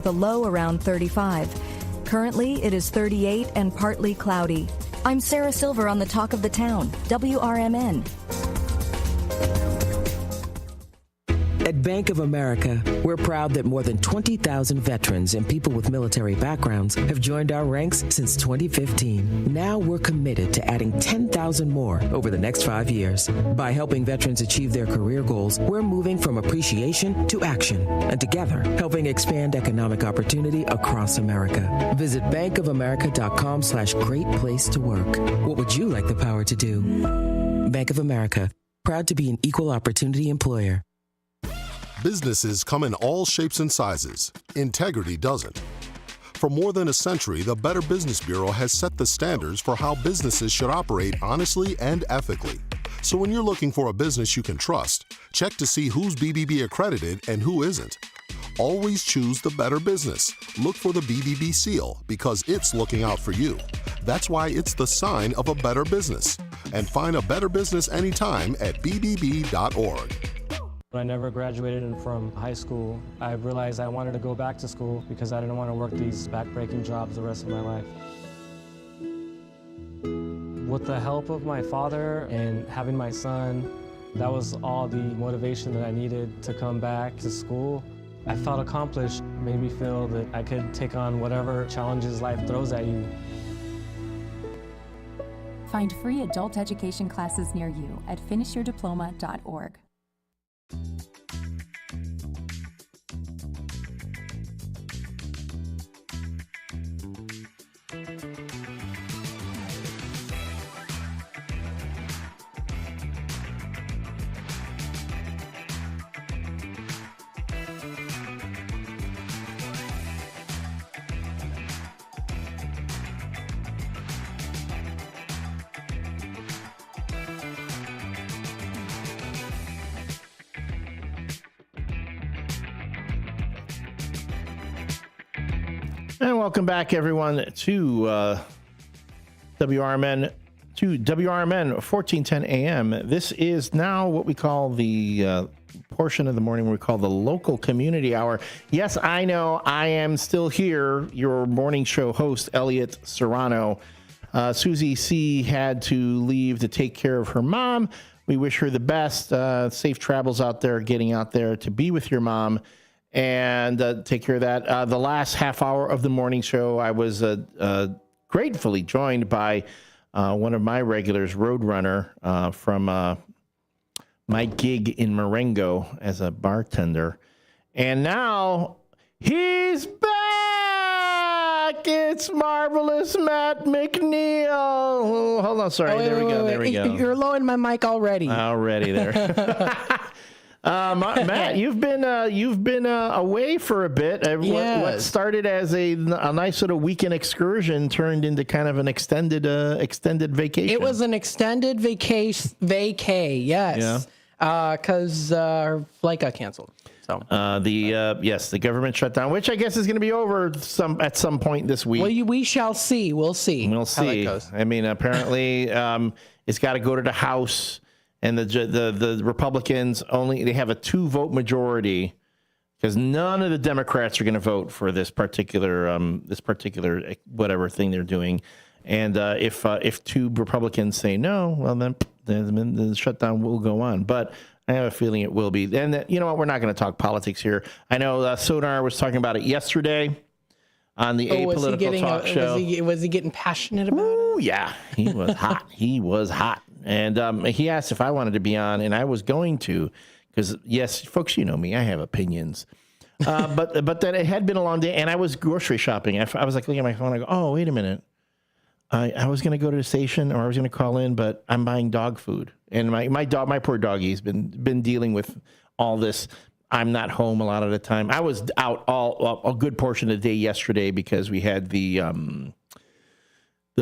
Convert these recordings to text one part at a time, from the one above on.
The low around 35. Currently, it is 38 and partly cloudy. I'm Sarah Silver on the Talk of the Town, WRMN. At Bank of America, we're proud that more than 20,000 veterans and people with military backgrounds have joined our ranks since 2015. Now we're committed to adding 10,000 more over the next 5 years. By helping veterans achieve their career goals, we're moving from appreciation to action, and together, helping expand economic opportunity across America. Visit bankofamerica.com/great place to work. What would you like the power to do? Bank of America, proud to be an equal opportunity employer. Businesses come in all shapes and sizes. Integrity doesn't. For more than a century, the Better Business Bureau has set the standards for how businesses should operate honestly and ethically. So when you're looking for a business you can trust, check to see who's BBB accredited and who isn't. Always choose the Better Business. Look for the BBB seal because it's looking out for you. That's why it's the sign of a better business. And find a better business anytime at bbb.org. When I never graduated from high school, I realized I wanted to go back to school because I didn't want to work these back-breaking jobs the rest of my life. With the help of my father and having my son, that was all the motivation that I needed to come back to school. I felt accomplished, made me feel that I could take on whatever challenges life throws at you. Find free adult education classes near you at finishyourdiploma.org. And welcome back, everyone, to WRMN 1410 AM. This is now what we call the portion of the morning we call the local community hour. Yes, I know I am still here, your morning show host, Elliot Serrano. Susie C. had to leave to take care of her mom. We wish her the best. Safe travels out there, getting out there to be with your mom. And take care of that. The last half hour of the morning show, I was gratefully joined by one of my regulars, Roadrunner, from my gig in Marengo as a bartender. And now he's back! It's Marvelous Matt McNeil. Oh, hold on, sorry. There we go. You're lowering my mic already. Already there. Matt, you've been away for a bit. Yes. What started as a nice sort of weekend excursion turned into kind of an extended vacation. It was an extended vacay, yes. Yeah. Because our flight got canceled. So the government shutdown, which I guess is going to be over at some point this week. Well, we shall see. We'll see. We'll see. How that goes. I mean, apparently, it's got to go to the House. And the Republicans they have a 2-vote majority because none of the Democrats are going to vote for this particular whatever thing they're doing. And if 2 Republicans say no, well then the shutdown will go on. But I have a feeling it will be. And you know what? We're not going to talk politics here. I know Sonar was talking about it yesterday on the Apolitical Talk Show. Was he getting passionate about it? Oh yeah, he was hot. He was hot. And he asked if I wanted to be on, and I was going to, because yes, folks, you know me, I have opinions. But then it had been a long day, and I was grocery shopping. I was like looking at my phone. I go, oh, wait a minute. I was going to go to the station, or I was going to call in, but I'm buying dog food, and my poor doggy has been dealing with all this. I'm not home a lot of the time. I was out a good portion of the day yesterday because we had the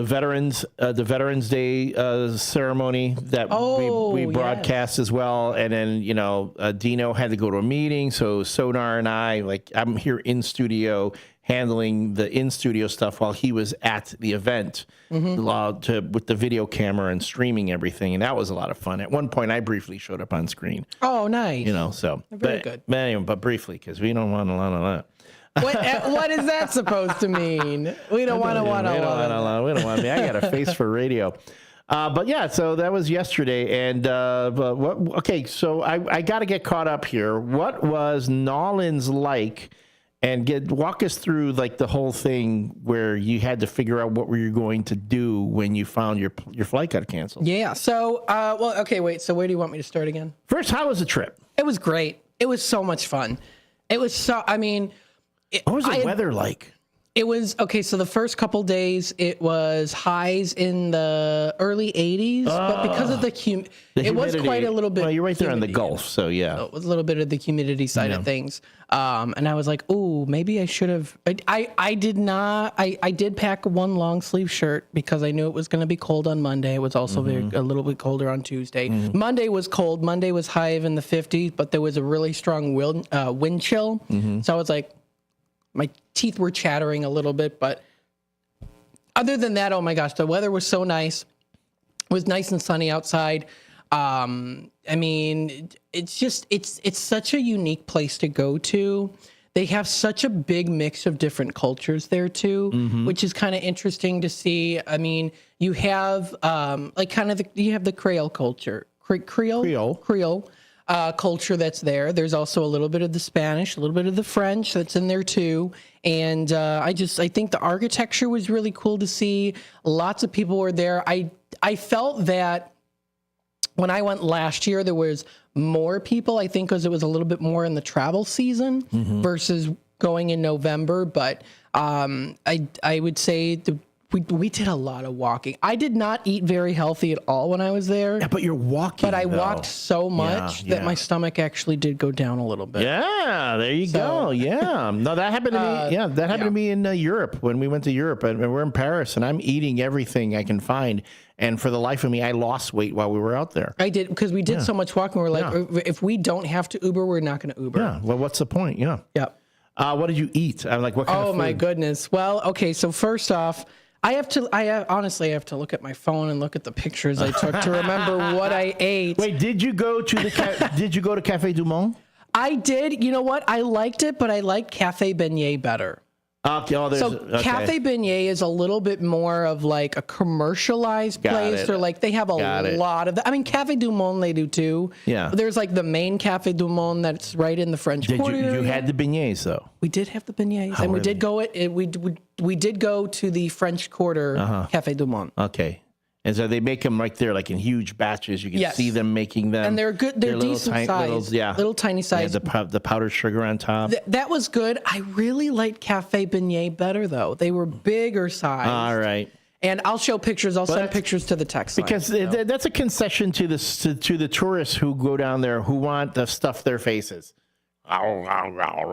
Veterans Day ceremony that we broadcast as well, and then Dino had to go to a meeting, so Sonar and I'm here in studio handling the in studio stuff while he was at the event with the video camera and streaming everything, and that was a lot of fun. At one point, I briefly showed up on screen. Oh, nice. So very good. But anyway, but briefly because we don't want a lot of that. What is that supposed to mean? We don't want to We don't want me. I got a face for radio. But yeah, so that was yesterday. And okay, so I got to get caught up here. What was Nolens like? And walk us through like the whole thing where you had to figure out what were you going to do when you found your flight got canceled. Yeah. So, okay, wait. So where do you want me to start again? First, how was the trip? It was great. It was so much fun. It was so, I mean. What was the weather like? It was, okay, so the first couple days, it was highs in the early 80s, but because of the humidity, it was quite a little bit. Well, you're right there on the Gulf, so yeah. So it was a little bit of the humidity side of things. And I was like, oh, maybe I should have. I did pack one long sleeve shirt because I knew it was going to be cold on Monday. It was also a little bit colder on Tuesday. Monday was cold. Monday was high in the 50s, but there was a really strong wind chill. So I was like, my teeth were chattering a little bit, but other than that, oh my gosh, the weather was so nice. It was nice and sunny outside. I mean, it's such a unique place to go to. They have such a big mix of different cultures there too, which is kind of interesting to see. I mean, you have you have the Creole culture, Creole. Culture that's there. There's also a little bit of the Spanish, a little bit of the French that's in there too. And I think the architecture was really cool to see. Lots of people were there. I felt that when I went last year, there was more people, I think, because it was a little bit more in the travel season versus going in November. But I would say we did a lot of walking. I did not eat very healthy at all when I was there. Yeah, but you're walking. But I walked so much that my stomach actually did go down a little bit. Yeah, there you go. Yeah. No, that happened to me. Yeah, that happened to me in Europe when we went to Europe. And we're in Paris, and I'm eating everything I can find. And for the life of me, I lost weight while we were out there. I did, because we did so much walking. We're like, if we don't have to Uber, we're not going to Uber. Yeah. Well, what's the point? Yeah. Yep. What did you eat? I'm like, what kind of food? Oh, my goodness. Well, okay, so first off, honestly have to look at my phone and look at the pictures I took to remember what I ate. Wait, did you go to Café du Monde? I did. You know what? I liked it, but I liked Café Beignet better. Café Beignet is a little bit more of like a commercialized place, or like they have a lot of that. I mean, Café du Monde they do too. Yeah. There's like the main Café du Monde that's right in the French Quarter. You had the beignets though? We did have the beignets, and we did go we did go to the French Quarter Café du Monde. Okay. And so they make them right there, like in huge batches. You can see them making them. And they're good. They're decent size. Little tiny size. Yeah, the powdered sugar on top. That was good. I really liked Café Beignet better, though. They were bigger size. All right. And I'll show pictures. I'll send pictures to the text line. Because that's a concession to the tourists who go down there who want to stuff their faces. Yeah.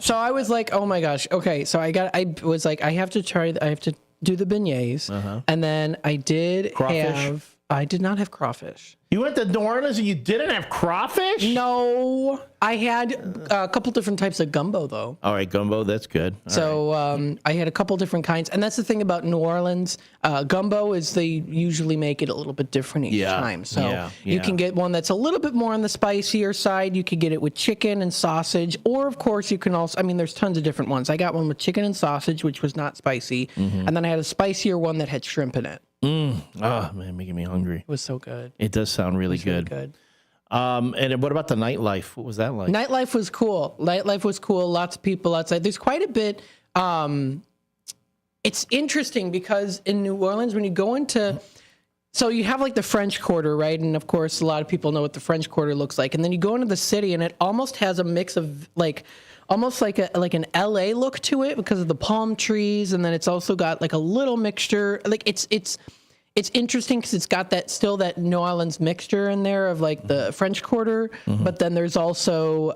So I was like, oh my gosh. Okay. So I have to do the beignets, and then I did crawfish. I did not have crawfish. You went to New Orleans and you didn't have crawfish? No, I had a couple different types of gumbo though. All right, gumbo, that's good. I had a couple different kinds, and that's the thing about New Orleans. Gumbo is they usually make it a little bit different each time. So you can get one that's a little bit more on the spicier side. You could get it with chicken and sausage, or of course you can also. I mean, there's tons of different ones. I got one with chicken and sausage, which was not spicy, and then I had a spicier one that had shrimp in it. Oh man, making me hungry. It was so good. It does sound really good. And what about the nightlife? What was that like? Nightlife was cool. Lots of people outside. There's quite a bit. It's interesting because in New Orleans, when you go into, so you have like the French Quarter, right? And of course, a lot of people know what the French Quarter looks like. And then you go into the city, and it almost has a mix of almost like an LA look to it because of the palm trees, and then it's also got like a little mixture. Like it's interesting because it's got that New Orleans mixture in there of like the French Quarter, but then there's also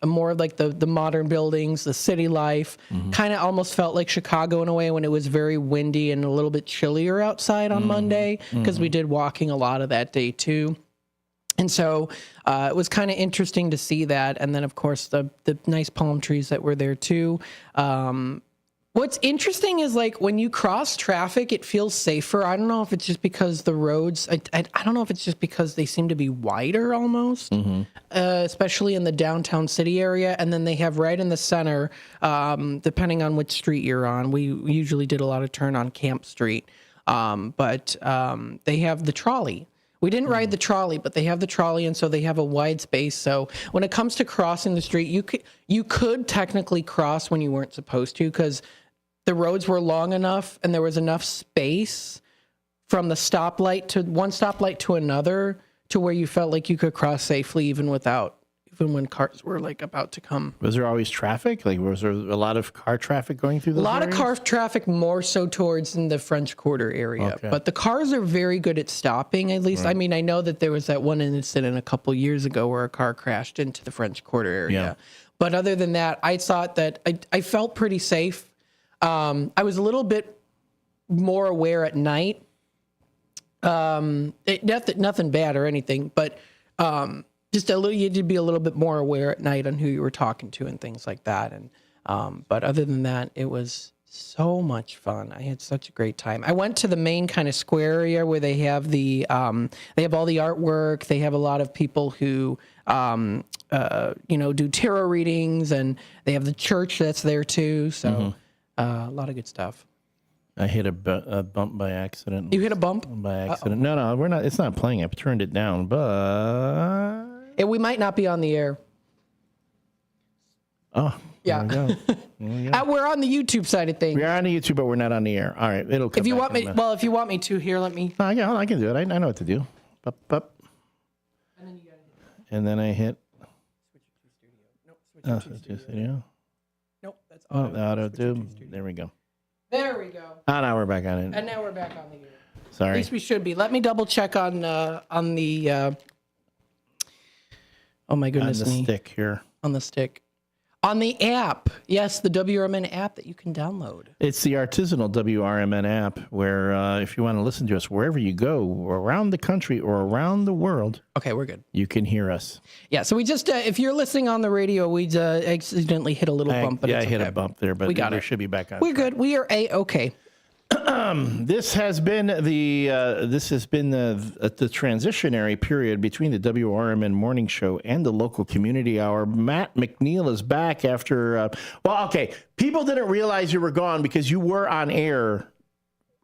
more of like the modern buildings, the city life. Kind of almost felt like Chicago in a way when it was very windy and a little bit chillier outside on Monday, because we did walking a lot of that day too. And so it was kind of interesting to see that. And then, of course, the nice palm trees that were there, too. What's interesting is like when you cross traffic, it feels safer. I don't know if it's just because the roads, I don't know if it's just because they seem to be wider almost, especially in the downtown city area. And then they have right in the center, depending on which street you're on. We usually did a lot of turn on Camp Street, but they have the trolley. We didn't ride the trolley, but they have the trolley, and so they have a wide space. So when it comes to crossing the street, you could technically cross when you weren't supposed to because the roads were long enough and there was enough space from the stoplight to one stoplight to another to where you felt like you could cross safely even when cars were like about to come. Was there always traffic? Like, was there a lot of car traffic going through those areas? Of car traffic, more so towards in the French Quarter area. Okay. But the cars are very good at stopping, at least. Right. I mean, I know that there was that one incident a couple years ago where a car crashed into the French Quarter area. Yeah. But other than that, I thought that I felt pretty safe. I was a little bit more aware at night. Nothing bad or anything, but just a little, you had to be a little bit more aware at night on who you were talking to and things like that. And but other than that, it was so much fun. I had such a great time. I went to the main kind of square area where they have they have all the artwork. They have a lot of people who do tarot readings, and they have the church that's there too. So a lot of good stuff. I hit a bump by accident. You hit a bump? By accident. No, we're not. It's not playing. I've turned it down, but we might not be on the air. Oh, yeah. There we go. We're on the YouTube side of things. We are on the YouTube, but we're not on the air. All right, it'll come. If you want me, if you want me to, here, let me. Yeah, I can do it. I know what to do. Up. And then you got it. And then I hit. Switch to studio. Nope, that's auto do. There we go. There we go. Oh, now we're back on it. And now we're back on the air. Sorry. At least we should be. Let me double check on the. Oh my goodness on the me. Stick here. On the stick. On the app. Yes, the WRMN app that you can download. It's the artisanal WRMN app where if you want to listen to us wherever you go, around the country or around the world. Okay, we're good. You can hear us. Yeah, so we just, if you're listening on the radio, we accidentally hit a little bump. But I hit a bump there, but we should be back on. We're good. We are A-okay. This has been the transitionary period between the WRMN morning show and the local community hour. Matt McNeil is back after. People didn't realize you were gone because you were on air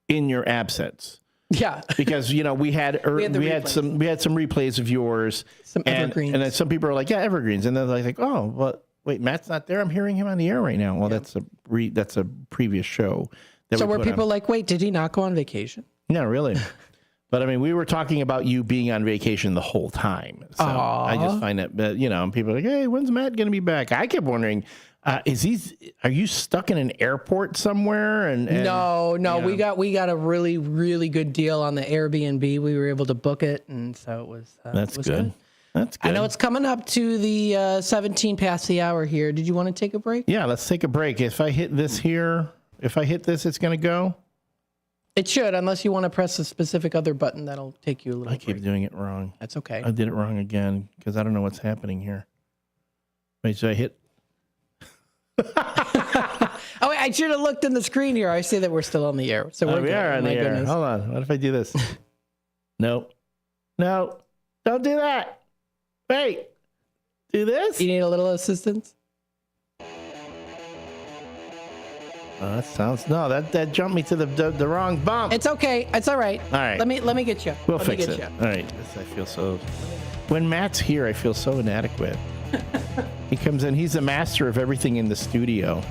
in your absence. Yeah, because we had some replays of yours, some evergreens, and then some people are like, yeah, evergreens, and then they're like, oh, well, wait, Matt's not there. I'm hearing him on the air right now. Well, that's a previous show. So were people like, wait, did he not go on vacation? No, really. But I mean, we were talking about you being on vacation the whole time. So I just find that, people are like, hey, when's Matt going to be back? I kept wondering, are you stuck in an airport somewhere? And no, we got a really, really good deal on the Airbnb. We were able to book it. And so it was, that's good. That's good. I know it's coming up to the 17 past the hour here. Did you want to take a break? Yeah, let's take a break. If I hit this here, it's going to go? It should, unless you want to press a specific other button that'll take you a little I keep doing it wrong. That's okay. I did it wrong again because I don't know what's happening here. Wait, so I hit? Oh, wait, I should have looked in the screen here. I see that we're still on the air. So we are on the air. Goodness. Hold on. What if I do this? No, don't do that. Wait, do this? You need a little assistance? That jumped me to the wrong bump. It's okay. It's all right. All right. Let me get you. We'll fix it. All right. I feel so. When Matt's here, I feel so inadequate. He comes in. He's the master of everything in the studio.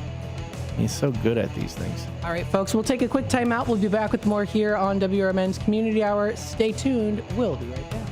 He's so good at these things. All right, folks. We'll take a quick time out. We'll be back with more here on WRMN's Community Hour. Stay tuned. We'll be right back.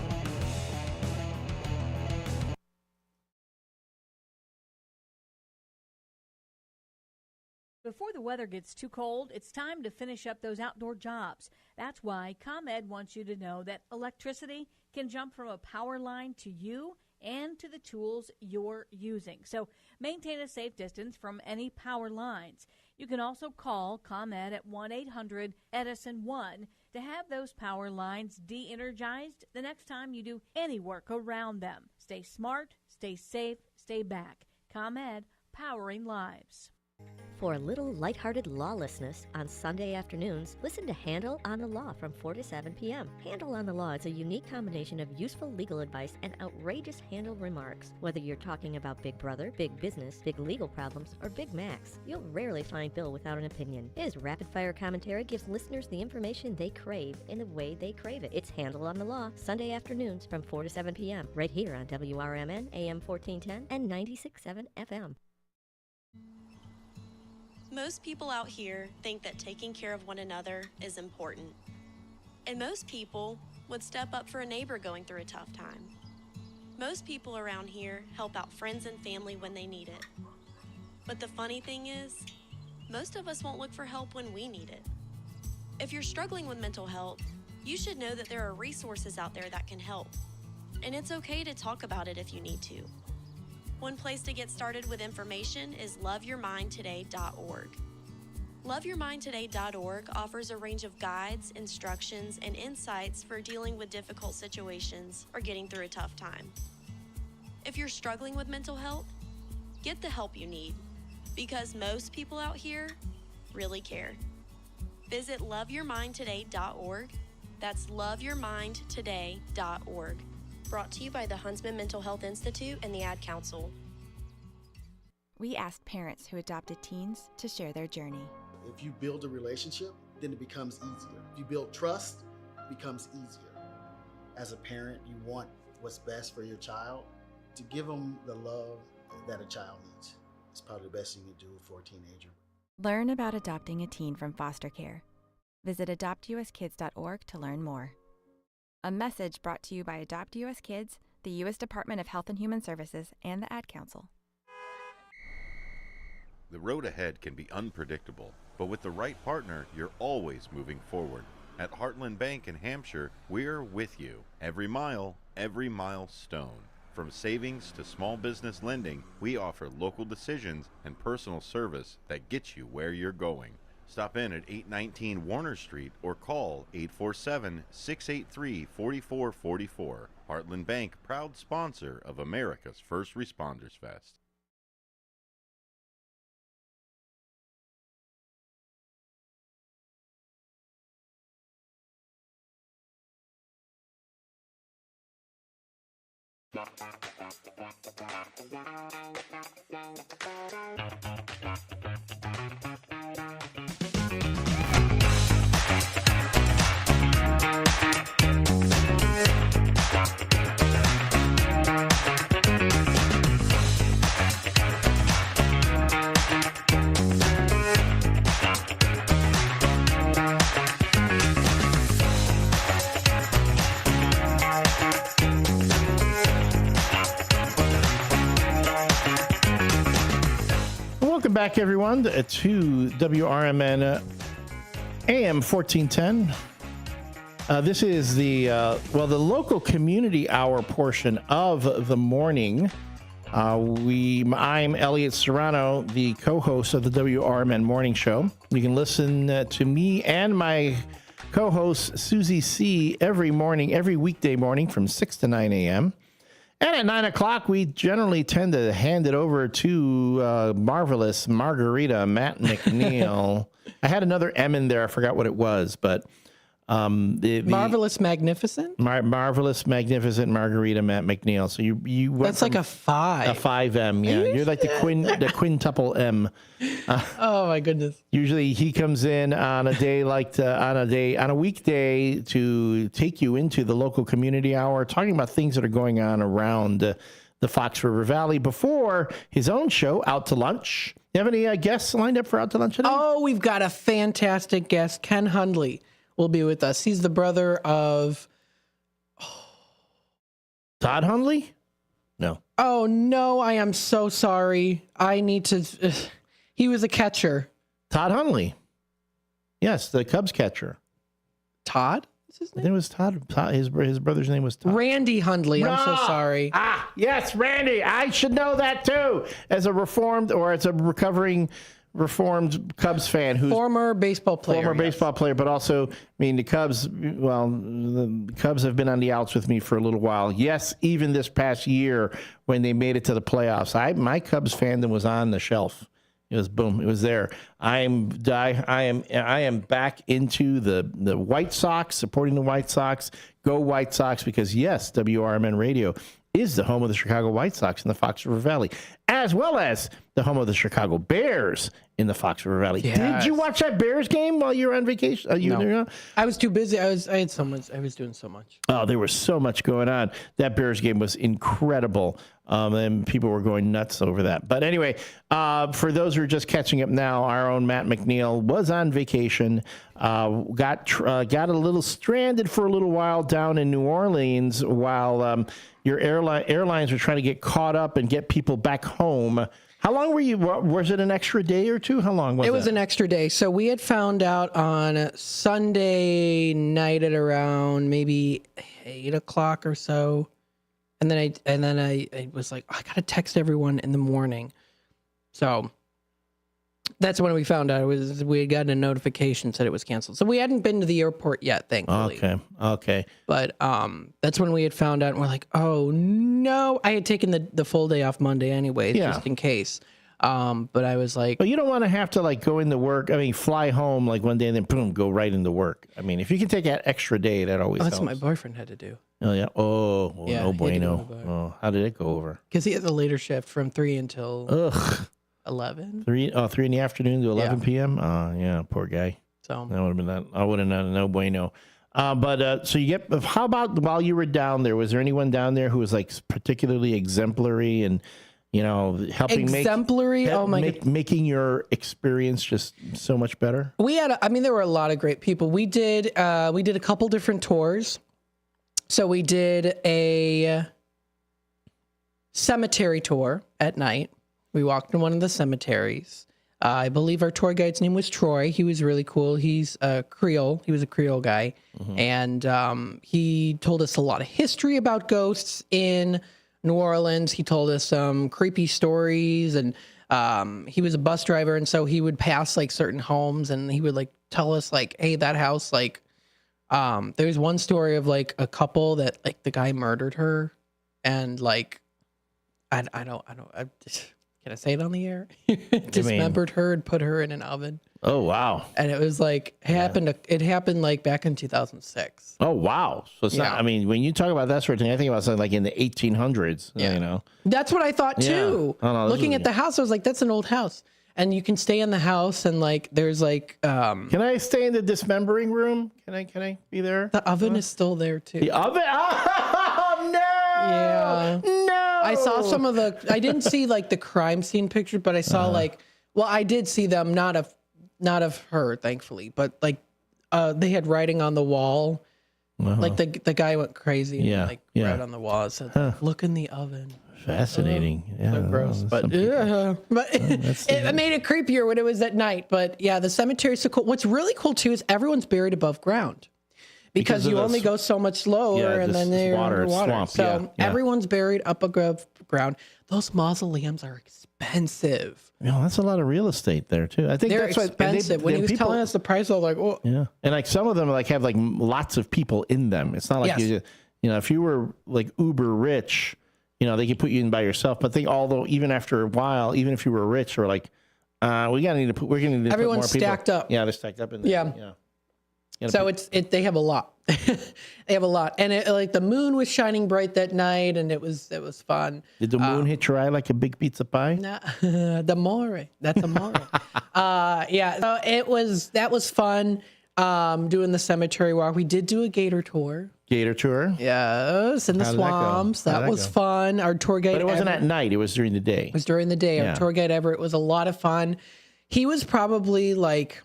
Before the weather gets too cold, it's time to finish up those outdoor jobs. That's why ComEd wants you to know that electricity can jump from a power line to you and to the tools you're using. So maintain a safe distance from any power lines. You can also call ComEd at 1-800-EDISON-1 to have those power lines de-energized the next time you do any work around them. Stay smart, stay safe, stay back. ComEd, powering lives. For a little lighthearted lawlessness on Sunday afternoons, listen to Handle on the Law from 4 to 7 p.m. Handle on the Law is a unique combination of useful legal advice and outrageous handle remarks. Whether you're talking about Big Brother, big business, big legal problems, or Big Macs, you'll rarely find Bill without an opinion. His rapid-fire commentary gives listeners the information they crave in the way they crave it. It's Handle on the Law, Sunday afternoons from 4 to 7 p.m. right here on WRMN, AM 1410 and 96.7 FM. Most people out here think that taking care of one another is important. And most people would step up for a neighbor going through a tough time. Most people around here help out friends and family when they need it. But the funny thing is, most of us won't look for help when we need it. If you're struggling with mental health, you should know that there are resources out there that can help. And it's okay to talk about it if you need to. One place to get started with information is loveyourmindtoday.org. Loveyourmindtoday.org offers a range of guides, instructions, and insights for dealing with difficult situations or getting through a tough time. If you're struggling with mental health, get the help you need, because most people out here really care. Visit loveyourmindtoday.org. That's loveyourmindtoday.org. Brought to you by the Huntsman Mental Health Institute and the Ad Council. We asked parents who adopted teens to share their journey. If you build a relationship, then it becomes easier. If you build trust, it becomes easier. As a parent, you want what's best for your child. To give them the love that a child needs is probably the best thing you can do for a teenager. Learn about adopting a teen from foster care. Visit adoptuskids.org to learn more. A message brought to you by Adopt US Kids, the U.S. Department of Health and Human Services, and the Ad Council. The road ahead can be unpredictable, but with the right partner, you're always moving forward. At Heartland Bank in Hampshire, we're with you. Every milestone. From savings to small business lending, we offer local decisions and personal service that gets you where you're going. Stop in at 819 Warner Street or call 847-683-4444. Heartland Bank, proud sponsor of America's First Responders Fest. Welcome back, everyone, to WRMN AM 1410. This is the local community hour portion of the morning. I'm Elliot Serrano, the co-host of the WRMN Morning Show. You can listen to me and my co-host Susie C. every weekday morning from 6 to 9 a.m. And at 9 o'clock, we generally tend to hand it over to marvelous Margarita Matt McNeil. I had another M in there. I forgot what it was, but Marvelous Magnificent? Marvelous Magnificent Margarita Matt McNeil. So you went That's like a 5. A 5M, yeah. You're like the quintuple M. Oh my goodness. Usually he comes in on a day on a weekday to take you into the local community hour, talking about things that are going on around the Fox River Valley before his own show, Out to Lunch. You have any guests lined up for Out to Lunch today? Oh, we've got a fantastic guest. Ken Hundley will be with us. He's the brother of Todd Hundley? No. Oh no, I am so sorry. I need to he was a catcher. Todd Hundley. Yes, the Cubs catcher. Todd? What's his name? I think it was Todd. His brother's name was Todd. Randy Hundley. I'm so sorry. Yes, Randy. I should know that too. As a recovering reformed Cubs fan who's former baseball player, but also, I mean, the Cubs have been on the outs with me for a little while. Yes, even this past year when they made it to the playoffs, my Cubs fandom was on the shelf. It was boom. It was there. I am back into the White Sox, supporting the White Sox. Go White Sox, because yes, WRMN Radio is the home of the Chicago White Sox in the Fox River Valley, as well as the home of the Chicago Bears in the Fox River Valley. Yes. Did you watch that Bears game while you were on vacation? No. I was too busy. I was doing so much. Oh, there was so much going on. That Bears game was incredible. And people were going nuts over that. But anyway, for those who are just catching up now, our own Matt McNeil was on vacation, got a little stranded for a little while down in New Orleans while your airlines were trying to get caught up and get people back home. How long were you? Was it an extra day or two? How long was it? It was an extra day. So we had found out on Sunday night at around maybe 8 o'clock or so. And then I was like, I gotta text everyone in the morning. So that's when we found out we had gotten a notification said it was canceled. So we hadn't been to the airport yet, thankfully. Okay. But that's when we had found out, and we're like, oh no! I had taken the full day off Monday anyways, just in case. But I was like, but you don't want to have to like go into work. I mean, fly home like one day and then boom, go right into work. I mean, if you can take that extra day, that always helps. That's what my boyfriend had to do. Oh yeah. No bueno. Oh, how did it go over? Because he has a later shift from 3 until 11. 3 in the afternoon to 11 p.m. Yeah, poor guy. So that would have been that. I would have done no bueno. But so you get. How about while you were down there? Was there anyone down there who was like particularly exemplary and helping making your experience just so much better? There were a lot of great people. We did a couple different tours. So we did a cemetery tour at night. We walked in one of the cemeteries. I believe our tour guide's name was Troy. He was really cool. He's a Creole. He was a Creole guy. Mm-hmm. And he told us a lot of history about ghosts in New Orleans. He told us some creepy stories, and he was a bus driver, and so he would pass like certain homes, and he would like tell us like, hey, that house, like there's one story of like a couple that like the guy murdered her, and like I don't can I say it on the air? Dismembered her and put her in an oven. Oh wow! And it was like it happened like back in 2006. Oh wow! So it's not. I mean, when you talk about that sort of thing, I think about something like in the 1800s. Yeah. That's what I thought too. Yeah. Looking at the house, I was like, that's an old house. And you can stay in the house, and like there's like can I stay in the dismembering room? Can I be there? The oven is still there too. The oven? Oh no! Yeah. No. I saw some of the I didn't see like the crime scene pictures, but I saw I did see them, not of her, thankfully, but like they had writing on the wall. Like the guy went crazy and right on the wall. It said, look in the oven. Fascinating. So gross. But it made it creepier when it was at night. But yeah, the cemetery's so cool. What's really cool too is everyone's buried above ground. Because you only go so much lower, and then they're underwater. Swamp, so everyone's buried up above ground. Those mausoleums are expensive. That's a lot of real estate there too. I think they're expensive. When he was telling us the price, I was like, "Oh, yeah." And like some of them like have like lots of people in them. It's not like if you were like uber rich, they could put you in by yourself. But although even after a while, even if you were rich, or like, we're gonna need to put more people. Everyone's stacked up. Yeah, they're stacked up in there. Yeah. So they have a lot. They have a lot, and like the moon was shining bright that night, and it was fun. Did the moon hit your eye like a big pizza pie? Nah, that's amore. So that was fun. Doing the cemetery walk. We did do a gator tour. Yes, in the swamps. That was fun. Our tour guide, but it wasn't at night. It was during the day. It was during the day. Our tour guide Everett was a lot of fun. He was probably like.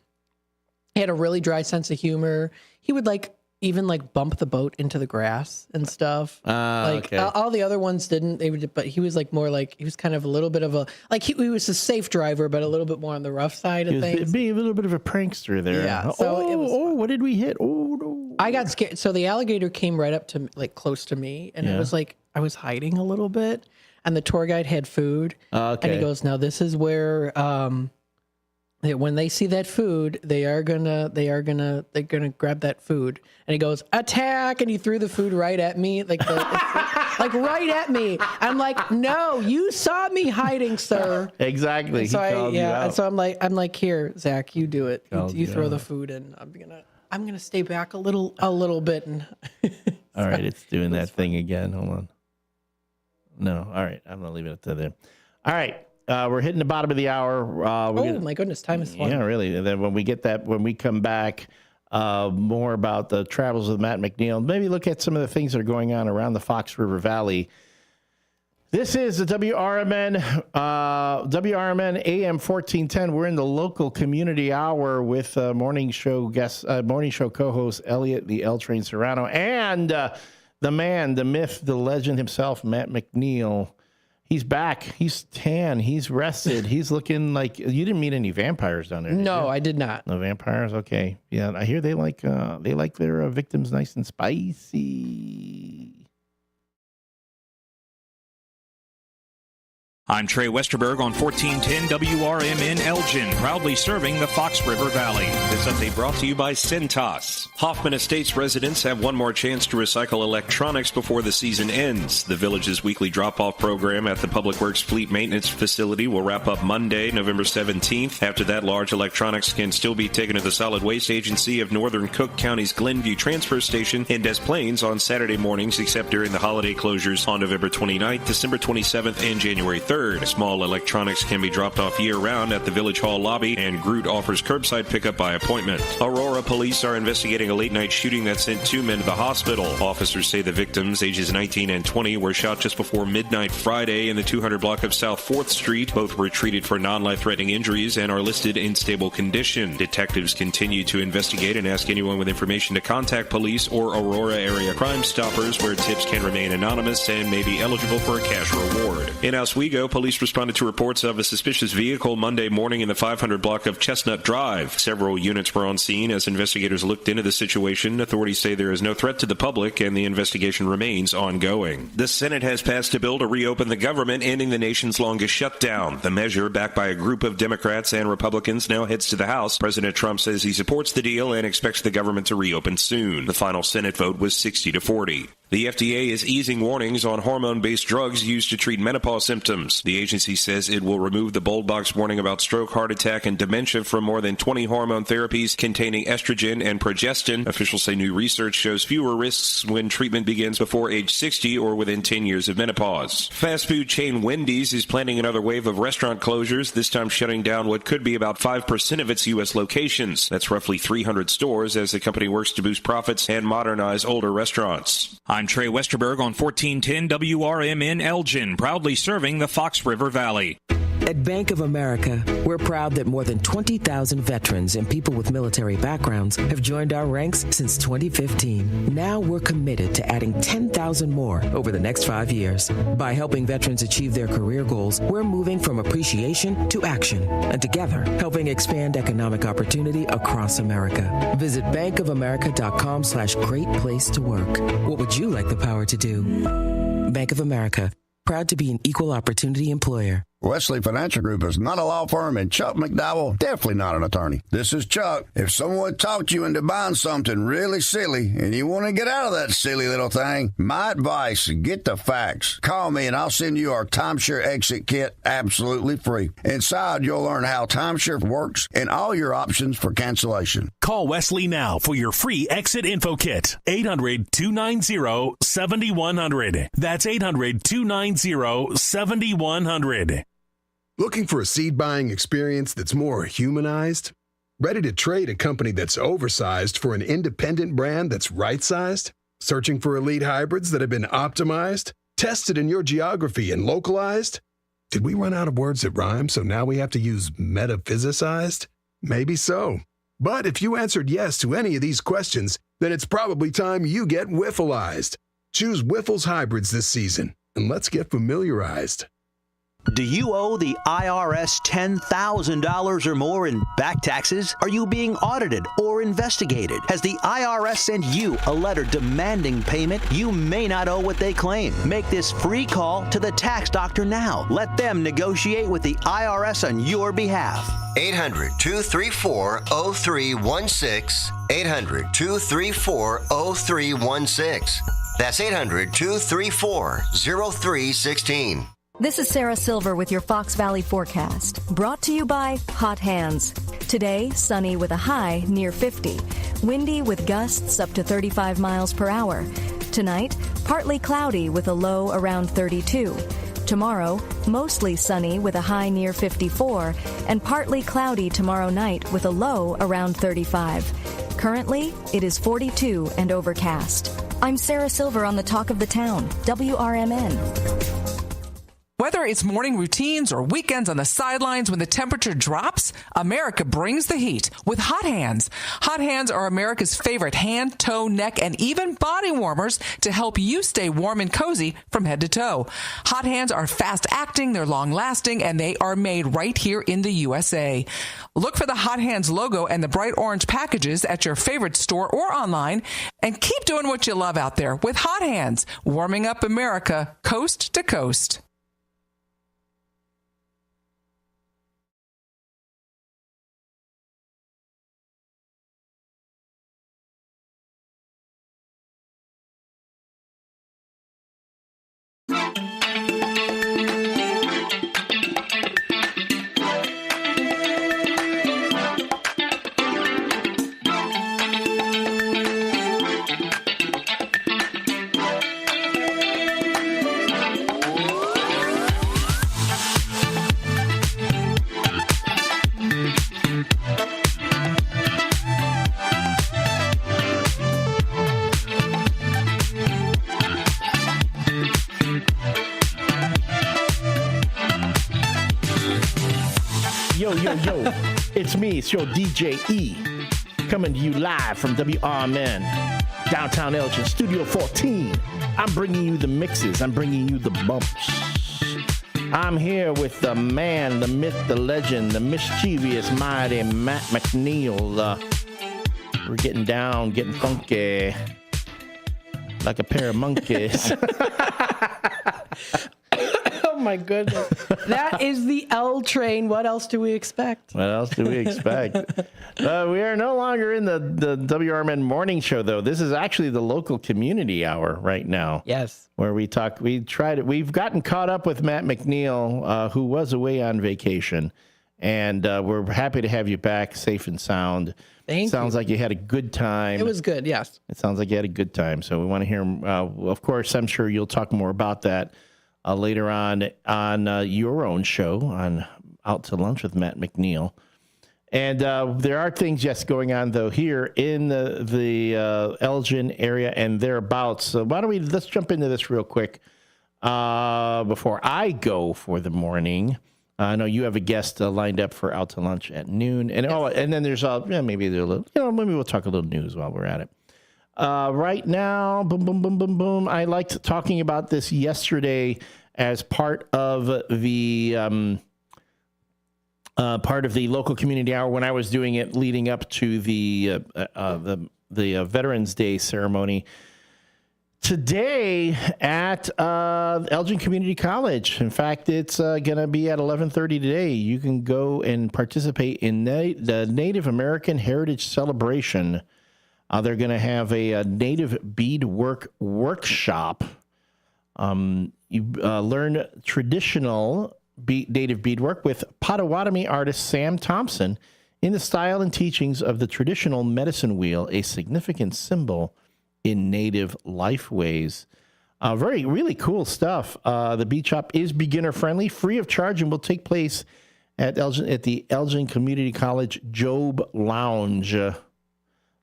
He had a really dry sense of humor. He would even bump the boat into the grass and stuff. All the other ones didn't. They would, but he was he was kind of a little bit of a he was a safe driver, but a little bit more on the rough side of things. Being a little bit of a prankster there. Yeah. So what did we hit? Oh no! I got scared. So the alligator came right up to close to me, and it was like I was hiding a little bit, and the tour guide had food, and he goes, "Now this is where." when they see that food, they're gonna grab that food. And he goes, attack! And he threw the food right at me, like right at me. I'm like, no, you saw me hiding, sir. Exactly. And so and so I'm like, here, Zach, you do it. You throw the food in. I'm gonna stay back a little bit. And all right, it's doing that thing again. Hold on. No, all right, I'm gonna leave it to there. All right. We're hitting the bottom of the hour. My goodness, time is flying. Yeah, really. And then when we come back, more about the travels of Matt McNeil, maybe look at some of the things that are going on around the Fox River Valley. This is the WRMN AM 1410. We're in the local community hour with morning show co-host Elliot, the L Train Serrano, and the man, the myth, the legend himself, Matt McNeil. He's back. He's tan. He's rested. He's looking like... You didn't meet any vampires down there, did No, you? I did not. No vampires? Okay. Yeah, I hear they like their victims nice and spicy. I'm Trey Westerberg on 1410 WRMN Elgin, proudly serving the Fox River Valley. This update brought to you by Cintas. Hoffman Estates residents have one more chance to recycle electronics before the season ends. The village's weekly drop-off program at the Public Works Fleet Maintenance Facility will wrap up Monday, November 17th. After that, large electronics can still be taken to the Solid Waste Agency of Northern Cook County's Glenview Transfer Station in Des Plaines on Saturday mornings, except during the holiday closures on November 29th, December 27th, and January 3rd. Small electronics can be dropped off year-round at the Village Hall lobby, and Groot offers curbside pickup by appointment. Aurora police are investigating a late-night shooting that sent 2 men to the hospital. Officers say the victims, ages 19 and 20, were shot just before midnight Friday in the 200 block of South 4th Street. Both were treated for non-life-threatening injuries and are listed in stable condition. Detectives continue to investigate and ask anyone with information to contact police or Aurora area Crime Stoppers, where tips can remain anonymous and may be eligible for a cash reward. In Oswego, police responded to reports of a suspicious vehicle Monday morning in the 500 block of Chestnut Drive. Several units were on scene as investigators looked into the situation. Authorities say there is no threat to the public and the investigation remains ongoing. The Senate has passed a bill to reopen the government, ending the nation's longest shutdown. The measure, backed by a group of Democrats and Republicans, now heads to the House. President Trump says he supports the deal and expects the government to reopen soon. The final Senate vote was 60-40. The FDA is easing warnings on hormone-based drugs used to treat menopause symptoms. The agency says it will remove the bold box warning about stroke, heart attack, and dementia from more than 20 hormone therapies containing estrogen and progestin. Officials say new research shows fewer risks when treatment begins before age 60 or within 10 years of menopause. Fast food chain Wendy's is planning another wave of restaurant closures, this time shutting down what could be about 5% of its U.S. locations. That's roughly 300 stores as the company works to boost profits and modernize older restaurants. I'm Trey Westerberg on 1410 WRMN Elgin, proudly serving the Fox River Valley. At Bank of America, we're proud that more than 20,000 veterans and people with military backgrounds have joined our ranks since 2015. Now we're committed to adding 10,000 more over the next 5 years. By helping veterans achieve their career goals, we're moving from appreciation to action, and together helping expand economic opportunity across America. Visit bankofamerica.com/great place to work. What would you like the power to do? Bank of America, proud to be an equal opportunity employer. Wesley Financial Group is not a law firm, and Chuck McDowell definitely not an attorney. This is Chuck. If someone talked you into buying something really silly and you want to get out of that silly little thing, my advice, get the facts. Call me and I'll send you our timeshare exit kit absolutely free. Inside, you'll learn how timeshare works and all your options for cancellation. Call Wesley now for your free exit info kit. 800-290-7100. That's 800-290-7100. Looking for a seed buying experience that's more humanized? Ready to trade a company that's oversized for an independent brand that's right-sized? Searching for elite hybrids that have been optimized, tested in your geography, and localized? Did we run out of words that rhyme, so now we have to use metaphysicized? Maybe so. But if you answered yes to any of these questions, then it's probably time you get Wiffleized. Choose Wiffles hybrids this season, and let's get familiarized. Do you owe the IRS $10,000 or more in back taxes? Are you being audited or investigated? Has the IRS sent you a letter demanding payment? You may not owe what they claim. Make this free call to the tax doctor now. Let them negotiate with the IRS on your behalf. 800-234-0316. 800-234-0316. That's 800-234-0316. This is Sarah Silver with your Fox Valley forecast, brought to you by Hot Hands. Today, sunny with a high near 50. Windy with gusts up to 35 miles per hour. Tonight, partly cloudy with a low around 32. Tomorrow, mostly sunny with a high near 54, and partly cloudy tomorrow night with a low around 35. Currently, it is 42 and overcast. I'm Sarah Silver on the Talk of the Town, WRMN. Whether it's morning routines or weekends on the sidelines when the temperature drops, America brings the heat with Hot Hands. Hot Hands are America's favorite hand, toe, neck, and even body warmers to help you stay warm and cozy from head to toe. Hot Hands are fast-acting, they're long-lasting, and they are made right here in the USA. Look for the Hot Hands logo and the bright orange packages at your favorite store or online, and keep doing what you love out there with Hot Hands, warming up America coast to coast. Yo, it's me, it's your DJ E, coming to you live from WRMN, downtown Elgin, Studio 14. I'm bringing you the mixes, I'm bringing you the bumps. I'm here with the man, the myth, the legend, the mischievous, mighty Matt McNeil. We're getting down, getting funky, like a pair of monkeys. Oh my goodness. That is the L train. What else do we expect? What else do we expect? We are no longer in the WRMN morning show, though. This is actually the local community hour right now. Yes. Where we've gotten caught up with Matt McNeil, who was away on vacation. And we're happy to have you back safe and sound. Sounds like you had a good time. It was good, yes. It sounds like you had a good time. So we want to hear, of course, I'm sure you'll talk more about that later on your own show on Out to Lunch with Matt McNeil. And there are things, yes, going on, though, here in the Elgin area and thereabouts. So let's jump into this real quick before I go for the morning. I know you have a guest lined up for Out to Lunch at noon. And yes. And then there's maybe we'll talk a little news while we're at it. Right now, boom, boom, boom, boom, boom. I liked talking about this yesterday as part of the local community hour when I was doing it leading up to the Veterans Day ceremony today at Elgin Community College. In fact, it's going to be at 11:30 today. You can go and participate in the Native American Heritage Celebration. They're going to have a native beadwork workshop. You learn traditional native beadwork with Potawatomi artist Sam Thompson in the style and teachings of the traditional medicine wheel, a significant symbol in native lifeways. Really cool stuff. The bead shop is beginner friendly, free of charge, and will take place at the Elgin Community College Job Lounge,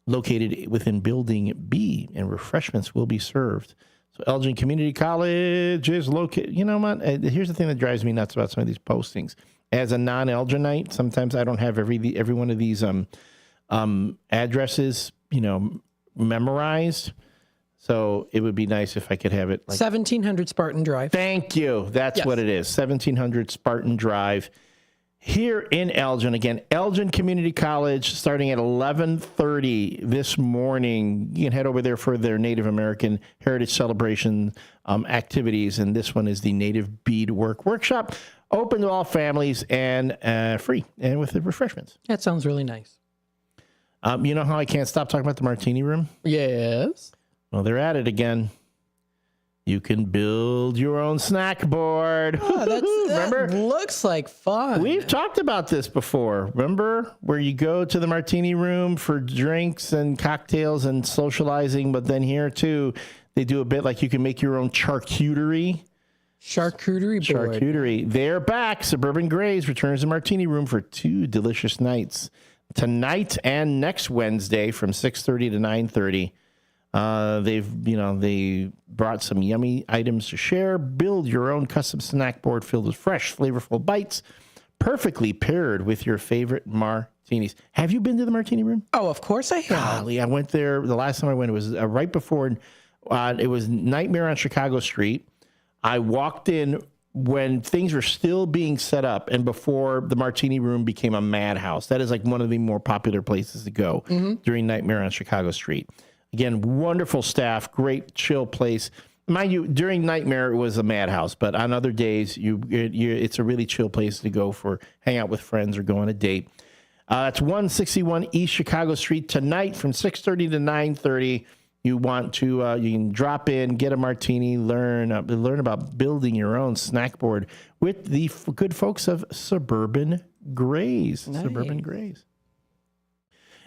located within Building B, and refreshments will be served. So Elgin Community College is located. You know what? Here's the thing that drives me nuts about some of these postings. As a non-Elginite, sometimes I don't have every one of these addresses, memorized. So it would be nice if I could have it. 1700 Spartan Drive. Thank you. That's what it is. 1700 Spartan Drive. Here in Elgin, again, Elgin Community College, starting at 11:30 this morning. You can head over there for their Native American Heritage Celebration activities, and this one is the Native Beadwork Workshop. open to all families and free, and with the refreshments. That sounds really nice. You know how I can't stop talking about the Martini Room? Yes. Well, they're at it again. You can build your own snack board. Oh, Remember? That looks like fun. We've talked about this before. Remember where you go to the Martini Room for drinks and cocktails and socializing, but then here too, they do a bit like you can make your own charcuterie. Charcuterie board. Charcuterie. They're back. Suburban Grays returns to Martini Room for 2 delicious nights. Tonight and next Wednesday from 6:30 to 9:30. They brought some yummy items to share. Build your own custom snack board filled with fresh, flavorful bites, perfectly paired with your favorite martinis. Have you been to the Martini Room? Oh, of course I have. Golly, I went there the last time I went. It was right before. It was Nightmare on Chicago Street. I walked in when things were still being set up and before the Martini Room became a madhouse. That is like one of the more popular places to go during Nightmare on Chicago Street. Again, wonderful staff, great chill place. Mind you, during Nightmare, it was a madhouse, but on other days, it's a really chill place to go for hang out with friends or go on a date. It's 161 East Chicago Street tonight from 6:30 to 9:30. You want to, you can drop in, get a martini, learn about building your own snack board with the good folks of Suburban Grays. Nice. Suburban Grays.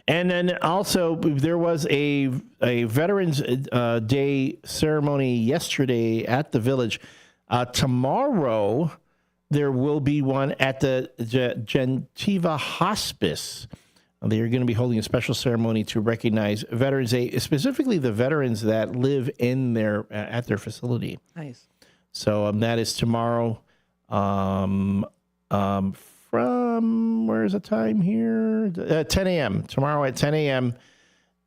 And then also there was a Veterans Day ceremony yesterday at the Village. Tomorrow there will be one at the Gentiva Hospice. They are going to be holding a special ceremony to recognize Veterans Day, specifically the veterans that live in at their facility. Nice. So that is tomorrow. From, where's the time here? 10 a.m. Tomorrow at 10 a.m.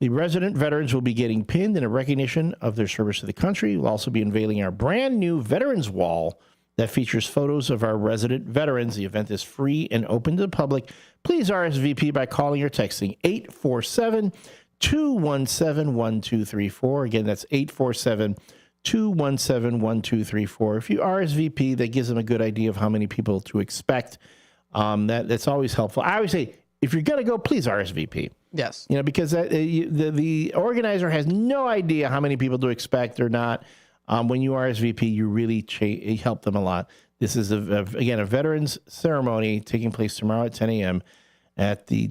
The resident veterans will be getting pinned in a recognition of their service to the country. We'll also be unveiling our brand new Veterans Wall that features photos of our resident veterans. The event is free and open to the public. Please RSVP by calling or texting 847-217-1234. Again, that's 847-217-1234. If you RSVP, that gives them a good idea of how many people to expect. That's always helpful. I always say, if you're going to go, please RSVP. Yes. Because the organizer has no idea how many people to expect or not. When you RSVP, you really help them a lot. This is, again, a veterans ceremony taking place tomorrow at 10 a.m. at the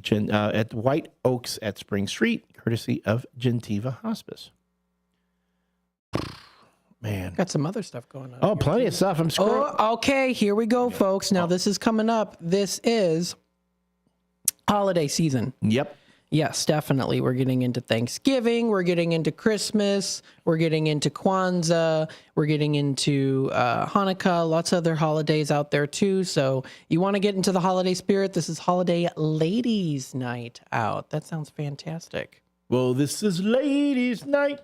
White Oaks at Spring Street, courtesy of Gentiva Hospice. Man. Got some other stuff going on. Oh, plenty of stuff. I'm scrolling. Oh, okay. Here we go, folks. Now, this is coming up. This is holiday season. Yep. Yes, definitely. We're getting into Thanksgiving. We're getting into Christmas. We're getting into Kwanzaa. We're getting into Hanukkah. Lots of other holidays out there, too. So you want to get into the holiday spirit? This is Holiday Ladies Night Out. That sounds fantastic. Well, this is Ladies Night,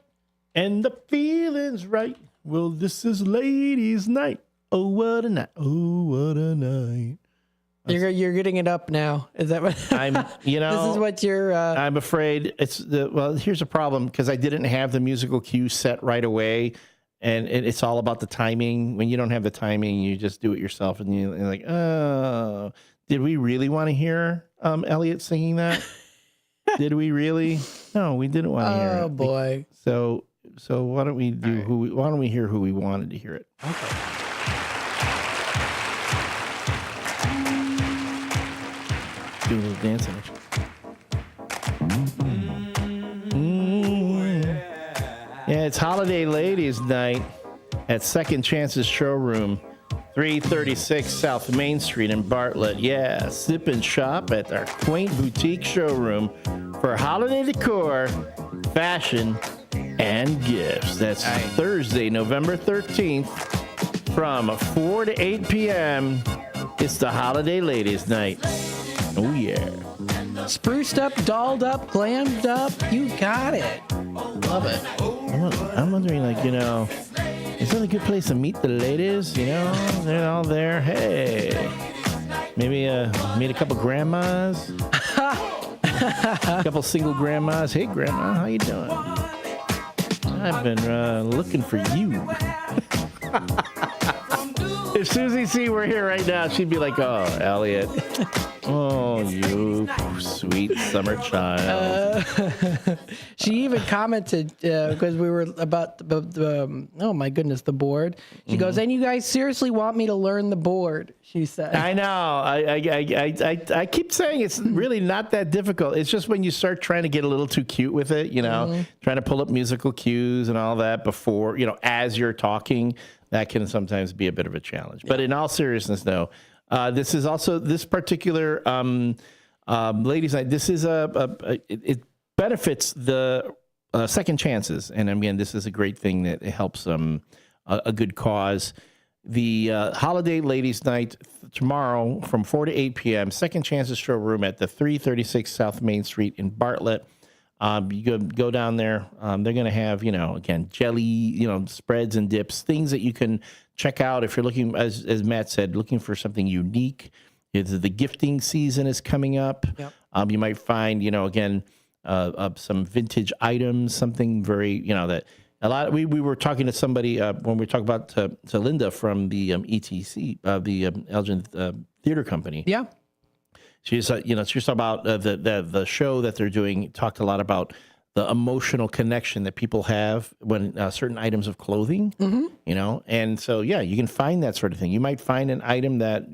and the feeling's right. Well, this is Ladies Night. Oh, what a night. Oh, what a night. You're getting it up now. Is that what I'm? this is what you're. I'm afraid it's well. Here's a problem because I didn't have the musical cue set right away, and it's all about the timing. When you don't have the timing, you just do it yourself, and you're like, oh, did we really want to hear Elliot singing that? Did we really? No, we didn't want to hear it. Oh boy. So why don't we do why don't we hear who we wanted to hear it? Okay. Do a little dancing. Yeah, it's Holiday Ladies Night at Second Chance's Showroom, 336 South Main Street in Bartlett. Yeah, sip and shop at our quaint boutique showroom for holiday decor, fashion, and gifts. That's Thursday, November 13th from 4 to 8 p.m. It's the Holiday Ladies Night. Oh, yeah. Spruced up, dolled up, glammed up. You got it. Love it. I'm wondering, is that a good place to meet the ladies? They're all there. Hey, maybe meet a couple grandmas. A couple single grandmas. Hey, grandma, how you doing? I've been looking for you. If Susie C were here right now, she'd be like, "Oh, Elliot, oh, you sweet summer child." She even commented because we were about oh my goodness, the board. She goes, "And you guys seriously want me to learn the board?" She said. I know. I keep saying it's really not that difficult. It's just when you start trying to get a little too cute with it, trying to pull up musical cues and all that before, as you're talking, that can sometimes be a bit of a challenge. But in all seriousness, though, this is also this particular ladies' night. This is it benefits the second chances, and again, this is a great thing that it helps a good cause. The holiday ladies' night tomorrow from 4 to 8 p.m. Second Chances Showroom at the 336 South Main Street in Bartlett. You go down there. They're going to have, again, jelly, spreads and dips, things that you can check out if you're looking, as Matt said, looking for something unique. The gifting season is coming up. Yep. You might find, again, some vintage items, something very, that a lot. We were talking to somebody when we talked about to Linda from the ETC, the Elgin Theater Company. Yeah. She's talking about the show that they're doing. Talked a lot about the emotional connection that people have when certain items of clothing, and so you can find that sort of thing. You might find an item that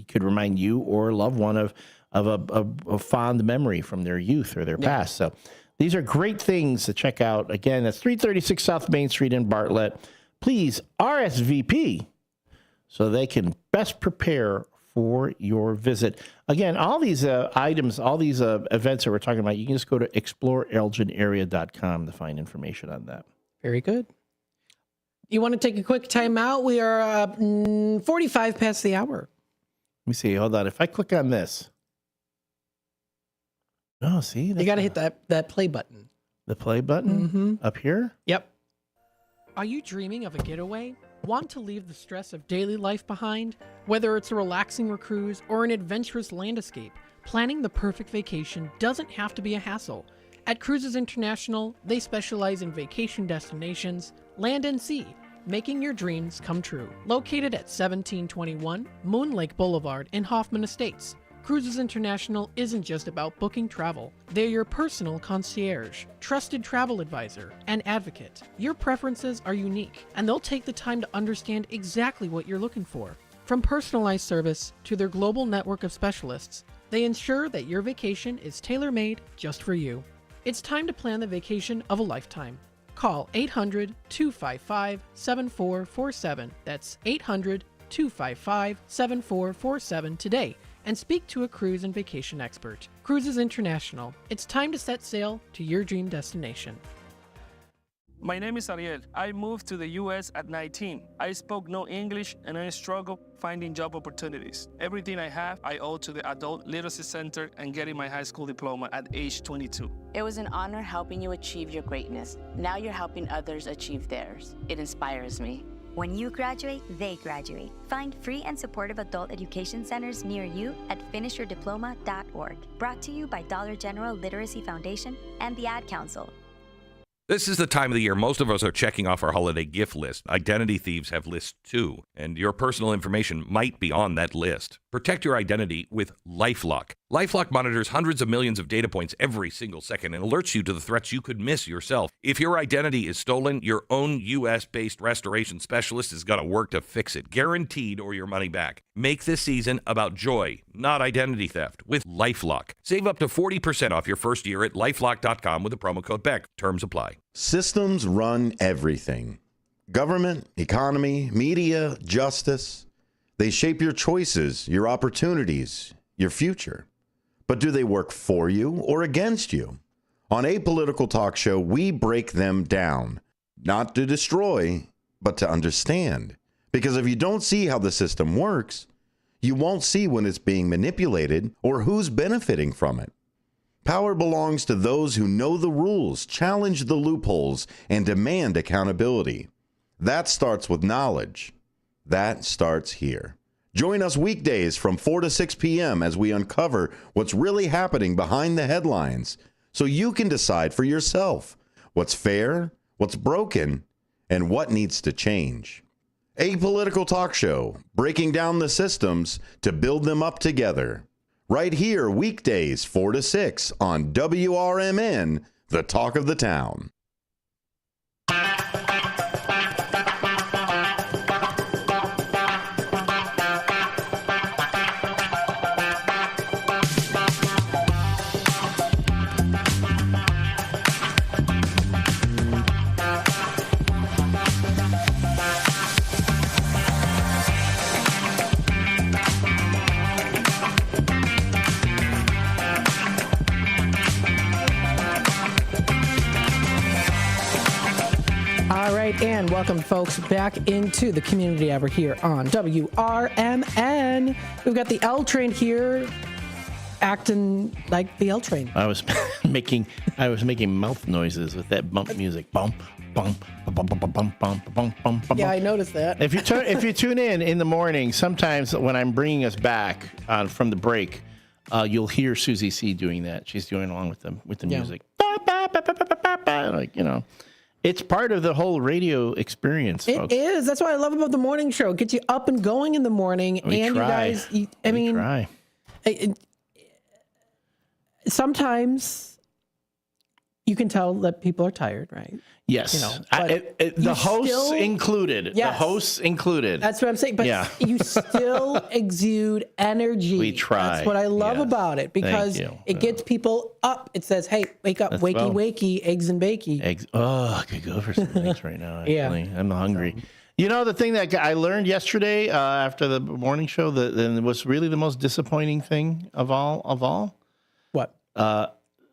could remind you or a loved one of a fond memory from their youth or their past. So these are great things to check out. Again, that's 336 South Main Street in Bartlett. Please RSVP so they can best prepare for your visit. Again, all these items, all these events that we're talking about, you can just go to exploreelginarea.com to find information on that. Very good. You want to take a quick time out? We are 45 past the hour. Let me see. Hold on. If I click on this. Oh, see? You got to hit that play button. The play button up here? Yep. Are you dreaming of a getaway? Want to leave the stress of daily life behind? Whether it's a relaxing cruise or an adventurous land escape, planning the perfect vacation doesn't have to be a hassle. At Cruises International, they specialize in vacation destinations, land and sea, making your dreams come true. Located at 1721 Moon Lake Boulevard in Hoffman Estates, Cruises International isn't just about booking travel. They're your personal concierge, trusted travel advisor, and advocate. Your preferences are unique, and they'll take the time to understand exactly what you're looking for. From personalized service to their global network of specialists, they ensure that your vacation is tailor-made just for you. It's time to plan the vacation of a lifetime. Call 800-255-7447. That's 800-255-7447 today and speak to a cruise and vacation expert. Cruises International. It's time to set sail to your dream destination. My name is Ariel. I moved to the U.S. at 19. I spoke no English and I struggled finding job opportunities. Everything I have, I owe to the Adult Literacy Center and getting my high school diploma at age 22. It was an honor helping you achieve your greatness. Now you're helping others achieve theirs. It inspires me. When you graduate, they graduate. Find free and supportive adult education centers near you at finishyourdiploma.org. Brought to you by Dollar General Literacy Foundation and the Ad Council. This is the time of the year most of us are checking off our holiday gift list. Identity thieves have lists too, and your personal information might be on that list. Protect your identity with LifeLock. LifeLock monitors hundreds of millions of data points every single second and alerts you to the threats you could miss yourself. If your identity is stolen, your own U.S.-based restoration specialist is going to work to fix it, guaranteed, or your money back. Make this season about joy, not identity theft, with LifeLock. Save up to 40% off your first year at LifeLock.com with the promo code BECK. Terms apply. Systems run everything. Government, economy, media, justice. They shape your choices, your opportunities, your future. But do they work for you or against you? On Apolitical Talk Show, we break them down, not to destroy, but to understand. Because if you don't see how the system works, you won't see when it's being manipulated or who's benefiting from it. Power belongs to those who know the rules, challenge the loopholes, and demand accountability. That starts with knowledge. That starts here. Join us weekdays from 4 to 6 p.m. as we uncover what's really happening behind the headlines so you can decide for yourself what's fair, what's broken, and what needs to change. Apolitical talk show, breaking down the systems to build them up together. Right here, weekdays 4 to 6 on WRMN, the talk of the town. All right, and welcome, folks, back into the community hour here on WRMN. We've got the L train here, acting like the L train. I was making mouth noises with that bump music. Bump, bump, bump, bump, bump, bump, bump, bump. Yeah, I noticed that. If you tune in the morning, sometimes when I'm bringing us back from the break, you'll hear Susie C doing that. She's doing along with the music. Like, you know. It's part of the whole radio experience, folks. It is. That's what I love about the morning show. It gets you up and going in the morning. We try. You guys, sometimes you can tell that people are tired, right? Yes. You know, the hosts included. Yes. The hosts included. That's what I'm saying. But you still exude energy. We try. That's what I love about it, because it gets people up. It says, hey, wake up, wakey, wakey, eggs and bakey. Eggs. Oh, I could go for some eggs right now. Actually. I'm hungry. You know, the thing that I learned yesterday after the morning show that was really the most disappointing thing of all? What?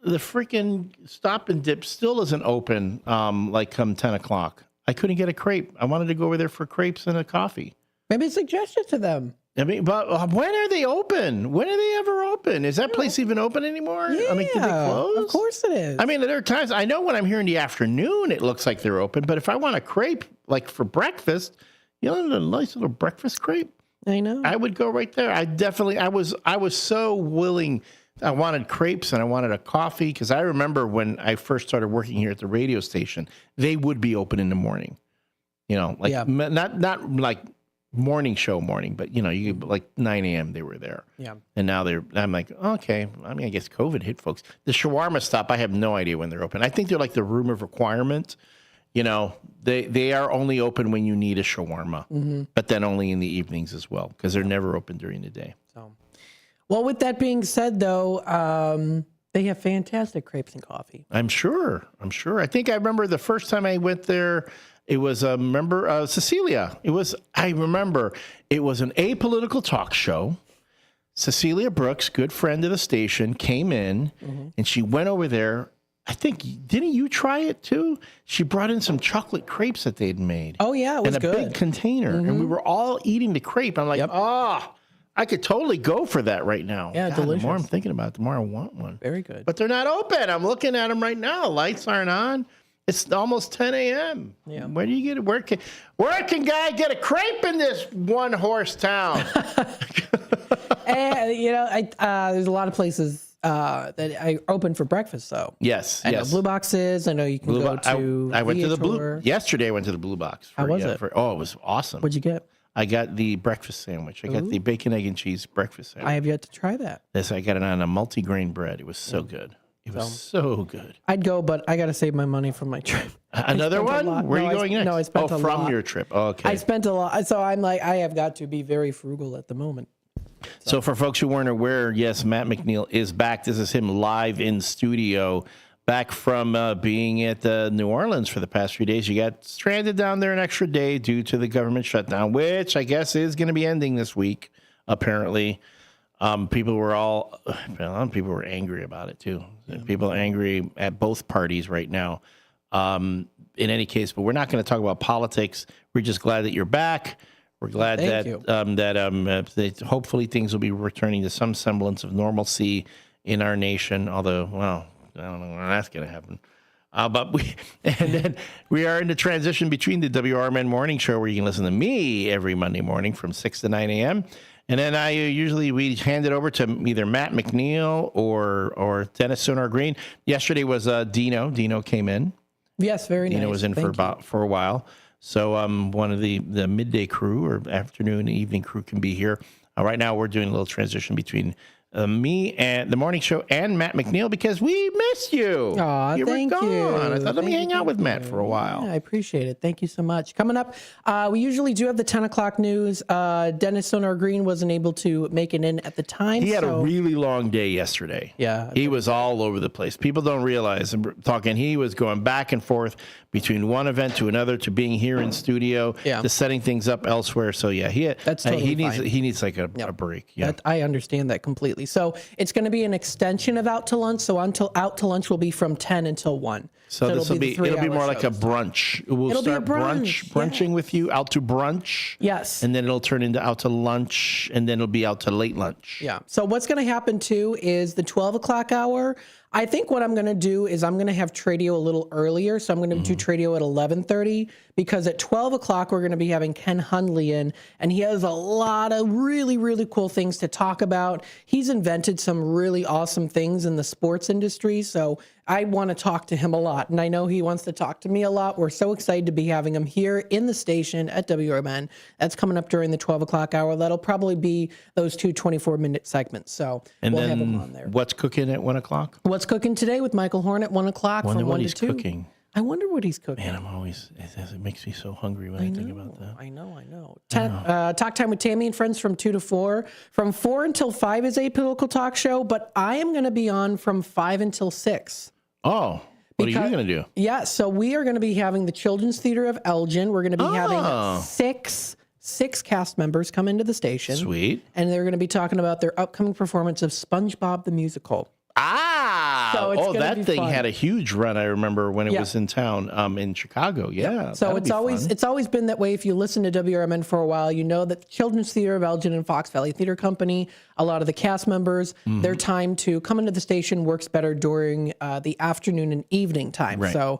The freaking Stop and Dip still isn't open like come 10 o'clock. I couldn't get a crepe. I wanted to go over there for crepes and a coffee. Maybe suggest it to them. I mean, but when are they open? When are they ever open? Is that place even open anymore? Yeah, I mean, did they close? Of course it is. I mean, there are times, I know when I'm here in the afternoon, it looks like they're open, but if I want a crepe, like for breakfast, you know, a nice little breakfast crepe. I know. I would go right there. I was so willing. I wanted crepes and I wanted a coffee, because I remember when I first started working here at the radio station, they would be open in the morning. You know, like not like morning, but you know, you like 9 a.m. they were there. Yeah. And now I'm like, okay. I mean, I guess COVID hit folks. The shawarma stop, I have no idea when they're open. I think they're like the room of requirement. You know, they are only open when you need a shawarma, but then only in the evenings as well, because they're never open during the day. So. Well, with that being said, though, they have fantastic crepes and coffee. I'm sure. I think I remember the first time I went there, it was Cecilia. I remember it was an apolitical talk show. Cecilia Brooks, good friend of the station, came in and she went over there. I think, didn't you try it too? She brought in some chocolate crepes that they'd made. Oh, yeah, it was good. In a big container. And we were all eating the crepe. I'm like, I could totally go for that right now. Yeah, delicious. The more I'm thinking about it, the more I want one. Very good. But they're not open. I'm looking at them right now. Lights aren't on. It's almost 10 a.m. Yeah. Where do you get it? Where can guy get a crepe in this one-horse town? And, you know, there's a lot of places that are open for breakfast, though. Yes, I know Blue Boxes. I know you can go to I went to the Viator. Yesterday I went to the Blue Box. How was it? It was awesome. What'd you get? I got the breakfast sandwich. I got the bacon, egg, and cheese breakfast sandwich. I have yet to try that. Yes, I got it on a multi-grain bread. It was so good. It was so good. I'd go, but I got to save my money from my trip. Another one? Where are you going next? No, I spent a lot. From your trip. Oh, okay. I spent a lot. So I'm like, I have got to be very frugal at the moment. So for folks who weren't aware, yes, Matt McNeil is back. This is him live in studio, back from being at New Orleans for the past few days. You got stranded down there an extra day due to the government shutdown, which I guess is going to be ending this week, apparently. People were angry about it too. Yeah. People are angry at both parties right now. In any case, but we're not going to talk about politics. We're just glad that you're back. We're glad that hopefully things will be returning to some semblance of normalcy in our nation. Although, well, I don't know when that's going to happen. But we are in the transition between the WRMN morning show, where you can listen to me every Monday morning from 6 to 9 a.m. And then we hand it over to either Matt McNeil or Dennis Sonar Green. Yesterday was Dino. Dino came in. Yes, very nice. Dino was in for a while. So one of the midday crew or afternoon and evening crew can be here. Right now, we're doing a little transition between me and the morning show and Matt McNeil because we missed you. Aw, Thank you. I thought, let me hang out with Matt for a while. Yeah, I appreciate it. Thank you so much. Coming up, we usually do have the 10 o'clock news. Dennis Sonar Green wasn't able to make it in at the time. He had a really long day yesterday. Yeah. He was all over the place. People don't realize, he was going back and forth between one event to another, to being here in studio, to setting things up elsewhere. So yeah, that's totally fine. He needs like a break. Yeah. I understand that completely. So it's going to be an extension of Out to Lunch. So Out to Lunch will be from 10 until 1. So it'll be more like a brunch. We'll start brunching with you, out to brunch. Yes. And then it'll turn into out to lunch, and then it'll be out to late lunch. Yeah. So what's going to happen too is the 12 o'clock hour. I think what I'm going to do is I'm going to have Tradio a little earlier. So I'm going to do Tradio at 11:30 because at 12 o'clock, we're going to be having Ken Hundley in, and he has a lot of really, really cool things to talk about. He's invented some really awesome things in the sports industry. So I want to talk to him a lot, and I know he wants to talk to me a lot. We're so excited to be having him here in the station at WRMN. That's coming up during the 12 o'clock hour. That'll probably be those 2 24-minute segments. So we'll have him on there. What's cooking at 1 o'clock? What's cooking today with Michael Horn at 1 o'clock from 1 to 2. Cooking. I wonder what he's cooking. Man, it makes me so hungry when I think about that. I know. Talk Time with Tammy and Friends from 2 to 4. From 4 until 5 is a political talk show, but I am going to be on from 5 until 6. Oh, what are you going to do? Yeah, so we are going to be having the Children's Theater of Elgin. We're going to be having six cast members come into the station. Sweet. And they're going to be talking about their upcoming performance of SpongeBob the Musical. So that thing had a huge run. I remember when it was in town in Chicago. Yeah. So it's always been that way. If you listen to WRMN for a while, you know that the Children's Theater of Elgin and Fox Valley Theater Company, a lot of the cast members, their time to come into the station works better during the afternoon and evening time. Right. So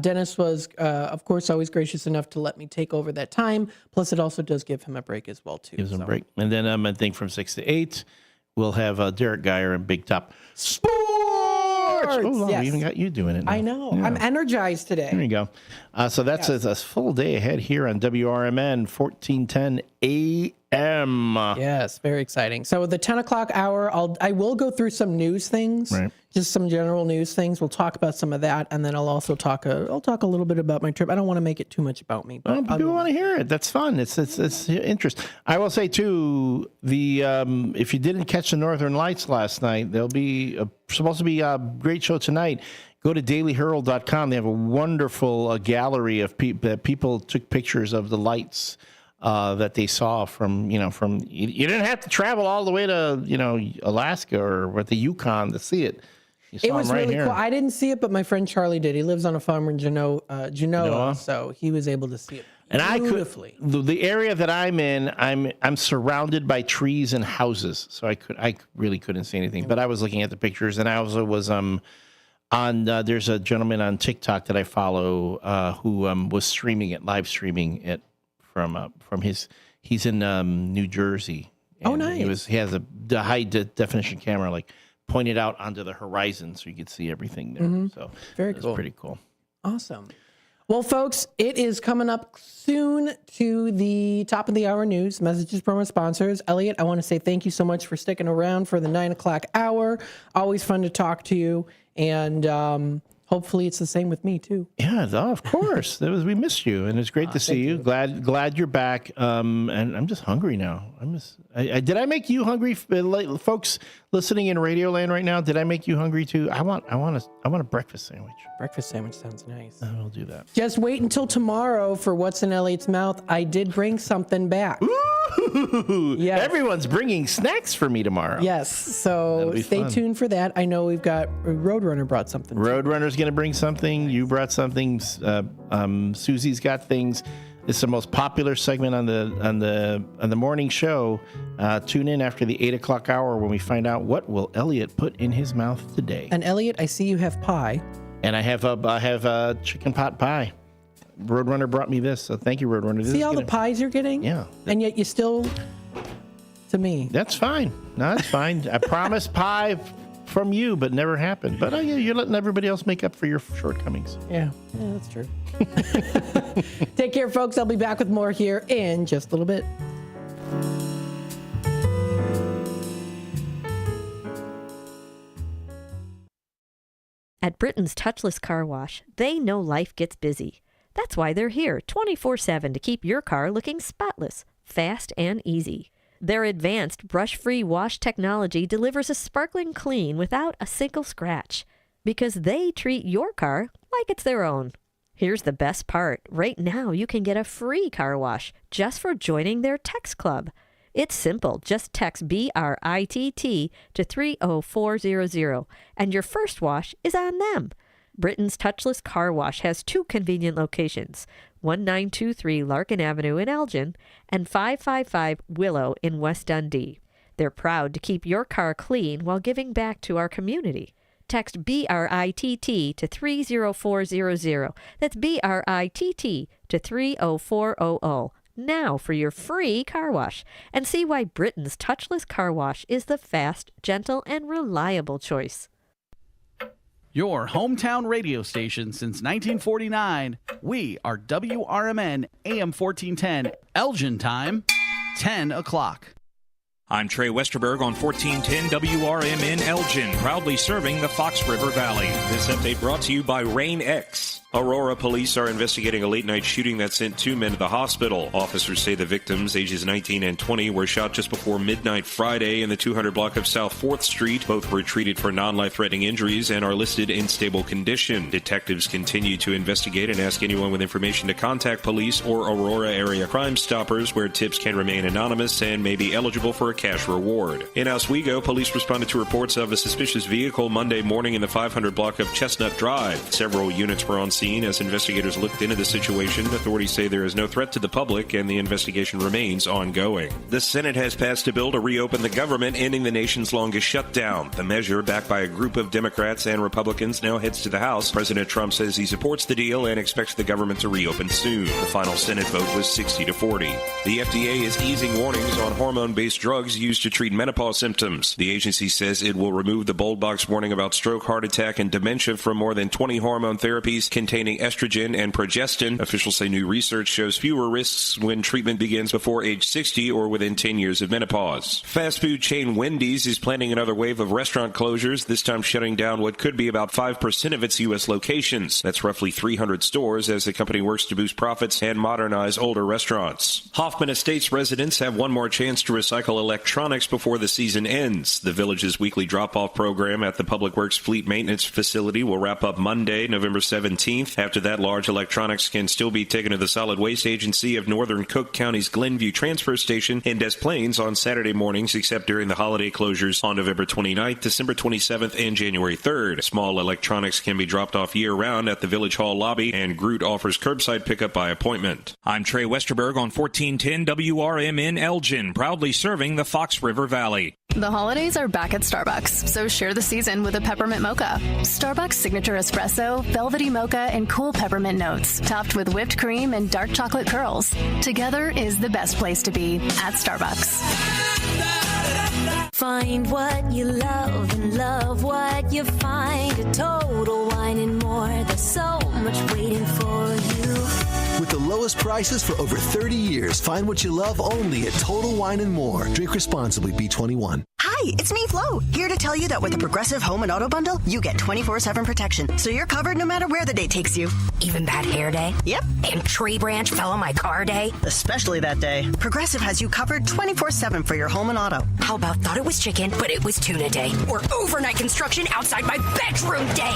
Dennis was, of course, always gracious enough to let me take over that time. Plus, it also does give him a break as well, too. Gives him a break. And then I think from 6 to 8, we'll have Derek Geyer and Big Top Sports. Oh, yes. We even got you doing it now. I know. Yeah. I'm energized today. There you go. So that's a full day ahead here on WRMN 1410 AM. Yes, very exciting. So the 10 o'clock hour, I will go through some news things, just some general news things. We'll talk about some of that, and then I'll also talk a little bit about my trip. I don't want to make it too much about me, but people want to hear it. That's fun. It's interesting. I will say too, if you didn't catch the Northern Lights last night, there'll be supposed to be a great show tonight. Go to dailyherald.com. They have a wonderful gallery of people took pictures of the lights that they saw from you didn't have to travel all the way to Alaska or the Yukon to see it. It was really cool. I didn't see it, but my friend Charlie did. He lives on a farm in Genoa, so he was able to see it. And beautifully. The area that I'm in, I'm surrounded by trees and houses, so I really couldn't see anything. But I was looking at the pictures, and I also was there's a gentleman on TikTok that I follow who was live streaming it from he's in New Jersey. Oh, nice. He has a high definition camera, like pointed out onto the horizon, so you could see everything there. So very cool. Pretty cool. Awesome. Well, folks, it is coming up soon to the top of the hour news. Messages from our sponsors. Elliot, I want to say thank you so much for sticking around for the 9 o'clock hour. Always fun to talk to you. And hopefully it's the same with me, too. Yeah, of course. We missed you, and it's great to see you. Glad you're back. And I'm just hungry now. Did I make you hungry, folks listening in Radio Land right now? Did I make you hungry too? I want a breakfast sandwich. Breakfast sandwich sounds nice. I'll do that. Just wait until tomorrow for What's in Elliot's Mouth. I did bring something back. Ooh, yes. Everyone's bringing snacks for me tomorrow. Yes, so stay tuned for that. I know we've got Roadrunner brought something. Roadrunner's going to bring something. Nice. You brought something. Susie's got things. It's the most popular segment on the morning show. Tune in after the 8 o'clock hour when we find out what will Elliot put in his mouth today. And Elliot, I see you have pie. And I have a chicken pot pie. Roadrunner brought me this, so thank you, Roadrunner. See all the pies you're getting? Yeah. And yet you still, to me. That's fine. No, that's fine. I promise pie from you, but never happened. But you're letting everybody else make up for your shortcomings. Yeah, that's true. Take care, folks. I'll be back with more here in just a little bit. At Britain's Touchless Car Wash, they know life gets busy. That's why they're here 24/7 to keep your car looking spotless, fast, and easy. Their advanced brush-free wash technology delivers a sparkling clean without a single scratch, because they treat your car like it's their own. Here's the best part. Right now, you can get a free car wash just for joining their text club. It's simple. Just text BRITT to 30400, and your first wash is on them. Britain's Touchless Car Wash has 2 convenient locations, 1923 Larkin Avenue in Elgin and 555 Willow in West Dundee. They're proud to keep your car clean while giving back to our community. Text BRITT to 30400. That's BRITT to 30400. Now for your free car wash, and see why Britain's Touchless Car Wash is the fast, gentle, and reliable choice. Your hometown radio station since 1949. We are WRMN AM 1410, Elgin time, 10 o'clock. I'm Trey Westerberg on 1410 WRMN Elgin, proudly serving the Fox River Valley. This update brought to you by Rain X. Aurora police are investigating a late-night shooting that sent 2 men to the hospital. Officers say the victims, ages 19 and 20, were shot just before midnight Friday in the 200 block of South 4th Street. Both were treated for non-life-threatening injuries and are listed in stable condition. Detectives continue to investigate and ask anyone with information to contact police or Aurora area Crime Stoppers, where tips can remain anonymous and may be eligible for a cash reward. In Oswego, police responded to reports of a suspicious vehicle Monday morning in the 500 block of Chestnut Drive. Several units were on scene as investigators looked into the situation. Authorities say there is no threat to the public and the investigation remains ongoing. The Senate has passed a bill to reopen the government, ending the nation's longest shutdown. The measure, backed by a group of Democrats and Republicans, now heads to the House. President Trump says he supports the deal and expects the government to reopen soon. The final Senate vote was 60-40. The FDA is easing warnings on hormone-based drugs used to treat menopause symptoms. The agency says it will remove the bold box warning about stroke, heart attack, and dementia from more than 20 hormone therapies containing estrogen and progestin. Officials say new research shows fewer risks when treatment begins before age 60 or within 10 years of menopause. Fast food chain Wendy's is planning another wave of restaurant closures, this time shutting down what could be about 5% of its U.S. locations. That's roughly 300 stores as the company works to boost profits and modernize older restaurants. Hoffman Estates residents have one more chance to recycle electronics before the season ends. The village's weekly drop-off program at the Public Works Fleet Maintenance Facility will wrap up Monday, November 17th. After that, large electronics can still be taken to the Solid Waste Agency of Northern Cook County's Glenview Transfer Station in Des Plaines on Saturday mornings, except during the holiday closures on November 29th, December 27th, and January 3rd. Small electronics can be dropped off year-round at the Village Hall lobby, and Groot offers curbside pickup by appointment. I'm Trey Westerberg on 1410 WRMN Elgin, proudly serving the Fox River Valley. The holidays are back at Starbucks, so share the season with a peppermint mocha. Starbucks signature espresso, velvety mocha, and cool peppermint notes, topped with whipped cream and dark chocolate curls. Together is the best place to be at Starbucks. Find what you love and love what you find. A Total Wine and More. There's so much waiting for you. With the lowest prices for over 30 years, find what you love only at Total Wine and More. Drink responsibly, B21. Hi, it's me, Flo, here to tell you that with the Progressive Home and Auto Bundle, you get 24/7 protection, so you're covered no matter where the day takes you. Even bad hair day? Yep. And tree branch fell on my car day? Especially that day. Progressive has you covered 24/7 for your home and auto. How about thought it was chicken, but it was tuna day? Or overnight construction outside my bedroom day?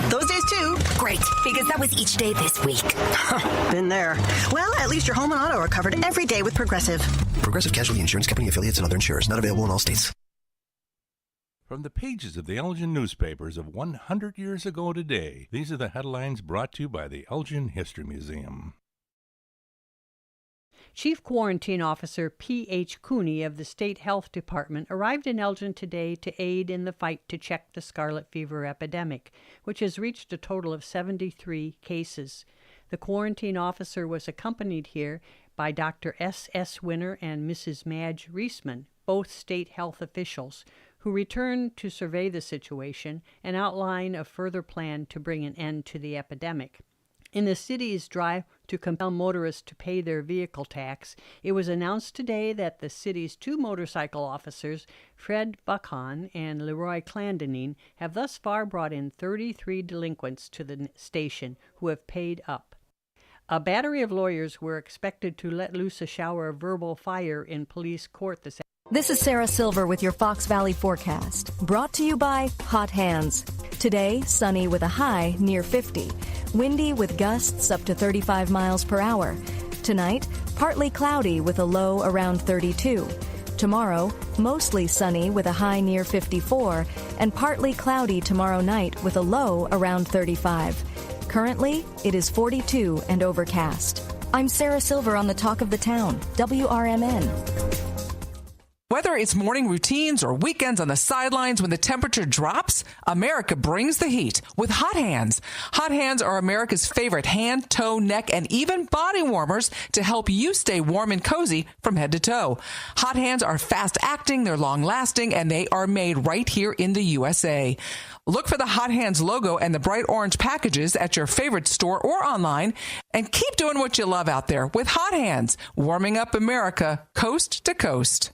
Those days too. Great, because that was each day this week. Been there. Well, at least your home and auto are covered every day with Progressive. Progressive Casualty Insurance Company affiliates and other insurers. Not available in all states. From the pages of the Elgin newspapers of 100 years ago today, these are the headlines brought to you by the Elgin History Museum. Chief Quarantine Officer P.H. Cooney of the State Health Department arrived in Elgin today to aid in the fight to check the scarlet fever epidemic, which has reached a total of 73 cases. The quarantine officer was accompanied here by Dr. S.S. Winner and Mrs. Madge Reisman, both state health officials, who returned to survey the situation and outline a further plan to bring an end to the epidemic. In the city's drive to compel motorists to pay their vehicle tax, it was announced today that the city's 2 motorcycle officers, Fred Buckhorn and Leroy Clandonine, have thus far brought in 33 delinquents to the station who have paid up. A battery of lawyers were expected to let loose a shower of verbal fire in police court this afternoon. This is Sarah Silver with your Fox Valley forecast, brought to you by Hot Hands. Today, sunny with a high near 50. Windy with gusts up to 35 miles per hour. Tonight, partly cloudy with a low around 32. Tomorrow, mostly sunny with a high near 54, and partly cloudy tomorrow night with a low around 35. Currently, it is 42 and overcast. I'm Sarah Silver on the Talk of the Town, WRMN. Whether it's morning routines or weekends on the sidelines when the temperature drops, America brings the heat with Hot Hands. Hot Hands are America's favorite hand, toe, neck, and even body warmers to help you stay warm and cozy from head to toe. Hot Hands are fast acting, they're long lasting, and they are made right here in the USA. Look for the Hot Hands logo and the bright orange packages at your favorite store or online, and keep doing what you love out there with Hot Hands, warming up America coast to coast.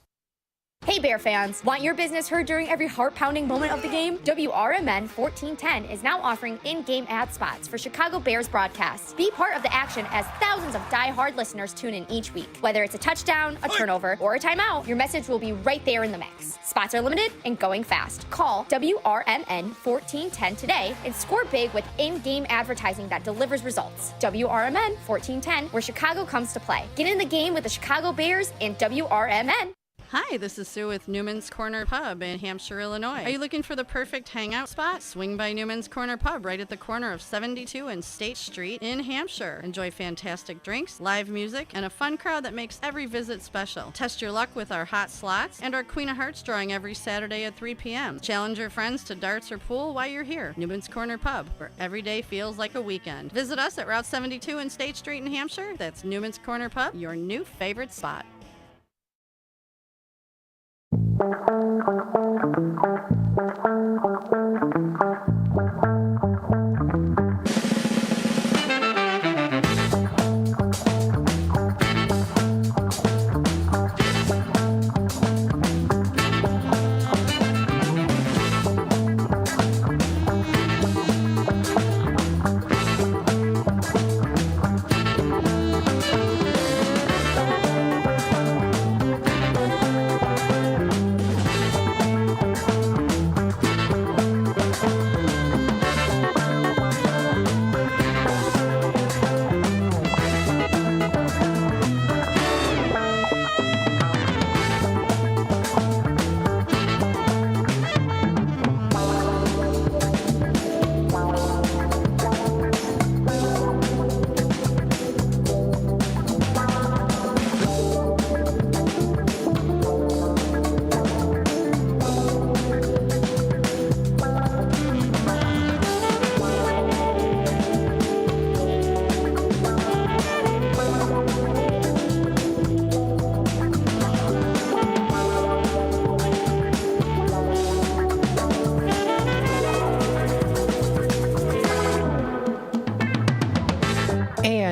Hey Bear fans, want your business heard during every heart-pounding moment of the game? WRMN 1410 is now offering in-game ad spots for Chicago Bears broadcasts. Be part of the action as thousands of die-hard listeners tune in each week. Whether it's a touchdown, a turnover, or a timeout, your message will be right there in the mix. Spots are limited and going fast. Call WRMN 1410 today and score big with in-game advertising that delivers results. WRMN 1410, where Chicago comes to play. Get in the game with the Chicago Bears and WRMN. Hi, this is Sue with Newman's Corner Pub in Hampshire, Illinois. Are you looking for the perfect hangout spot? Swing by Newman's Corner Pub right at the corner of 72 and State Street in Hampshire. Enjoy fantastic drinks, live music, and a fun crowd that makes every visit special. Test your luck with our hot slots and our Queen of Hearts drawing every Saturday at 3 p.m. Challenge your friends to darts or pool while you're here. Newman's Corner Pub, where every day feels like a weekend. Visit us at Route 72 and State Street in Hampshire. That's Newman's Corner Pub, your new favorite spot.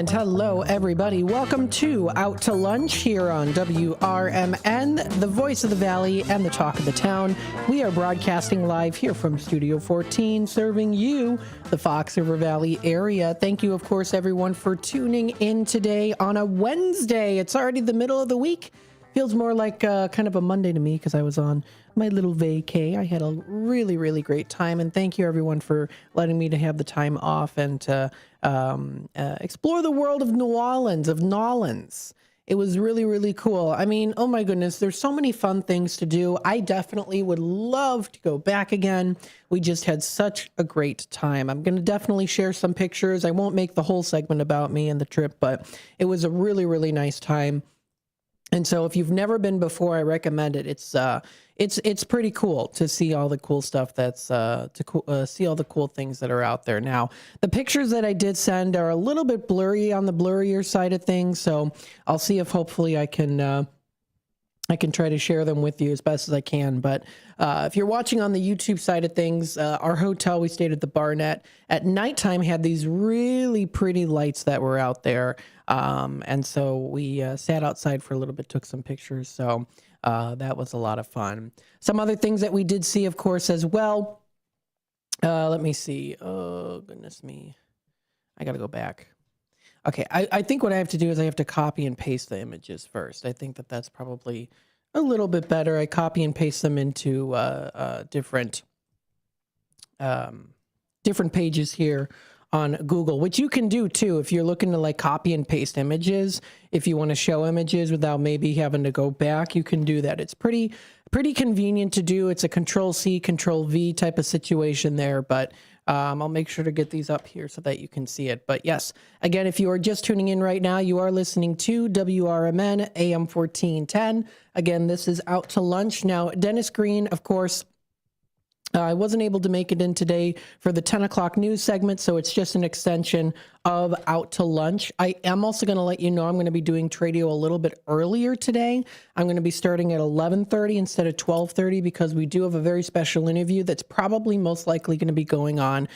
Hello, everybody. Welcome to Out to Lunch here on WRMN, the voice of the Valley and the talk of the town. We are broadcasting live here from Studio 14, serving you, the Fox River Valley area. Thank you, of course, everyone, for tuning in today on a Wednesday. It's already the middle of the week. Feels more like kind of a Monday to me because I was on my little vacay. I had a really, really great time, and thank you everyone for letting me to have the time off and to explore the world of New Orleans, of Nolans. It was really, really cool. I mean, oh my goodness, there's so many fun things to do. I definitely would love to go back again. We just had such a great time. I'm going to definitely share some pictures. I won't make the whole segment about me and the trip, but it was a really, really nice time. And so if you've never been before, I recommend it. It's pretty cool to see all the cool stuff see all the cool things that are out there. Now, the pictures that I did send are a little bit blurry on the blurrier side of things. So I'll see if hopefully I can I can try to share them with you as best as I can. But if you're watching on the YouTube side of things, our hotel, we stayed at the Barnett, at nighttime had these really pretty lights that were out there. And so we sat outside for a little bit, took some pictures. So that was a lot of fun. Some other things that we did see, of course, as well. Let me see. Oh, goodness me. I got to go back. Okay, I think what I have to do is I have to copy and paste the images first. I think that that's probably a little bit better. I copy and paste them into different pages here on Google, which you can do too if you're looking to like copy and paste images. If you want to show images without maybe having to go back, you can do that. It's pretty convenient to do. It's a Control-C, Control-V type of situation there, but I'll make sure to get these up here so that you can see it. But yes, again, if you are just tuning in right now, you are listening to WRMN AM 1410. Again, this is Out to Lunch. Now, Dennis Green, of course, I wasn't able to make it in today for the 10 o'clock news segment, so it's just an extension of Out to Lunch. I am also going to let you know I'm going to be doing Tradio a little bit earlier today. I'm going to be starting at 11:30 instead of 12:30 because we do have a very special interview that's probably most likely going to be going on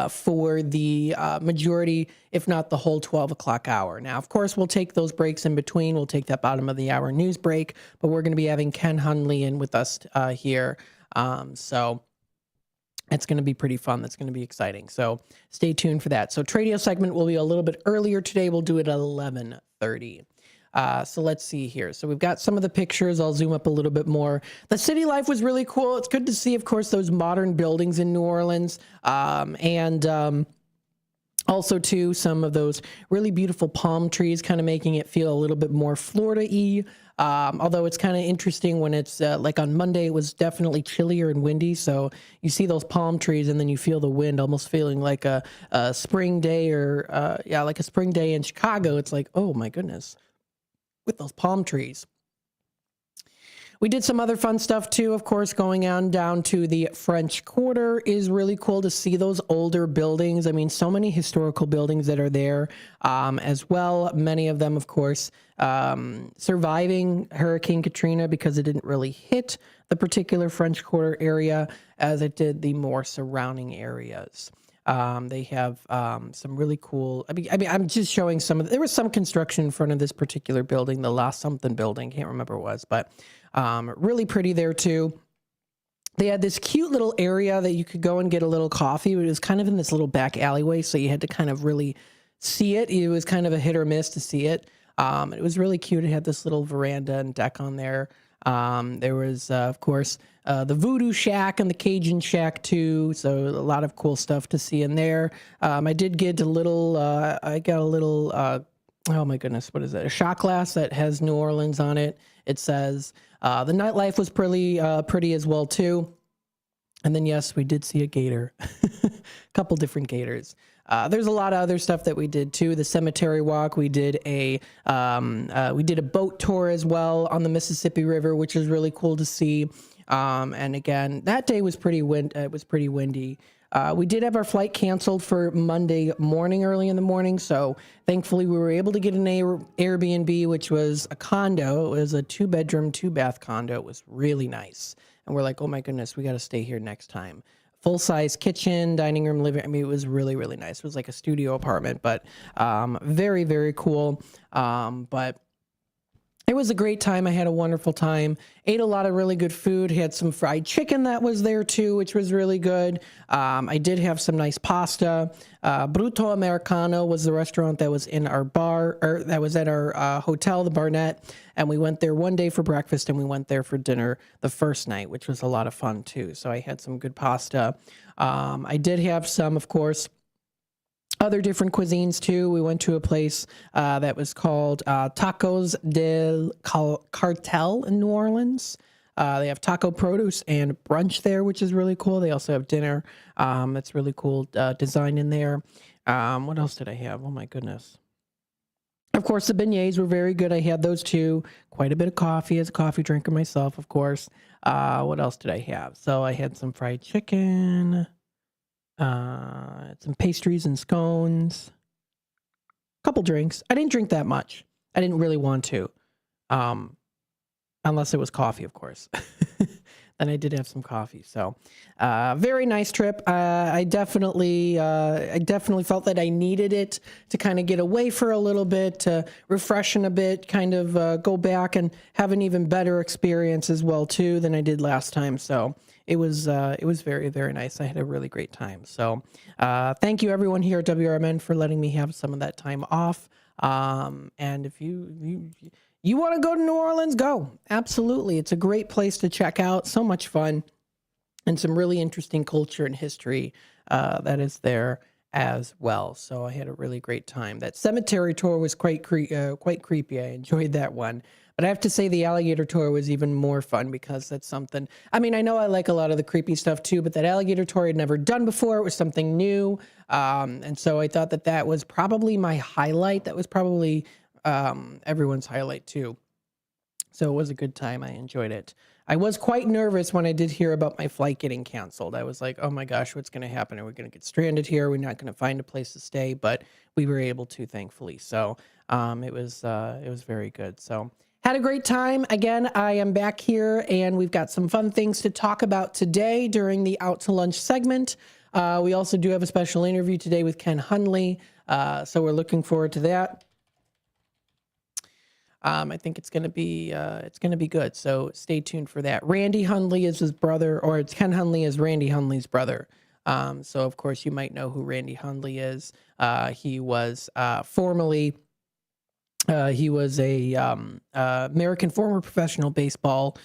for the majority, if not the whole 12 o'clock hour. Now, of course, we'll take those breaks in between. We'll take that bottom of the hour news break, but we're going to be having Ken Hunley in with us here. So it's going to be pretty fun. That's going to be exciting. So stay tuned for that. So Tradio segment will be a little bit earlier today. We'll do it at 11:30. So let's see here. So we've got some of the pictures. I'll zoom up a little bit more. The city life was really cool. It's good to see, of course, those modern buildings in New Orleans. Also, too, some of those really beautiful palm trees kind of making it feel a little bit more Florida-y. Although it's kind of interesting when it's like on Monday, it was definitely chillier and windy. So you see those palm trees and then you feel the wind almost feeling like a spring day or like a spring day in Chicago. It's like, oh, my goodness, with those palm trees. We did some other fun stuff too, of course, going on down to the French Quarter is really cool to see those older buildings. I mean, so many historical buildings that are there as well. Many of them, of course, surviving Hurricane Katrina because it didn't really hit the particular French Quarter area as it did the more surrounding areas. They have some really cool. I mean, I'm just showing some of. There was some construction in front of this particular building, the last something building. Can't remember what it was, but really pretty there too. They had this cute little area that you could go and get a little coffee. But it was kind of in this little back alleyway, so you had to kind of really see it. It was kind of a hit or miss to see it. It was really cute. It had this little veranda and deck on there. There was, of course, the Voodoo Shack and the Cajun Shack too. So a lot of cool stuff to see in there. I did get a little, oh my goodness, what is it? A shot glass that has New Orleans on it. It says, the nightlife was pretty as well too. And then, yes, we did see a gator, a couple different gators. There's a lot of other stuff that we did too. The cemetery walk. We did a boat tour as well on the Mississippi River, which is really cool to see. And again, that day was pretty windy. We did have our flight canceled for Monday morning, early in the morning. So thankfully we were able to get an Airbnb, which was a condo. It was a 2-bedroom, 2-bath condo. It was really nice. And we're like, oh my goodness, we got to stay here next time. Full-size kitchen, dining room, living. I mean, it was really, really nice. It was like a studio apartment, but very, very cool. But it was a great time. I had a wonderful time. Ate a lot of really good food. Had some fried chicken that was there too, which was really good. I did have some nice pasta. Bruto Americano was the restaurant that was in our bar, or that was at our hotel, the Barnett. And we went there one day for breakfast and we went there for dinner the first night, which was a lot of fun too. So I had some good pasta. I did have some, of course, other different cuisines too. We went to a place that was called Tacos del Cartel in New Orleans. They have taco produce and brunch there, which is really cool. They also have dinner. It's really cool design in there. What else did I have? Oh my goodness. Of course, the beignets were very good. I had those too. Quite a bit of coffee as a coffee drinker myself, of course. What else did I have? So I had some fried chicken. Some pastries and scones, a couple drinks. I didn't drink that much. I didn't really want to. unless it was coffee, of course. And I did have some coffee. So very nice trip. I definitely felt that I needed it to kind of get away for a little bit, to refreshen a bit, kind of go back and have an even better experience as well, too, than I did last time. So it was very, very nice. I had a really great time. So thank you, everyone here at WRMN, for letting me have some of that time off. And if you want to go to New Orleans, go. Absolutely. It's a great place to check out. So much fun and some really interesting culture and history that is there as well. So I had a really great time. That cemetery tour was quite creepy. I enjoyed that one. But I have to say the alligator tour was even more fun because that's something, I mean, I know I like a lot of the creepy stuff too, but that alligator tour I'd never done before. It was something new. And so I thought that was probably my highlight. That was probably everyone's highlight too. So it was a good time. I enjoyed it. I was quite nervous when I did hear about my flight getting canceled. I was like, oh my gosh, what's going to happen? Are we going to get stranded here? We're not going to find a place to stay, but we were able to, thankfully. So it was very good. So had a great time. Again, I am back here and we've got some fun things to talk about today during the Out to Lunch segment. We also do have a special interview today with Ken Hundley. So we're looking forward to that. I think it's going to be good. So stay tuned for that. Randy Hundley is his brother, or it's Ken Hundley is Randy Hundley's brother. So of course you might know who Randy Hundley is. He was formerly he was a American former professional baseball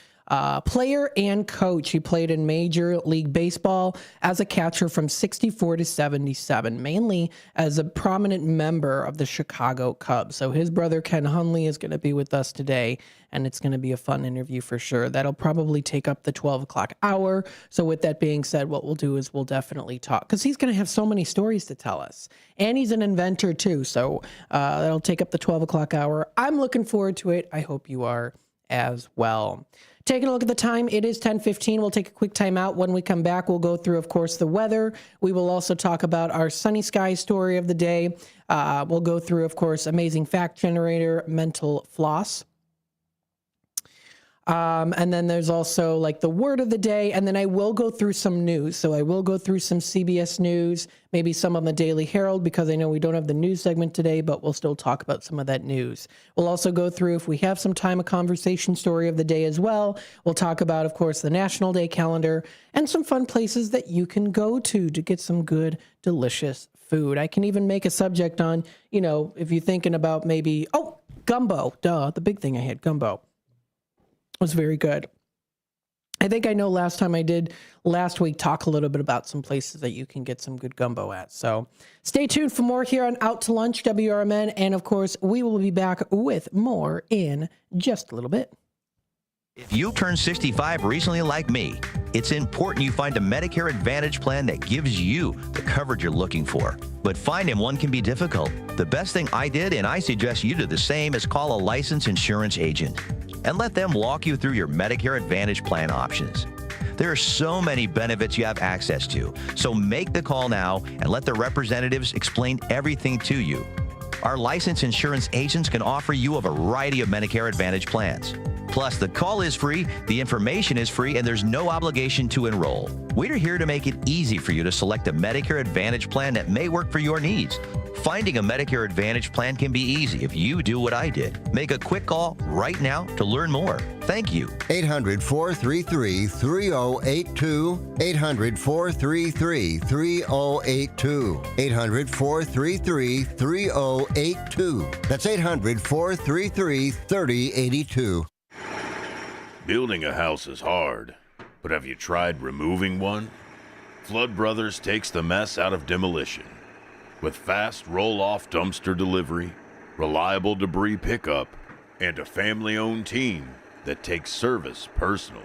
player and coach. He played in Major League Baseball as a catcher from 64 to 77, mainly as a prominent member of the Chicago Cubs. So his brother, Ken Hundley, is going to be with us today, and it's going to be a fun interview for sure. That'll probably take up the 12 o'clock hour. So with that being said, what we'll do is we'll definitely talk, because he's going to have so many stories to tell us. And he's an inventor too. So that'll take up the 12 o'clock hour. I'm looking forward to it. I hope you are as well. Taking a look at the time, it is 10:15. We'll take a quick time out. When we come back, we'll go through, of course, the weather. We will also talk about our sunny sky story of the day. We'll go through, of course, amazing fact generator, mental floss. And then there's also like the word of the day. And then I will go through some news. So I will go through some CBS News, maybe some on the Daily Herald, because I know we don't have the news segment today, but we'll still talk about some of that news. We'll also go through, if we have some time, a conversation story of the day as well. We'll talk about, of course, the National Day calendar and some fun places that you can go to get some good, delicious food. I can even make a subject on, if you're thinking about maybe, gumbo. Duh, the big thing I had, gumbo. Was very good. I think I know last week, talk a little bit about some places that you can get some good gumbo at. So stay tuned for more here on Out to Lunch, WRMN. And of course, we will be back with more in just a little bit. If you turned 65 recently like me, it's important you find a Medicare Advantage plan that gives you the coverage you're looking for. But finding one can be difficult. The best thing I did, and I suggest you do the same, is call a licensed insurance agent and let them walk you through your Medicare Advantage plan options. There are so many benefits you have access to, so make the call now and let the representatives explain everything to you. Our licensed insurance agents can offer you a variety of Medicare Advantage plans. Plus, the call is free, the information is free, and there's no obligation to enroll. We're here to make it easy for you to select a Medicare Advantage plan that may work for your needs. Finding a Medicare Advantage plan can be easy if you do what I did. Make a quick call right now to learn more. Thank you. 800-433-3082. 800-433-3082. 800-433-3082. That's 800-433-3082. Building a house is hard, but have you tried removing one? Flood Brothers takes the mess out of demolition. With fast roll-off dumpster delivery, reliable debris pickup, and a family-owned team that takes service personally.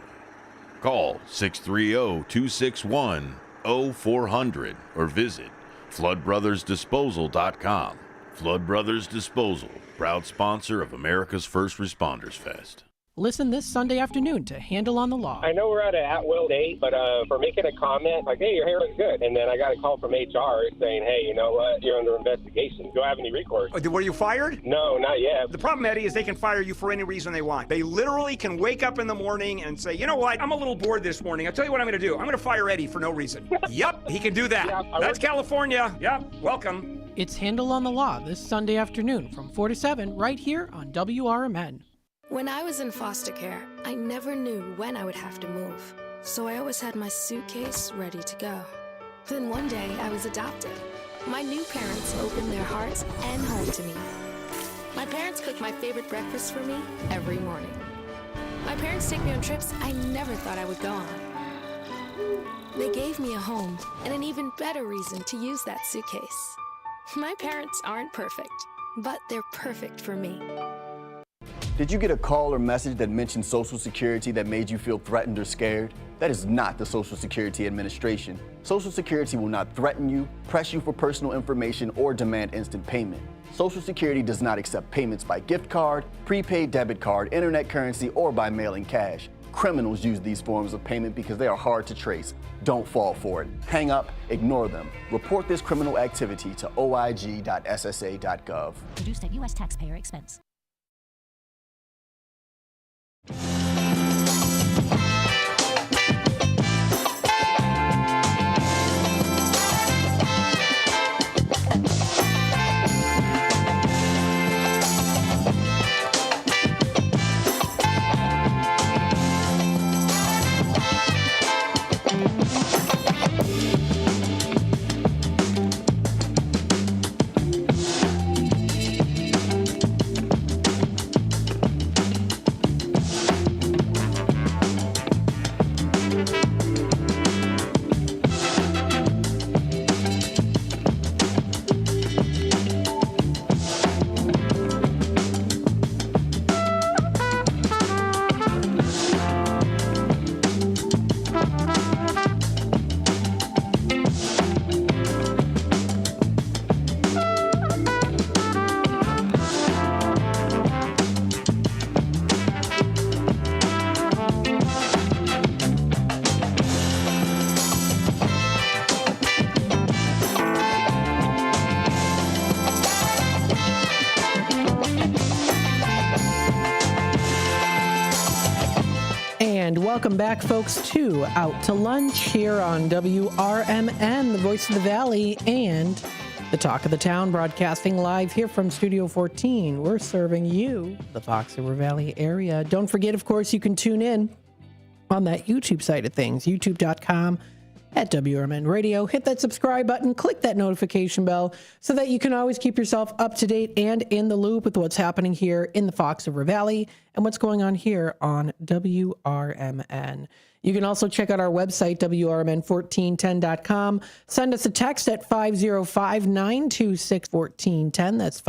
Call 630-261-0400 or visit floodbrothersdisposal.com. Flood Brothers Disposal, proud sponsor of America's First Responders Fest. Listen this Sunday afternoon to Handle on the Law. I know we're at an at-will date, but for making a comment, like, hey, your hair looks good. And then I got a call from HR saying, hey, you know what, you're under investigation. Do I have any recourse? Were you fired? No, not yet. The problem, Eddie, is they can fire you for any reason they want. They literally can wake up in the morning and say, you know what, I'm a little bored this morning. I'll tell you what I'm going to do. I'm going to fire Eddie for no reason. Yep, he can do that. Yeah, that's California. Yep, welcome. It's Handle on the Law this Sunday afternoon from 4 to 7 right here on WRMN. When I was in foster care, I never knew when I would have to move, so I always had my suitcase ready to go. Then one day, I was adopted. My new parents opened their hearts and home to me. My parents cook my favorite breakfast for me every morning. My parents take me on trips I never thought I would go on. They gave me a home and an even better reason to use that suitcase. My parents aren't perfect, but they're perfect for me. Did you get a call or message that mentioned Social Security that made you feel threatened or scared? That is not the Social Security Administration. Social Security will not threaten you, press you for personal information, or demand instant payment. Social Security does not accept payments by gift card, prepaid debit card, internet currency, or by mailing cash. Criminals use these forms of payment because they are hard to trace. Don't fall for it. Hang up, ignore them. Report this criminal activity to oig.ssa.gov. Produced at U.S. taxpayer expense. Welcome back, folks, to Out to Lunch here on WRMN, the voice of the Valley, and the talk of the town, broadcasting live here from Studio 14. We're serving you, the Fox River Valley area. Don't forget, of course, you can tune in on that YouTube side of things, youtube.com at WRMN Radio. Hit that subscribe button, click that notification bell so that you can always keep yourself up to date and in the loop with what's happening here in the Fox River Valley and what's going on here on WRMN. You can also check out our website, WRMN1410.com. Send us a text at 505-926-1410. That's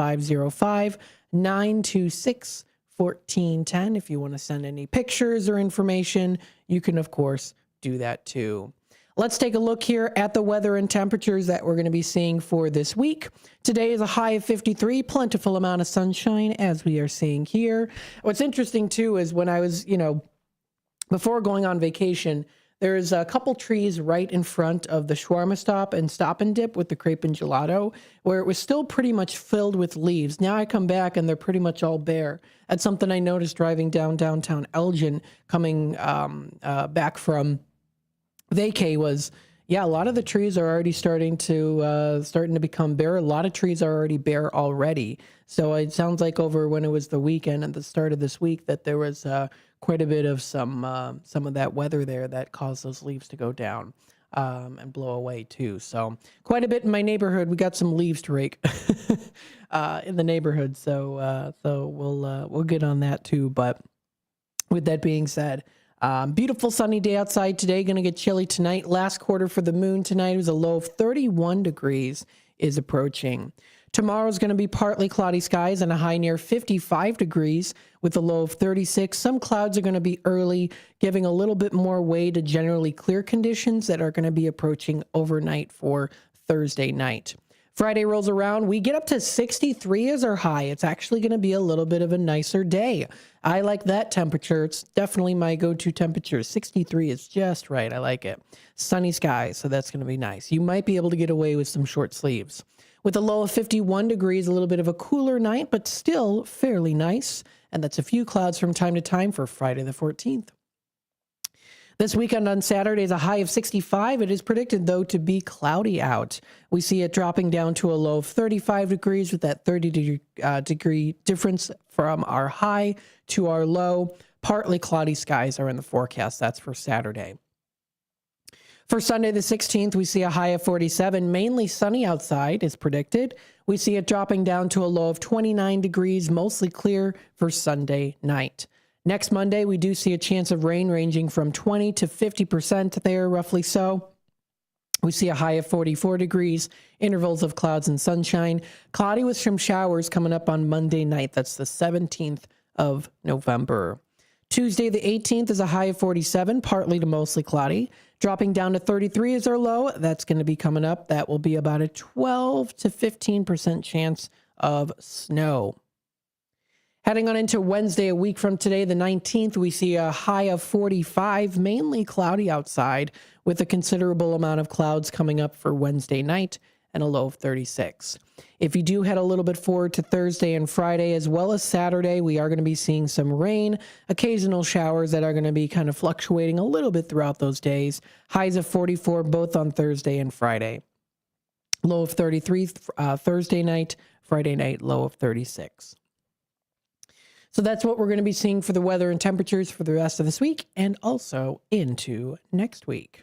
505-926-1410. If you want to send any pictures or information, you can, of course, do that too. Let's take a look here at the weather and temperatures that we're going to be seeing for this week. Today is a high of 53, plentiful amount of sunshine as we are seeing here. What's interesting too is when I was, before going on vacation, there's a couple trees right in front of the shawarma stop and Stop and Dip with the crepe and gelato, where it was still pretty much filled with leaves. Now I come back and they're pretty much all bare. That's something I noticed driving downtown Elgin, coming back from vacay was, a lot of the trees are already starting to become bare. A lot of trees are already bare already. So it sounds like over when it was the weekend and the start of this week that there was quite a bit of some of that weather there that caused those leaves to go down and blow away too. So quite a bit in my neighborhood. We got some leaves to rake in the neighborhood. So we'll get on that too. But with that being said, beautiful sunny day outside today. Going to get chilly tonight. Last quarter for the moon tonight was a low of 31 degrees is approaching. Tomorrow's going to be partly cloudy skies and a high near 55 degrees with a low of 36. Some clouds are going to be early, giving a little bit more way to generally clear conditions that are going to be approaching overnight for Thursday night. Friday rolls around. We get up to 63 as our high. It's actually going to be a little bit of a nicer day. I like that temperature. It's definitely my go-to temperature. 63 is just right. I like it. Sunny skies, so that's going to be nice. You might be able to get away with some short sleeves. With a low of 51 degrees, a little bit of a cooler night, but still fairly nice. And that's a few clouds from time to time for Friday the 14th. This weekend on Saturday is a high of 65. It is predicted, though, to be cloudy out. We see it dropping down to a low of 35 degrees with that 30-degree difference from our high to our low. Partly cloudy skies are in the forecast. That's for Saturday. For Sunday the 16th, we see a high of 47. Mainly sunny outside is predicted. We see it dropping down to a low of 29 degrees, mostly clear for Sunday night. Next Monday, we do see a chance of rain ranging from 20 to 50% there, roughly so. We see a high of 44 degrees, intervals of clouds and sunshine. Cloudy with some showers coming up on Monday night. That's the 17th of November. Tuesday, the 18th, is a high of 47, partly to mostly cloudy. Dropping down to 33 is our low. That's going to be coming up. That will be about a 12 to 15% chance of snow. Heading on into Wednesday, a week from today, the 19th, we see a high of 45, mainly cloudy outside, with a considerable amount of clouds coming up for Wednesday night and a low of 36. If you do head a little bit forward to Thursday and Friday, as well as Saturday, we are going to be seeing some rain, occasional showers that are going to be kind of fluctuating a little bit throughout those days. Highs of 44 both on Thursday and Friday. Low of 33 Thursday night, Friday night, low of 36. So that's what we're going to be seeing for the weather and temperatures for the rest of this week and also into next week.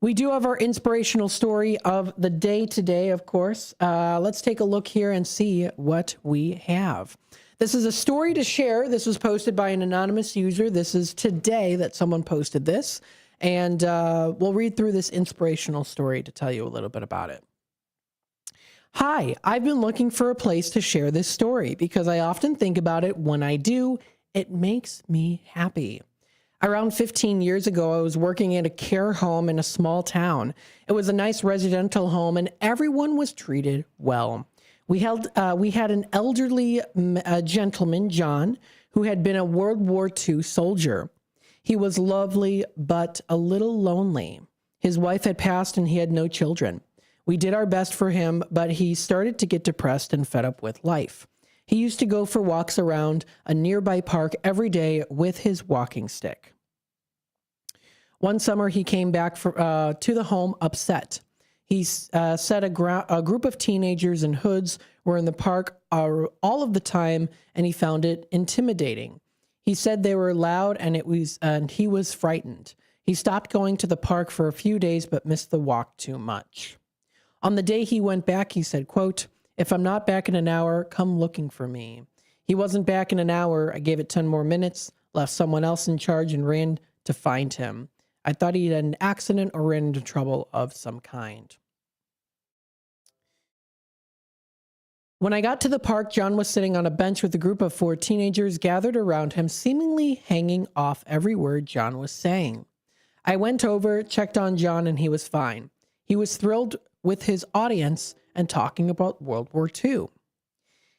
We do have our inspirational story of the day today, of course. Let's take a look here and see what we have. This is a story to share. This was posted by an anonymous user. This is today that someone posted this. And we'll read through this inspirational story to tell you a little bit about it. Hi, I've been looking for a place to share this story because I often think about it when I do. It makes me happy. Around 15 years ago, I was working at a care home in a small town. It was a nice residential home and everyone was treated well. We had an elderly gentleman, John, who had been a World War II soldier. He was lovely, but a little lonely. His wife had passed and he had no children. We did our best for him, but he started to get depressed and fed up with life. He used to go for walks around a nearby park every day with his walking stick. One summer, he came back to the home upset. He said a group of teenagers in hoods were in the park all of the time, and he found it intimidating. He said they were loud, and he was frightened. He stopped going to the park for a few days, but missed the walk too much. On the day he went back, he said, quote, "If I'm not back in an hour, come looking for me." He wasn't back in an hour. I gave it 10 more minutes, left someone else in charge, and ran to find him. I thought he had an accident or ran into trouble of some kind. When I got to the park, John was sitting on a bench with a group of 4 teenagers gathered around him, seemingly hanging off every word John was saying. I went over, checked on John, and he was fine. He was thrilled with his audience and talking about World War II.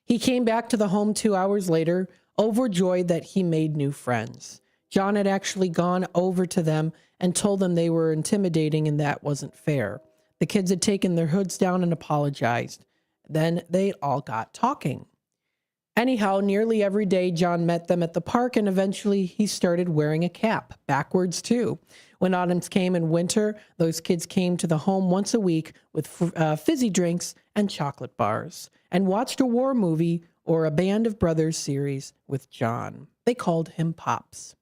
He came back to the home 2 hours later, overjoyed that he made new friends. John had actually gone over to them and told them they were intimidating and that wasn't fair. The kids had taken their hoods down and apologized. Then they all got talking. Anyhow, nearly every day John met them at the park and eventually he started wearing a cap, backwards too. When autumns came and winter, those kids came to the home once a week with fizzy drinks and chocolate bars and watched a war movie or a Band of Brothers series with John. They called him Pops.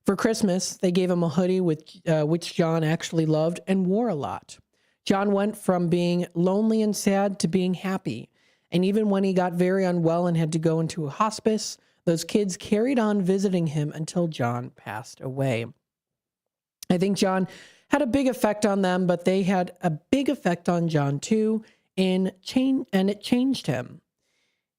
For Christmas, they gave him a hoodie which John actually loved and wore a lot. John went from being lonely and sad to being happy. And even when he got very unwell and had to go into a hospice, those kids carried on visiting him until John passed away. I think John had a big effect on them, but they had a big effect on John too, and it changed him.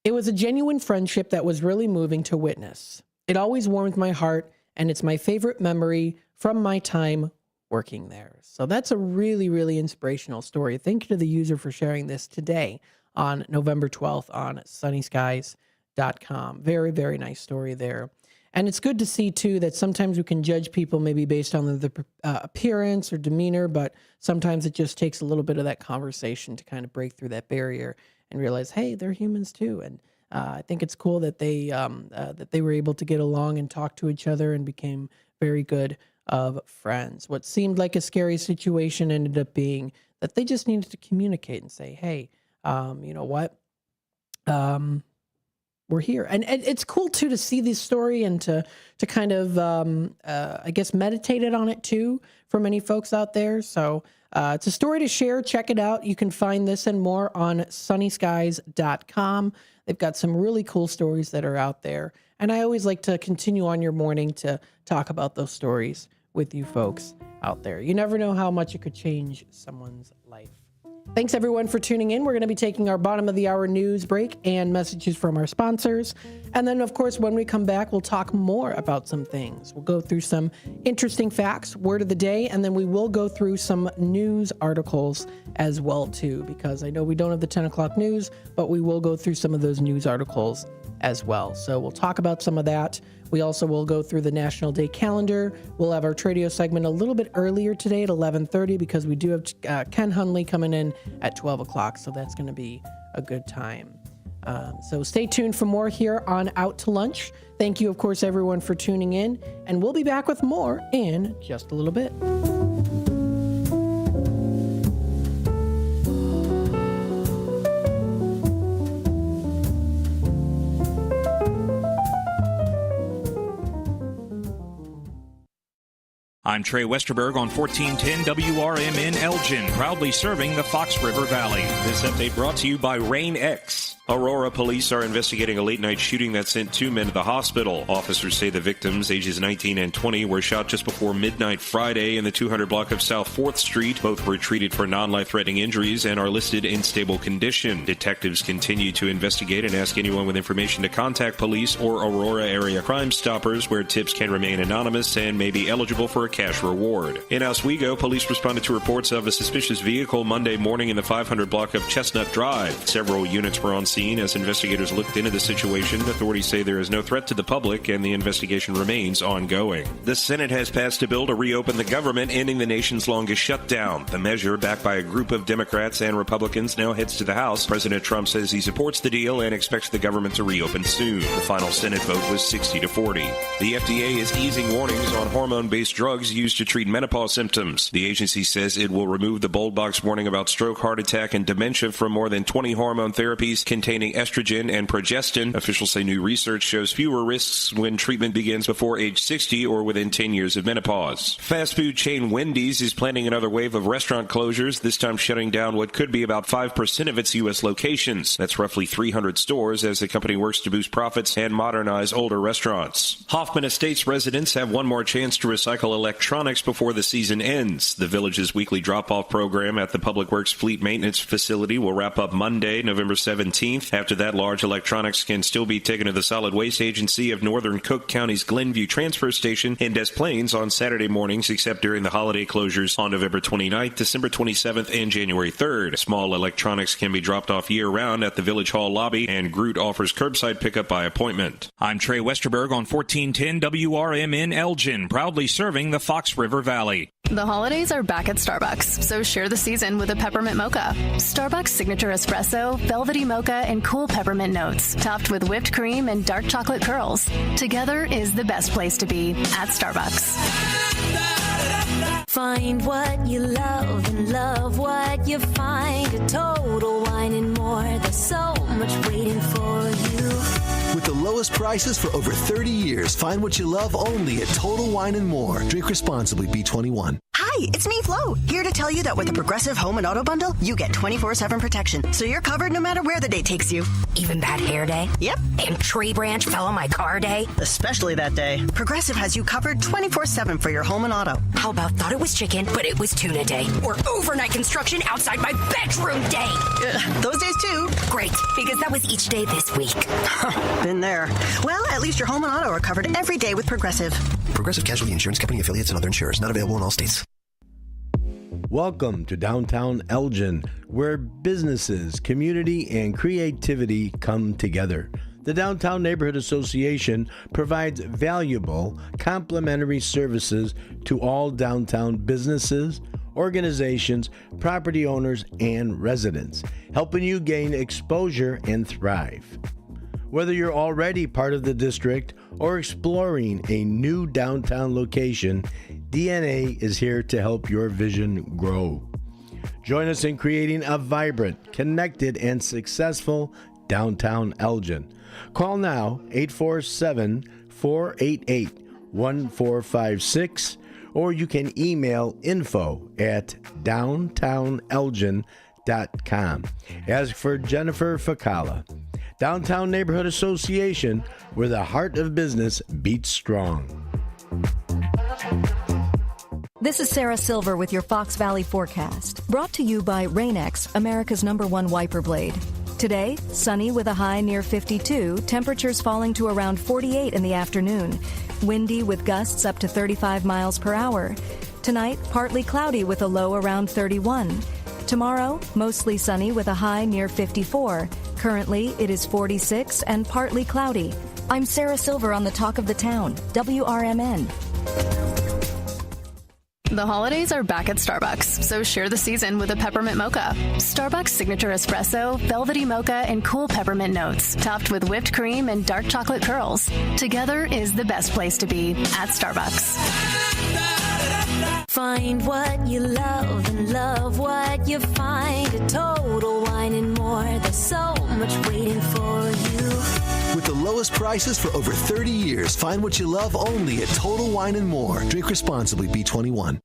It was a genuine friendship that was really moving to witness. It always warmed my heart, and it's my favorite memory from my time working there. So that's a really, really inspirational story. Thank you to the user for sharing this today on November 12th on sunnyskies.com. Very, very nice story there. And it's good to see, too, that sometimes we can judge people maybe based on the appearance or demeanor, but sometimes it just takes a little bit of that conversation to kind of break through that barrier and realize, hey, they're humans, too. And I think it's cool that they were able to get along and talk to each other and became very good of friends. What seemed like a scary situation ended up being that they just needed to communicate and say, hey, you know what? We're here. And it's cool, too, to see this story and to kind of, I guess, meditate on it, too, for many folks out there. So it's a story to share. Check it out. You can find this and more on sunnyskies.com. They've got some really cool stories that are out there. And I always like to continue on your morning to talk about those stories with you folks out there. You never know how much it could change someone's life. Thanks, everyone, for tuning in. We're going to be taking our bottom of the hour news break and messages from our sponsors. And then, of course, when we come back, we'll talk more about some things. We'll go through some interesting facts, word of the day, and then we will go through some news articles as well, too, because I know we don't have the 10 o'clock news, but we will go through some of those news articles as well. So we'll talk about some of that. We also will go through the National Day calendar. We'll have our Tradio segment a little bit earlier today at 11:30 because we do have Ken Hunley coming in at 12 o'clock. So that's going to be a good time. So stay tuned for more here on Out to Lunch. Thank you, of course, everyone, for tuning in. And we'll be back with more in just a little bit. I'm Trey Westerberg on 1410 WRMN Elgin, proudly serving the Fox River Valley. This update brought to you by Rain X. Aurora police are investigating a late-night shooting that sent 2 men to the hospital. Officers say the victims, ages 19 and 20, were shot just before midnight Friday in the 200 block of South 4th Street. Both were treated for non-life-threatening injuries and are listed in stable condition. Detectives continue to investigate and ask anyone with information to contact police or Aurora area Crime Stoppers, where tips can remain anonymous and may be eligible for a cash reward. In Oswego, police responded to reports of a suspicious vehicle Monday morning in the 500 block of Chestnut Drive. Several units were on scene as investigators looked into the situation. Authorities say there is no threat to the public and the investigation remains ongoing. The Senate has passed a bill to reopen the government, ending the nation's longest shutdown. The measure, backed by a group of Democrats and Republicans, now heads to the House. President Trump says he supports the deal and expects the government to reopen soon. The final Senate vote was 60-40. The FDA is easing warnings on hormone-based drugs used to treat menopause symptoms. The agency says it will remove the bold box warning about stroke, heart attack, and dementia from more than 20 hormone therapies containing estrogen and progestin. Officials say new research shows fewer risks when treatment begins before age 60 or within 10 years of menopause. Fast food chain Wendy's is planning another wave of restaurant closures, this time shutting down what could be about 5% of its U.S. locations. That's roughly 300 stores as the company works to boost profits and modernize older restaurants. Hoffman Estates residents have one more chance to recycle electronics before the season ends. The village's weekly drop-off program at the Public Works Fleet Maintenance Facility will wrap up Monday, November 17th. After that, large electronics can still be taken to the Solid Waste Agency of Northern Cook County's Glenview Transfer Station in Des Plaines on Saturday mornings, except during the holiday closures on November 29th, December 27th, and January 3rd. Small electronics can be dropped off year-round at the Village Hall lobby, and Groot offers curbside pickup by appointment. I'm Trey Westerberg on 1410 WRMN Elgin, proudly serving the Fox River Valley. The holidays are back at Starbucks, so share the season with a peppermint mocha. Starbucks signature espresso, velvety mocha, and cool peppermint notes, topped with whipped cream and dark chocolate curls. Together is the best place to be at Starbucks. Find what you love and love what you find. A Total Wine and More. There's so much waiting for you. With the lowest prices for over 30 years, find what you love only at Total Wine and More. Drink responsibly, B21. Hi, it's me, Flo, here to tell you that with the Progressive Home and Auto Bundle, you get 24/7 protection, so you're covered no matter where the day takes you. Even bad hair day? Yep. And tree branch fell on my car day? Especially that day. Progressive has you covered 24/7 for your home and auto. How about thought it was chicken, but it was tuna day? Or overnight construction outside my bedroom day? Those days too. Great, because that was each day this week. Been there. Well, at least your home and auto are covered every day with Progressive. Progressive Casualty Insurance Company affiliates and other insurers. Not available in all states. Welcome to downtown Elgin, where businesses, community, and creativity come together. The Downtown Neighborhood Association provides valuable, complimentary services to all downtown businesses, organizations, property owners, and residents, helping you gain exposure and thrive. Whether you're already part of the district or exploring a new downtown location, DNA is here to help your vision grow. Join us in creating a vibrant, connected, and successful downtown Elgin. Call now 847-488-1456, or you can email info@downtownelgin.com. Ask for Jennifer Facala. Downtown Neighborhood Association, where the heart of business beats strong. This is Sarah Silver with your Fox Valley forecast, brought to you by Rain-X, America's #1 wiper blade. Today, sunny with a high near 52, temperatures falling to around 48 in the afternoon. Windy with gusts up to 35 miles per hour. Tonight, partly cloudy with a low around 31. Tomorrow, mostly sunny with a high near 54. Currently, it is 46 and partly cloudy. I'm Sarah Silver on the Talk of the Town, WRMN. The holidays are back at Starbucks, so share the season with a peppermint mocha. Starbucks signature espresso, velvety mocha, and cool peppermint notes, topped with whipped cream and dark chocolate curls. Together is the best place to be at Starbucks. Find what you love and love what you find. A Total Wine and More. There's so much waiting for you. With the lowest prices for over 30 years, find what you love only at Total Wine and More. Drink responsibly, B21.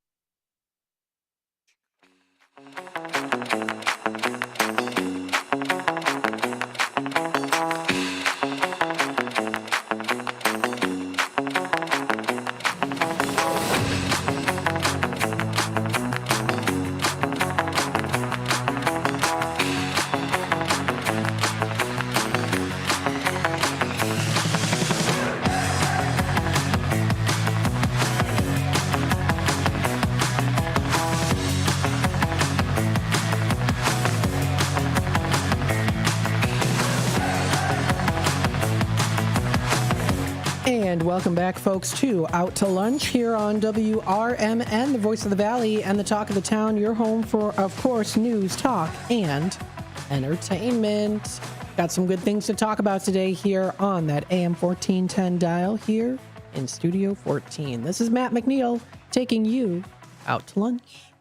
And welcome back, folks, to Out to Lunch here on WRMN, the voice of the Valley and the talk of the town, your home for, of course, news, talk, and entertainment. Got some good things to talk about today here on that AM 1410 dial here in Studio 14. This is Matt McNeil taking you out to lunch.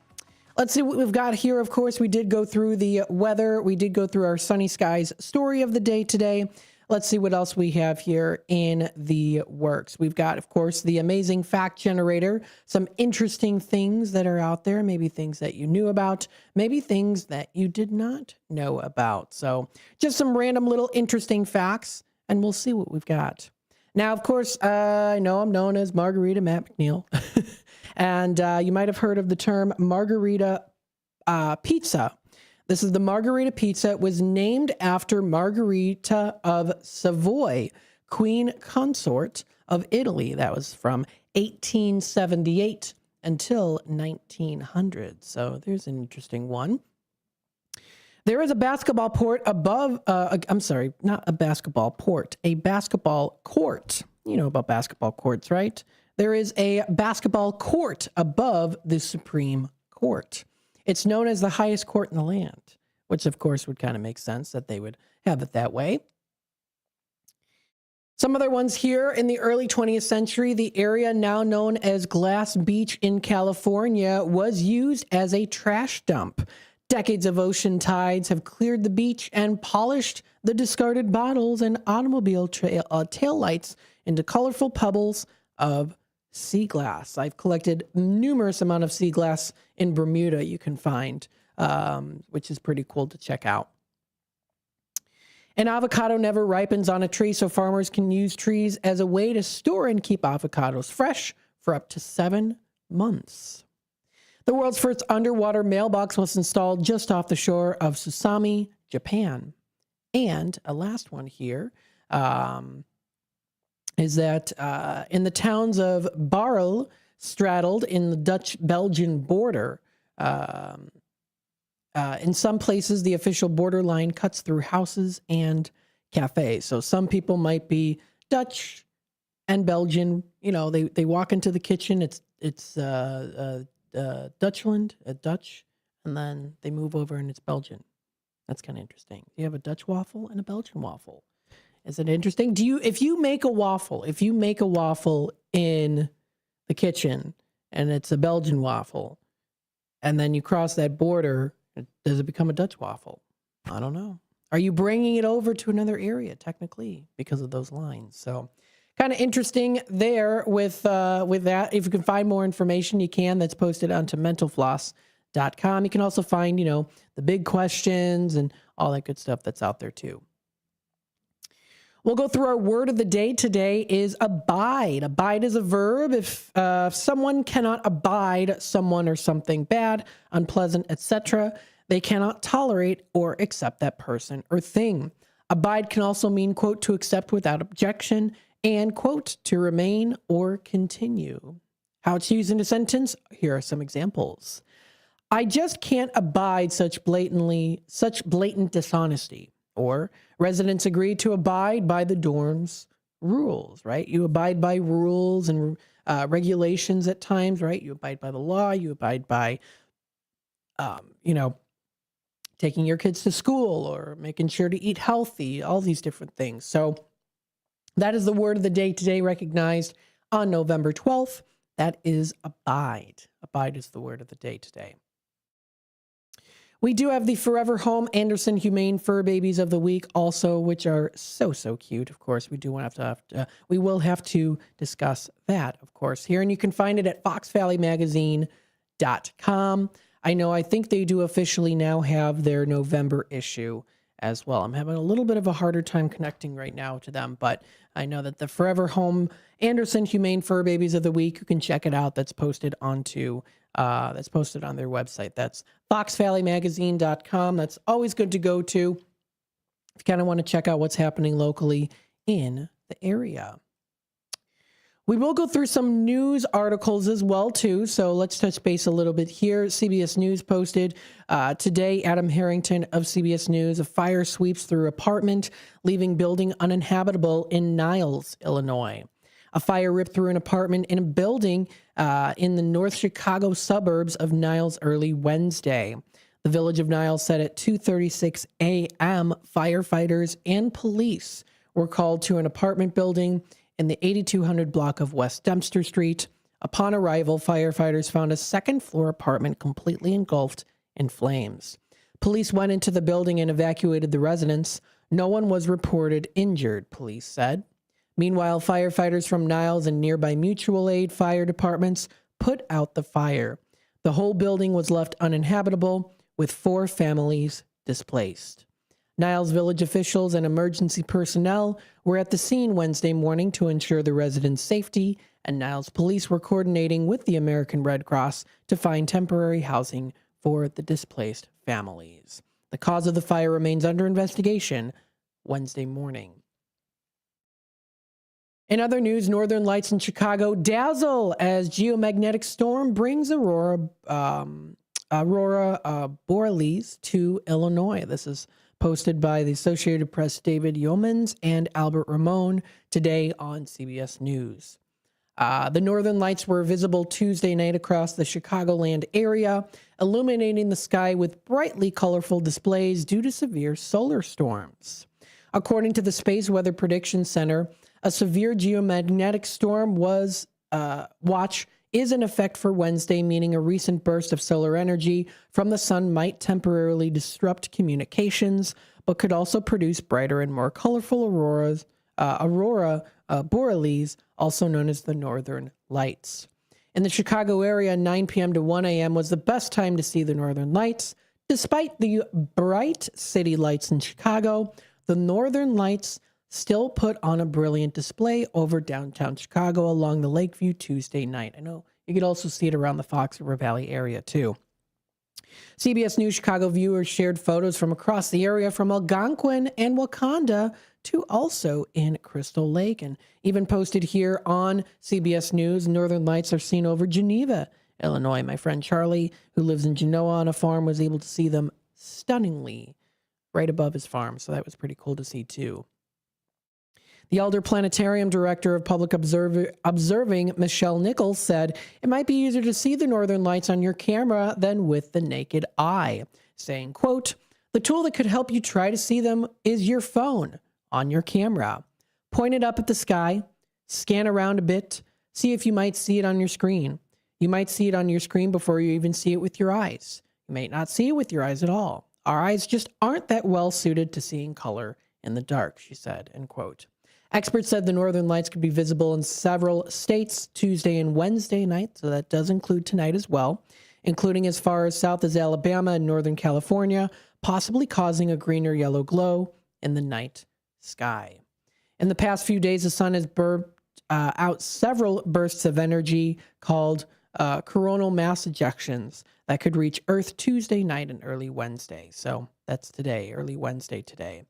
Let's see what we've got here. Of course, we did go through the weather. We did go through our sunny skies story of the day today. Let's see what else we have here in the works. We've got, of course, the amazing fact generator, some interesting things that are out there, maybe things that you knew about, maybe things that you did not know about. So just some random little interesting facts, and we'll see what we've got. Now, of course, I know I'm known as Margarita Matt McNeil, and you might have heard of the term margarita pizza. This is the margarita pizza. It was named after Margherita of Savoy, Queen Consort of Italy. That was from 1878 until 1900. So there's an interesting one. There is a basketball port above, I'm sorry, not a basketball port, a basketball court. You know about basketball courts, right? There is a basketball court above the Supreme Court. It's known as the highest court in the land, which of course would kind of make sense that they would have it that way. Some other ones here. In the early 20th century, the area now known as Glass Beach in California was used as a trash dump. Decades of ocean tides have cleared the beach and polished the discarded bottles and automobile taillights into colorful pebbles of sea glass. I've collected numerous amount of sea glass in Bermuda you can find, which is pretty cool to check out. An avocado never ripens on a tree, so farmers can use trees as a way to store and keep avocados fresh for up to 7 months. The world's first underwater mailbox was installed just off the shore of Susami, Japan. And a last one here is that in the towns of Barl, straddled in the Dutch-Belgian border, In some places, the official borderline cuts through houses and cafes. So some people might be Dutch and Belgian. You know, they walk into the kitchen. It's Dutchland, Dutch, and then they move over and it's Belgian. That's kind of interesting. You have a Dutch waffle and a Belgian waffle. Is it interesting? If you make a waffle in the kitchen and it's a Belgian waffle, and then you cross that border, does it become a Dutch waffle? I don't know. Are you bringing it over to another area technically because of those lines? So kind of interesting there with that. If you can find more information, you can. That's posted onto mentalfloss.com. You can also find, the big questions and all that good stuff that's out there too. We'll go through our word of the day. Today is abide. Abide is a verb. If someone cannot abide someone or something bad, unpleasant, etc., they cannot tolerate or accept that person or thing. Abide can also mean, quote, to accept without objection, and, quote, to remain or continue. How it's used in a sentence? Here are some examples. I just can't abide such blatant dishonesty. Or residents agree to abide by the dorm's rules, right? You abide by rules and regulations at times, right? You abide by the law. You abide by, taking your kids to school or making sure to eat healthy, all these different things. So that is the word of the day today, recognized on November 12th. That is abide. Abide is the word of the day today. We do have the Forever Home Anderson Humane Fur Babies of the Week also, which are so cute. Of course, we will have to discuss that, of course, here. And you can find it at foxvalleymagazine.com. I think they do officially now have their November issue as well. I'm having a little bit of a harder time connecting right now to them, but I know that the Forever Home Anderson Humane Fur Babies of the Week, you can check it out. That's posted on their website. That's foxvalleymagazine.com. That's always good to go to if you kind of want to check out what's happening locally in the area. We will go through some news articles as well, too. So let's touch base a little bit here. CBS News posted today, Adam Harrington of CBS News, a fire sweeps through apartment, leaving building uninhabitable in Niles, Illinois. A fire ripped through an apartment in a building in the North Chicago suburbs of Niles early Wednesday. The village of Niles said at 2:36 a.m., firefighters and police were called to an apartment building in the 8200 block of West Dempster Street. Upon arrival, firefighters found a second-floor apartment completely engulfed in flames. Police went into the building and evacuated the residents. No one was reported injured, police said. Meanwhile, firefighters from Niles and nearby mutual aid fire departments put out the fire. The whole building was left uninhabitable, with 4 families displaced. Niles village officials and emergency personnel were at the scene Wednesday morning to ensure the residents' safety, and Niles police were coordinating with the American Red Cross to find temporary housing for the displaced families. The cause of the fire remains under investigation Wednesday morning. In other news, northern lights in Chicago dazzle as geomagnetic storm brings aurora borealis to Illinois. This is posted by the Associated Press David Yeomans and Albert Ramon today on CBS News. The northern lights were visible Tuesday night across the Chicagoland area, illuminating the sky with brightly colorful displays due to severe solar storms. According to the Space Weather Prediction Center, a severe geomagnetic storm watch is in effect for Wednesday, meaning a recent burst of solar energy from the sun might temporarily disrupt communications, but could also produce brighter and more colorful aurora borealis, also known as the Northern Lights. In the Chicago area, 9 p.m. to 1 a.m. was the best time to see the Northern Lights. Despite the bright city lights in Chicago, the Northern Lights still put on a brilliant display over downtown Chicago along the Lakeview Tuesday night. I know you could also see it around the Fox River Valley area too. CBS News Chicago viewers shared photos from across the area, from Algonquin and Wakanda to also in Crystal Lake, and even posted here on CBS News, Northern Lights are seen over Geneva Illinois. My friend Charlie, who lives in Genoa on a farm, was able to see them stunningly right above his farm. So that was pretty cool to see too. The Elder Planetarium Director of Public Observing, Michelle Nichols, said it might be easier to see the northern lights on your camera than with the naked eye, saying, quote, "The tool that could help you try to see them is your phone on your camera. Point it up at the sky, scan around a bit, see if you might see it on your screen. You might see it on your screen before you even see it with your eyes. You may not see it with your eyes at all. Our eyes just aren't that well suited to seeing color in the dark," she said, end quote. Experts said the northern lights could be visible in several states Tuesday and Wednesday night, so that does include tonight as well, including as far as south as Alabama and northern California, possibly causing a green or yellow glow in the night sky. In the past few days, the sun has burst out several bursts of energy called coronal mass ejections that could reach Earth Tuesday night and early Wednesday. So that's today, early Wednesday today.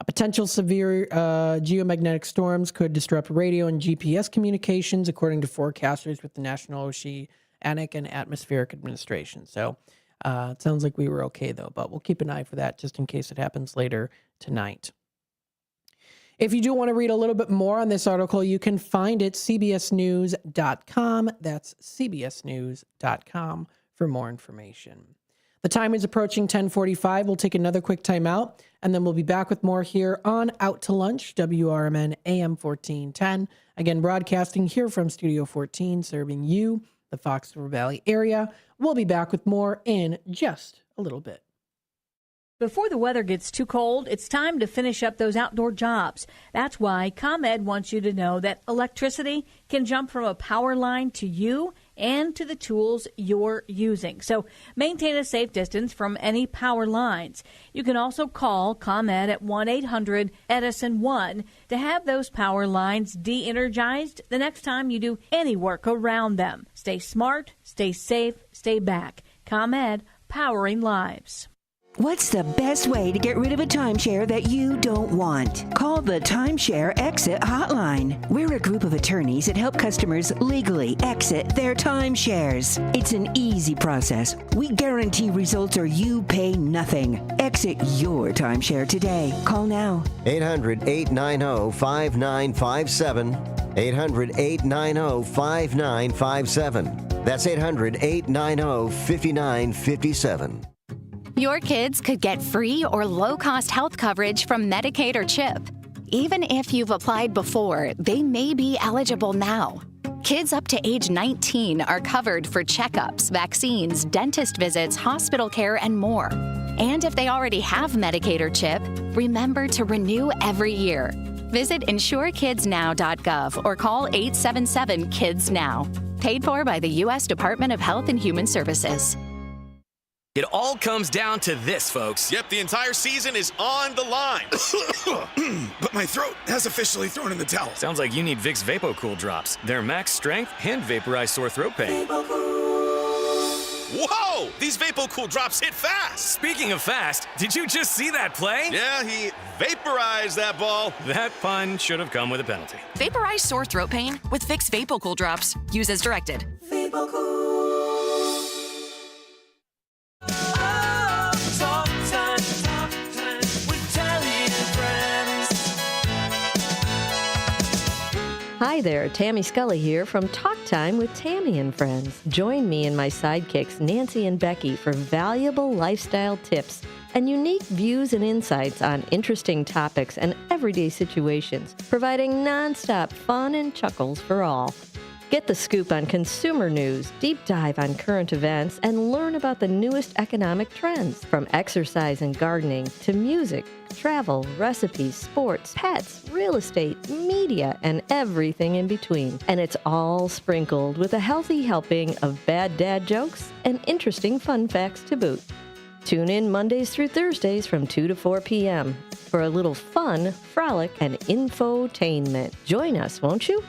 Potential severe geomagnetic storms could disrupt radio and GPS communications, according to forecasters with the National Oceanic and Atmospheric Administration. So it sounds like we were okay, though, but we'll keep an eye for that just in case it happens later tonight. If you do want to read a little bit more on this article, you can find it cbsnews.com. That's cbsnews.com for more information. The time is approaching 10:45. We'll take another quick time out, and then we'll be back with more here on Out to Lunch, WRMN AM 1410. Again, broadcasting here from Studio 14, serving you, the Fox River Valley area. We'll be back with more in just a little bit. Before the weather gets too cold, it's time to finish up those outdoor jobs. That's why ComEd wants you to know that electricity can jump from a power line to you and to the tools you're using. So maintain a safe distance from any power lines. You can also call ComEd at 1-800-EDISON-1 to have those power lines de-energized the next time you do any work around them. Stay smart, stay safe, stay back. ComEd, powering lives. What's the best way to get rid of a timeshare that you don't want? Call the Timeshare Exit Hotline. We're a group of attorneys that help customers legally exit their timeshares. It's an easy process. We guarantee results or you pay nothing. Exit your timeshare today. Call now. 800-890-5957. 800-890-5957. That's 800-890-5957. Your kids could get free or low-cost health coverage from Medicaid or CHIP. Even if you've applied before, they may be eligible now. Kids up to age 19 are covered for checkups, vaccines, dentist visits, hospital care, and more. And if they already have Medicaid or CHIP, remember to renew every year. Visit insurekidsnow.gov or call 877-KIDS-NOW. Paid for by the U.S. Department of Health and Human Services. It all comes down to this, folks. Yep, the entire season is on the line. But my throat has officially thrown in the towel. Sounds like you need Vicks VapoCool drops. They're max strength and vaporize sore throat pain. Whoa! These VapoCool drops hit fast. Speaking of fast, did you just see that play? Yeah, he vaporized that ball. That pun should have come with a penalty. Vaporize sore throat pain with Vicks VapoCool drops. Use as directed. Hi there, Tammy Scully here from Talk Time with Tammy and Friends. Join me and my sidekicks, Nancy and Becky, for valuable lifestyle tips and unique views and insights on interesting topics and everyday situations, providing nonstop fun and chuckles for all. Get the scoop on consumer news, deep dive on current events, and learn about the newest economic trends, from exercise and gardening to music, travel, recipes, sports, pets, real estate, media, and everything in between. And it's all sprinkled with a healthy helping of bad dad jokes and interesting fun facts to boot. Tune in Mondays through Thursdays from 2 to 4 p.m. for a little fun, frolic, and infotainment. Join us, won't you?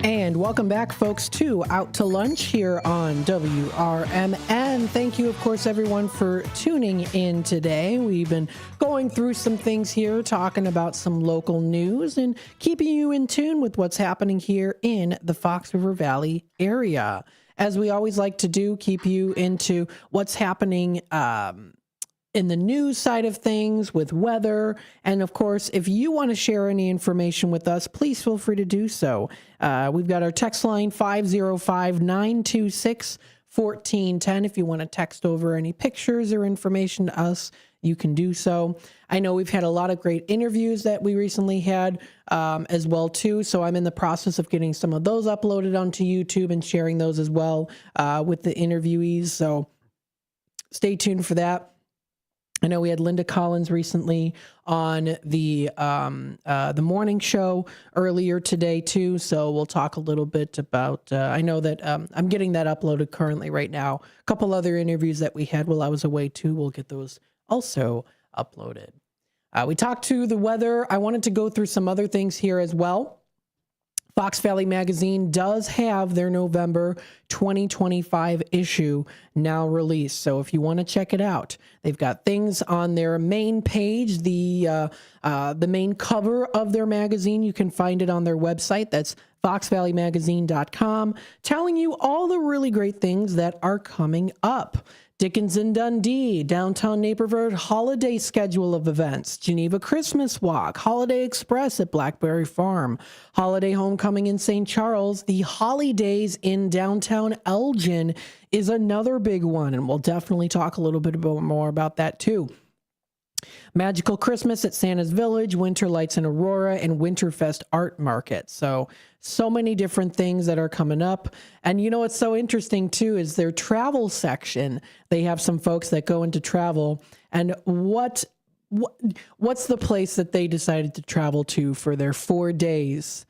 And welcome back, folks, to Out to Lunch here on WRMN. Thank you, of course, everyone, for tuning in today. We've been going through some things here, talking about some local news and keeping you in tune with what's happening here in the Fox River Valley area. As we always like to do, keep you into what's happening in the news side of things with weather. And of course, if you want to share any information with us, please feel free to do so. We've got our text line 505-926-1410. If you want to text over any pictures or information to us, you can do so. I know we've had a lot of great interviews that we recently had as well too. So I'm in the process of getting some of those uploaded onto YouTube and sharing those as well with the interviewees. So stay tuned for that. I know we had Linda Collins recently on the morning show earlier today too, so we'll talk a little bit about. I know that I'm getting that uploaded currently right now. A couple other interviews that we had while I was away too. We'll get those also uploaded. We talked to the weather. I wanted to go through some other things here as well. Fox Valley Magazine does have their November 2025 issue now released. So if you want to check it out, they've got things on their main page, the main cover of their magazine. You can find it on their website. That's foxvalleymagazine.com, telling you all the really great things that are coming up. Dickens in Dundee, Downtown Naperville holiday schedule of events, Geneva Christmas Walk, Holiday Express at Blackberry Farm, Holiday Homecoming in St. Charles, the Holidays in downtown Elgin is another big one, and we'll definitely talk a little bit more about that too. Magical Christmas at Santa's Village, Winter Lights in Aurora, and Winterfest Art Market. So many different things that are coming up. And you know what's so interesting too is their travel section. They have some folks that go into travel, and what's the place that they decided to travel to for their 4 days?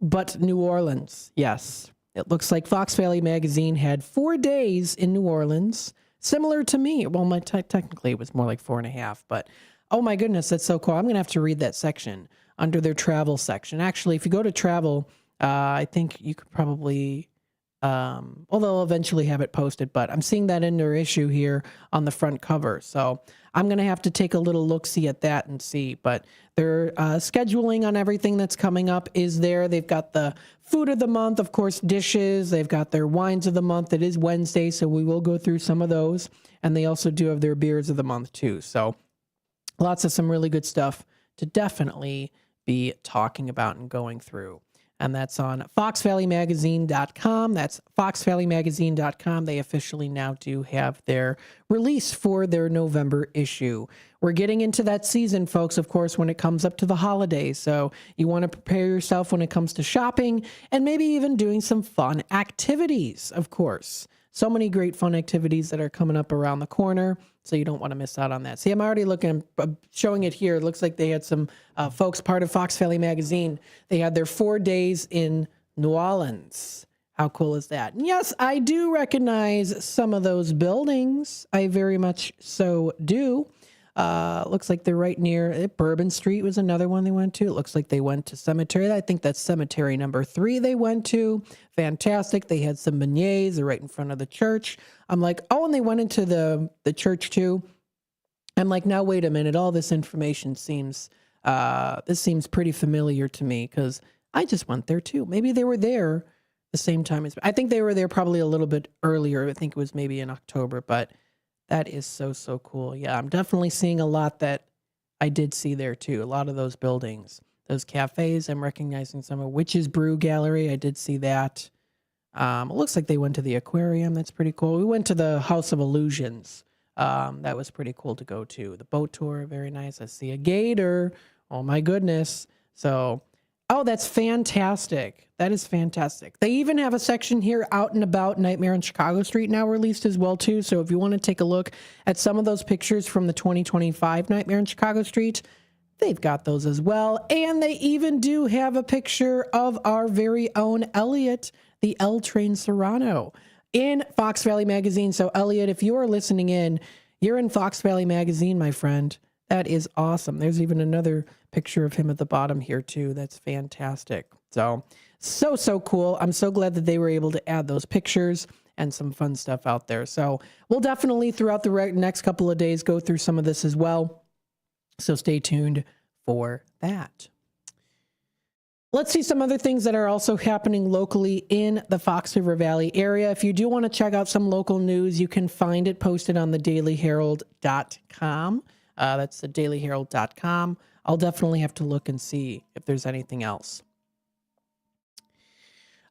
But New Orleans. Yes. It looks like Fox Valley Magazine had 4 days in New Orleans. Similar to me. Well, technically it was more like 4.5, but oh my goodness, that's so cool. I'm going to have to read that section under their travel section. Actually, if you go to travel, I think you could probably, well, they'll eventually have it posted, but I'm seeing that in their issue here on the front cover. So I'm going to have to take a little look-see at that and see, but their scheduling on everything that's coming up is there. They've got the food of the month, of course, dishes. They've got their wines of the month. It is Wednesday, so we will go through some of those. And they also do have their beers of the month too. So lots of some really good stuff to definitely be talking about and going through. And that's on foxvalleymagazine.com. That's foxvalleymagazine.com. They officially now do have their release for their November issue. We're getting into that season, folks, of course, when it comes up to the holidays. So you want to prepare yourself when it comes to shopping and maybe even doing some fun activities, of course. So many great fun activities that are coming up around the corner. So you don't want to miss out on that. See, I'm already looking, showing it here. It looks like they had some folks, part of Fox Valley Magazine. They had their 4 days in New Orleans. How cool is that? And yes, I do recognize some of those buildings. I very much so do. Looks like they're right near Bourbon Street was another one they went to. It looks like they went to Cemetery. I think that's Cemetery number 3 they went to. Fantastic. They had some beignets. They're right in front of the church. I'm like, oh, and they went into the church too. I'm like, now wait a minute. All this information seems pretty familiar to me because I just went there too. Maybe they were there the same time as I think they were there probably a little bit earlier. I think it was maybe in October, but that is so, so cool. Yeah, I'm definitely seeing a lot that I did see there too. A lot of those buildings, those cafes. I'm recognizing some of Witch's Brew Gallery. I did see that. It looks like they went to the aquarium. That's pretty cool. We went to the House of Illusions. That was pretty cool to go to. The boat tour, very nice. I see a gator. Oh my goodness. So, oh, that's fantastic. That is fantastic. They even have a section here out and about Nightmare on Chicago Street now released as well too. So if you want to take a look at some of those pictures from the 2025 Nightmare on Chicago Street, they've got those as well. And they even do have a picture of our very own Elliot, the L Train Serrano, in Fox Valley Magazine. So Elliot, if you are listening in, you're in Fox Valley Magazine, my friend. That is awesome. There's even another picture of him at the bottom here too. That's fantastic. So cool. I'm so glad that they were able to add those pictures and some fun stuff out there. So we'll definitely throughout the next couple of days go through some of this as well. So stay tuned for that. Let's see some other things that are also happening locally in the Fox River Valley area. If you do want to check out some local news, you can find it posted on the dailyherald.com. That's the dailyherald.com. I'll definitely have to look and see if there's anything else.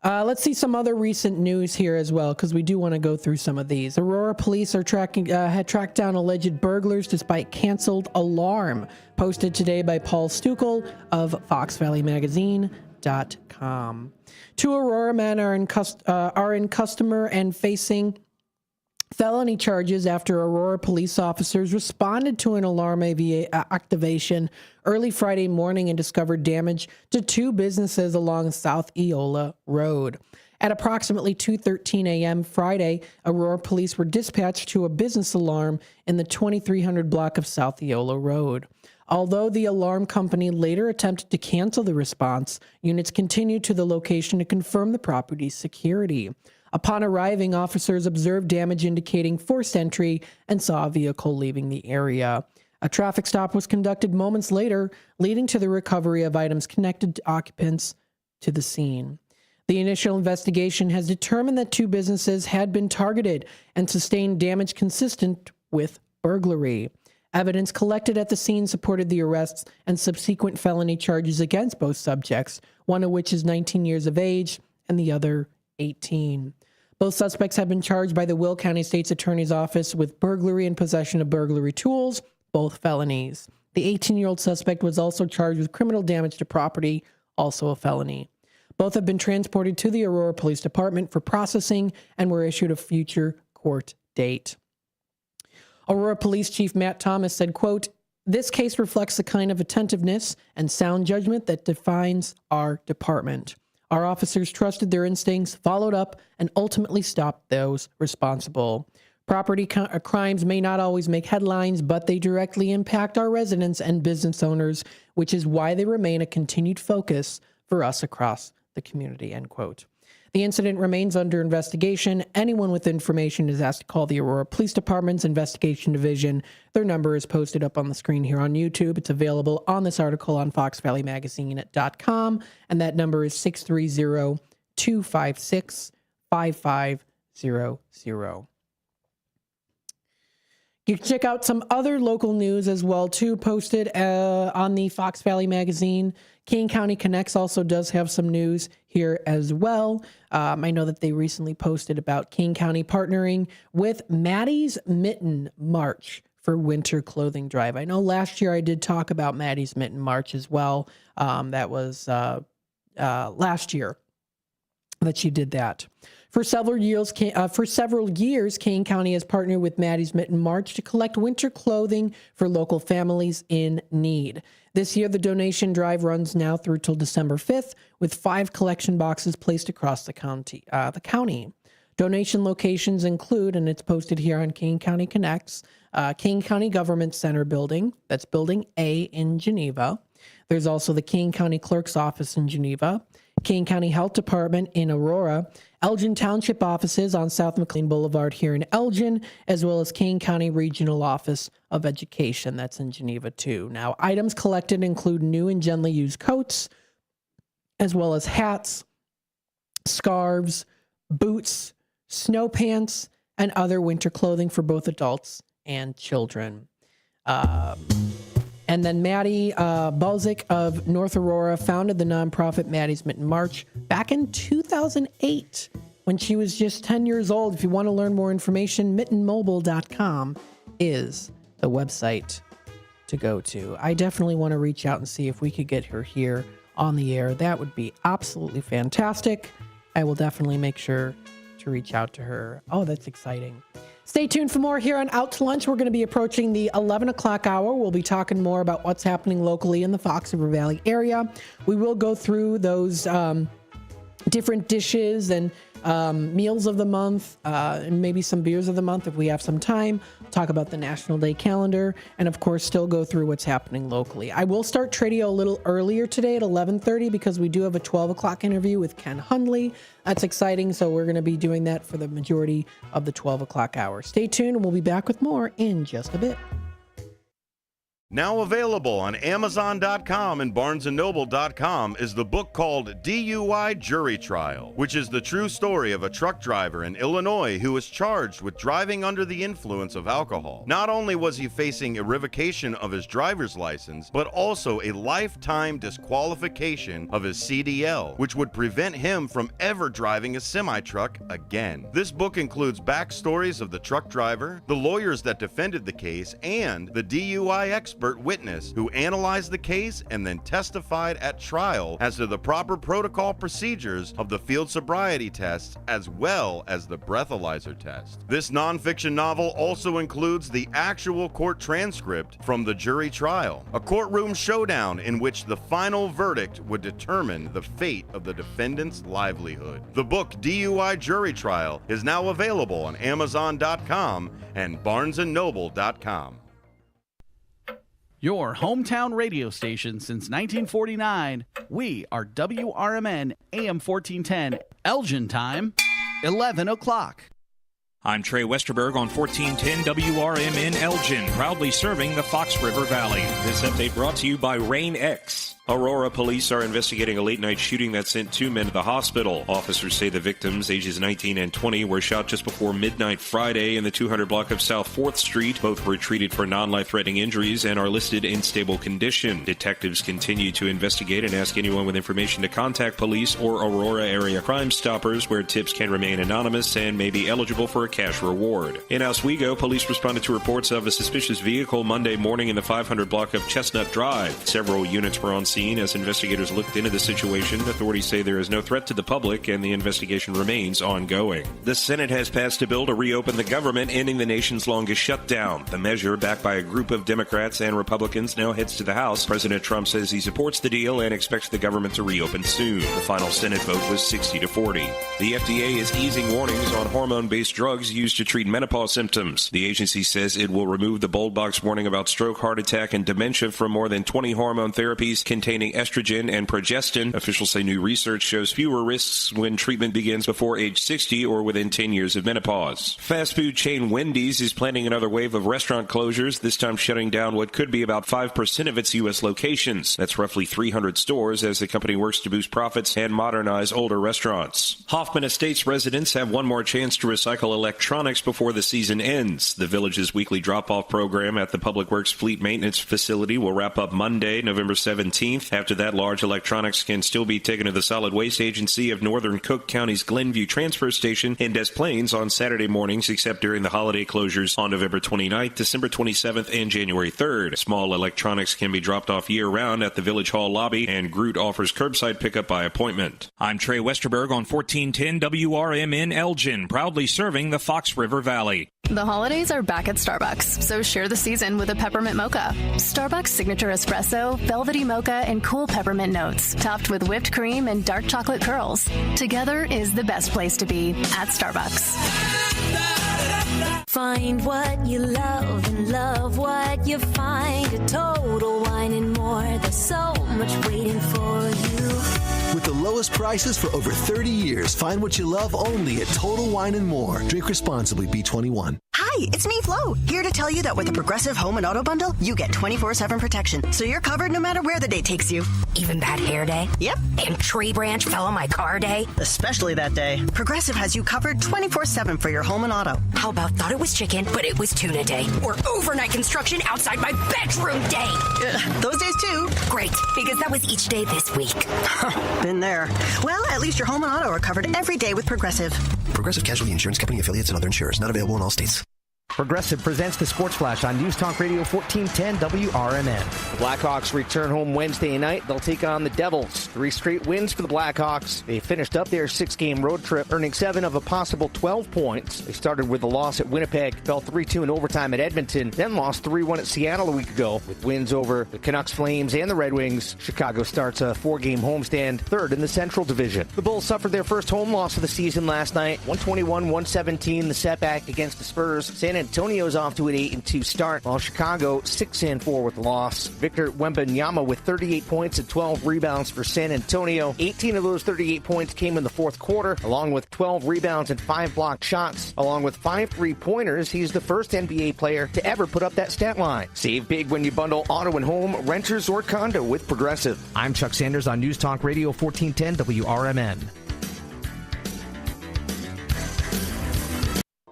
Let's see some other recent news here as well, because we do want to go through some of these. Aurora police are had tracked down alleged burglars despite canceled alarm. Posted today by Paul Stukel of FoxValleyMagazine.com. 2 Aurora men are in customer and facing felony charges after Aurora police officers responded to an alarm activation early Friday morning and discovered damage to 2 businesses along South Eola Road. At approximately 2:13 a.m. Friday, Aurora police were dispatched to a business alarm in the 2300 block of South Eola Road. Although the alarm company later attempted to cancel the response, units continued to the location to confirm the property's security. Upon arriving, officers observed damage indicating forced entry and saw a vehicle leaving the area. A traffic stop was conducted moments later, leading to the recovery of items connected to occupants to the scene. The initial investigation has determined that 2 businesses had been targeted and sustained damage consistent with burglary. Evidence collected at the scene supported the arrests and subsequent felony charges against both subjects, one of which is 19 years of age and the other 18. Both suspects have been charged by the Will County State's Attorney's Office with burglary and possession of burglary tools, both felonies. The 18-year-old suspect was also charged with criminal damage to property, also a felony. Both have been transported to the Aurora Police Department for processing and were issued a future court date. Aurora Police Chief Matt Thomas said, quote, "This case reflects the kind of attentiveness and sound judgment that defines our department. Our officers trusted their instincts, followed up, and ultimately stopped those responsible. Property crimes may not always make headlines, but they directly impact our residents and business owners, which is why they remain a continued focus for us across the community," end quote. The incident remains under investigation. Anyone with information is asked to call the Aurora Police Department's Investigation Division. Their number is posted up on the screen here on YouTube. It's available on this article on FoxValleyMagazine.com, and that number is 630-256-5500. You can check out some other local news as well, too, posted on the Fox Valley Magazine. Kane County Connects also does have some news here as well. I know that they recently posted about Kane County partnering with Maddie's Mitten March for Winter Clothing Drive. I know last year I did talk about Maddie's Mitten March as well. That was last year that she did that. For several years, Kane County has partnered with Maddie's Mitten March to collect winter clothing for local families in need. This year, the donation drive runs now through till December 5th, with 5 collection boxes placed across the county. Donation locations include, and it's posted here on Kane County Connects, Kane County Government Center building, that's Building A in Geneva. There's also the Kane County Clerk's Office in Geneva, Kane County Health Department in Aurora, Elgin Township offices on South McLean Boulevard here in Elgin, as well as Kane County Regional Office of Education, that's in Geneva too. Now, items collected include new and gently used coats, as well as hats, scarves, boots, snow pants, and other winter clothing for both adults and children. And then Maddie Balzic of North Aurora founded the nonprofit Maddie's Mitten March back in 2008 when she was just 10 years old. If you want to learn more information, mittenmobile.com is the website to go to. I definitely want to reach out and see if we could get her here on the air. That would be absolutely fantastic. I will definitely make sure to reach out to her. Oh, that's exciting. Stay tuned for more here on Out to Lunch. We're going to be approaching the 11 o'clock hour. We'll be talking more about what's happening locally in the Fox River Valley area. We will go through those different dishes and meals of the month, and maybe some beers of the month if we have some time. Talk about the National Day calendar, and of course, still go through what's happening locally. I will start Tradio a little earlier today at 11:30 because we do have a 12 o'clock interview with Ken Hundley. That's exciting, so we're going to be doing that for the majority of the 12 o'clock hour. Stay tuned, and we'll be back with more in just a bit. Now available on Amazon.com and BarnesandNoble.com is the book called DUI Jury Trial, which is the true story of a truck driver in Illinois who was charged with driving under the influence of alcohol. Not only was he facing a revocation of his driver's license, but also a lifetime disqualification of his CDL, which would prevent him from ever driving a semi-truck again. This book includes backstories of the truck driver, the lawyers that defended the case, and the DUI expert witness who analyzed the case and then testified at trial as to the proper protocol procedures of the field sobriety tests as well as the breathalyzer test. This nonfiction novel also includes the actual court transcript from the jury trial, a courtroom showdown in which the final verdict would determine the fate of the defendant's livelihood. The book DUI Jury Trial is now available on Amazon.com and BarnesandNoble.com. Your hometown radio station since 1949. We are WRMN AM 1410, Elgin time, 11 o'clock. I'm Trey Westerberg on 1410 WRMN Elgin, proudly serving the Fox River Valley. This update brought to you by Rain X. Aurora police are investigating a late-night shooting that sent 2 men to the hospital. Officers say the victims, ages 19 and 20, were shot just before midnight Friday in the 200 block of South 4th Street. Both were treated for non-life-threatening injuries and are listed in stable condition. Detectives continue to investigate and ask anyone with information to contact police or Aurora area Crime Stoppers, where tips can remain anonymous and may be eligible for a cash reward. In Oswego, police responded to reports of a suspicious vehicle Monday morning in the 500 block of Chestnut Drive. Several units were on scene as investigators looked into the situation. Authorities say there is no threat to the public and the investigation remains ongoing. The Senate has passed a bill to reopen the government, ending the nation's longest shutdown. The measure, backed by a group of Democrats and Republicans, now heads to the House. President Trump says he supports the deal and expects the government to reopen soon. The final Senate vote was 60-40. The FDA is easing warnings on hormone-based drugs used to treat menopause symptoms. The agency says it will remove the bold box warning about stroke, heart attack, and dementia from more than 20 hormone therapies containing estrogen and progestin. Officials say new research shows fewer risks when treatment begins before age 60 or within 10 years of menopause. Fast food chain Wendy's is planning another wave of restaurant closures, this time shutting down what could be about 5% of its U.S. locations. That's roughly 300 stores as the company works to boost profits and modernize older restaurants. Hoffman Estates residents have one more chance to recycle electronics before the season ends. The village's weekly drop-off program at the Public Works Fleet Maintenance Facility will wrap up Monday, November 17th. After that, large electronics can still be taken to the Solid Waste Agency of Northern Cook County's Glenview Transfer Station in Des Plaines on Saturday mornings, except during the holiday closures on November 29th, December 27th, and January 3rd. Small electronics can be dropped off year-round at the Village Hall lobby, and Groot offers curbside pickup by appointment. I'm Trey Westerberg on 1410 WRMN Elgin, proudly serving the Fox River Valley. The holidays are back at Starbucks, so share the season with a peppermint mocha. Starbucks signature espresso, velvety mocha, and cool peppermint notes, topped with whipped cream and dark chocolate curls. Together is the best place to be at Starbucks. Find what you love and love what you find. A Total Wine and More. There's so much waiting for you. With the lowest prices for over 30 years, find what you love only at Total Wine and More. Drink responsibly, B21. Hi, it's me, Flo, here to tell you that with the Progressive Home and Auto Bundle, you get 24/7 protection, so you're covered no matter where the day takes you. Even bad hair day? Yep. And tree branch fell on my car day? Especially that day. Progressive has you covered 24/7 for your home and auto. How about thought it was chicken, but it was tuna day? Or overnight construction outside my bedroom day? Those days too. Great, because that was each day this week. Been there. Well, at least your home and auto are covered every day with Progressive. Progressive Casualty Insurance Company, affiliates, and other insurers. Not available in all states. Progressive presents the Sports Flash on News Talk Radio 1410 WRMN. The Blackhawks return home Wednesday night. They'll take on the Devils. 3 straight wins for the Blackhawks. They finished up their 6-game road trip, earning 7 of a possible 12 points. They started with a loss at Winnipeg, fell 3-2 in overtime at Edmonton, then lost 3-1 at Seattle a week ago. With wins over the Canucks, Flames, and the Red Wings, Chicago starts a 4-game homestand, third in the Central Division. The Bulls suffered their first home loss of the season last night, 121-117, the setback against the Spurs. San Antonio's off to an 8-2 start, while Chicago 6-4 with the loss. Victor Wembanyama with 38 points and 12 rebounds for San Antonio. 18 of those 38 points came in the fourth quarter, along with 12 rebounds and 5 blocked shots. Along with 5 3-pointers, he's the first NBA player to ever put up that stat line. Save big when you bundle auto and home, renters, or condo with Progressive. I'm Chuck Sanders on News Talk Radio 1410 WRMN.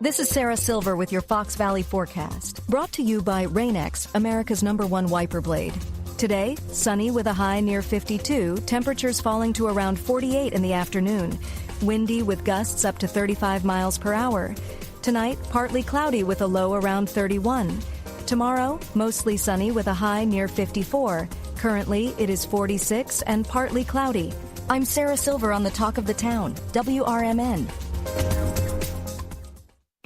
This is Sarah Silver with your Fox Valley forecast, brought to you by Rain-X, America's #1 wiper blade. Today, sunny with a high near 52, temperatures falling to around 48 in the afternoon. Windy with gusts up to 35 miles per hour. Tonight, partly cloudy with a low around 31. Tomorrow, mostly sunny with a high near 54. Currently, it is 46 and partly cloudy. I'm Sarah Silver on the Talk of the Town, WRMN.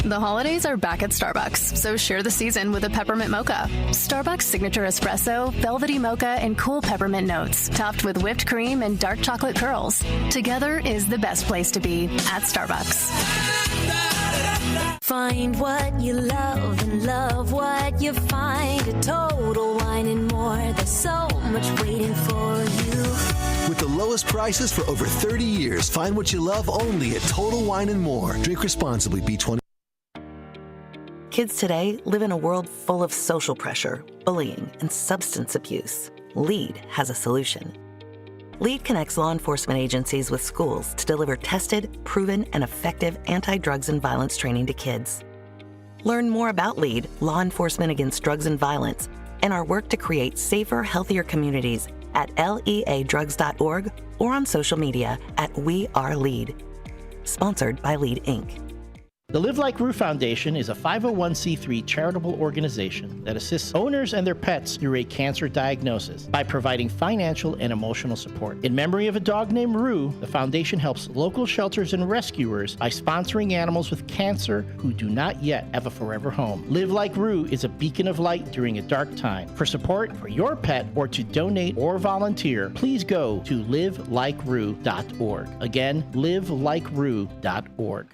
The holidays are back at Starbucks, so share the season with a peppermint mocha. Starbucks signature espresso, velvety mocha, and cool peppermint notes, topped with whipped cream and dark chocolate curls. Together is the best place to be at Starbucks. Find what you love and love what you find. A Total Wine and More. There's so much waiting for you. With the lowest prices for over 30 years, find what you love only at Total Wine and More. Drink responsibly. B20. Kids today live in a world full of social pressure, bullying, and substance abuse. LEAD has a solution. LEAD connects law enforcement agencies with schools to deliver tested, proven, and effective anti-drugs and violence training to kids. Learn more about LEAD, Law Enforcement Against Drugs and Violence, and our work to create safer, healthier communities at leadrugs.org or on social media at We Are LEAD. Sponsored by LEAD, Inc. The Live Like Rue Foundation is a 501c3 charitable organization that assists owners and their pets through a cancer diagnosis by providing financial and emotional support. In memory of a dog named Rue, the foundation helps local shelters and rescuers by sponsoring animals with cancer who do not yet have a forever home. Live Like Rue is a beacon of light during a dark time. For support for your pet or to donate or volunteer, please go to livelikeRue.org. Again, livelikeRue.org.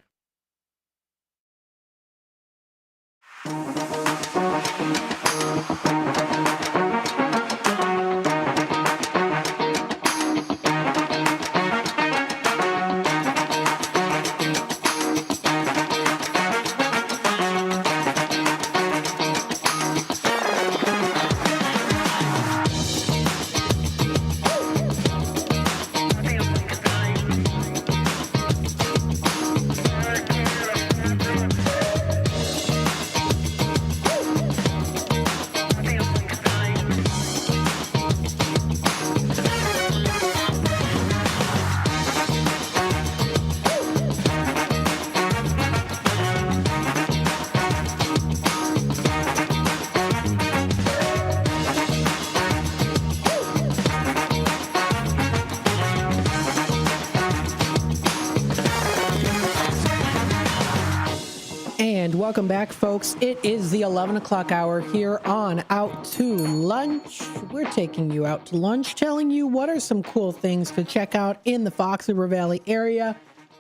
And welcome back, folks. It is the 11 o'clock hour here on Out to Lunch. We're taking you out to lunch, telling you what are some cool things to check out in the Fox River Valley area,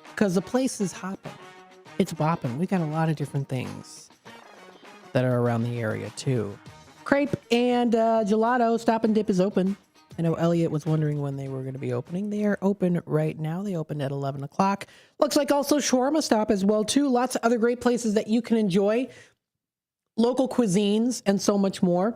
because the place is hopping. It's bopping. We got a lot of different things that are around the area, too. Crepe and Gelato Stop and Dip is open. I know Elliot was wondering when they were going to be opening. They are open right now. They opened at 11 o'clock. Looks like also Shawarma Stop as well, too. Lots of other great places that you can enjoy. Local cuisines and so much more.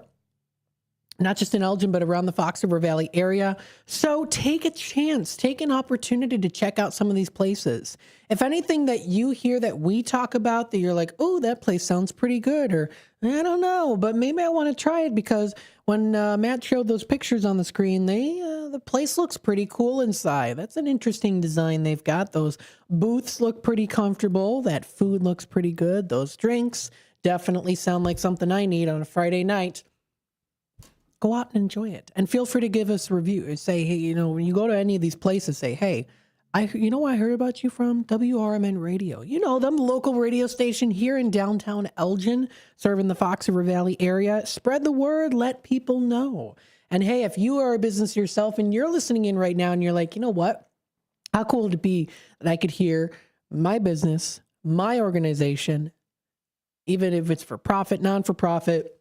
Not just in Elgin, but around the Fox River Valley area. So take a chance. Take an opportunity to check out some of these places. If anything that you hear that we talk about that you're like, oh, that place sounds pretty good, or I don't know, but maybe I want to try it, because when Matt showed those pictures on the screen, the place looks pretty cool inside. That's an interesting design they've got. Those booths look pretty comfortable. That food looks pretty good. Those drinks, definitely sound like something I need on a Friday night. Go out and enjoy it. And feel free to give us a review. Say, hey, you know, when you go to any of these places, say, hey, I heard about you from WRMN Radio. You know, them local radio station here in downtown Elgin, serving the Fox River Valley area. Spread the word. Let people know. And hey, if you are a business yourself and you're listening in right now and you're like, you know what? How cool would it be that I could hear my business, my organization, even if it's for profit, non-for-profit,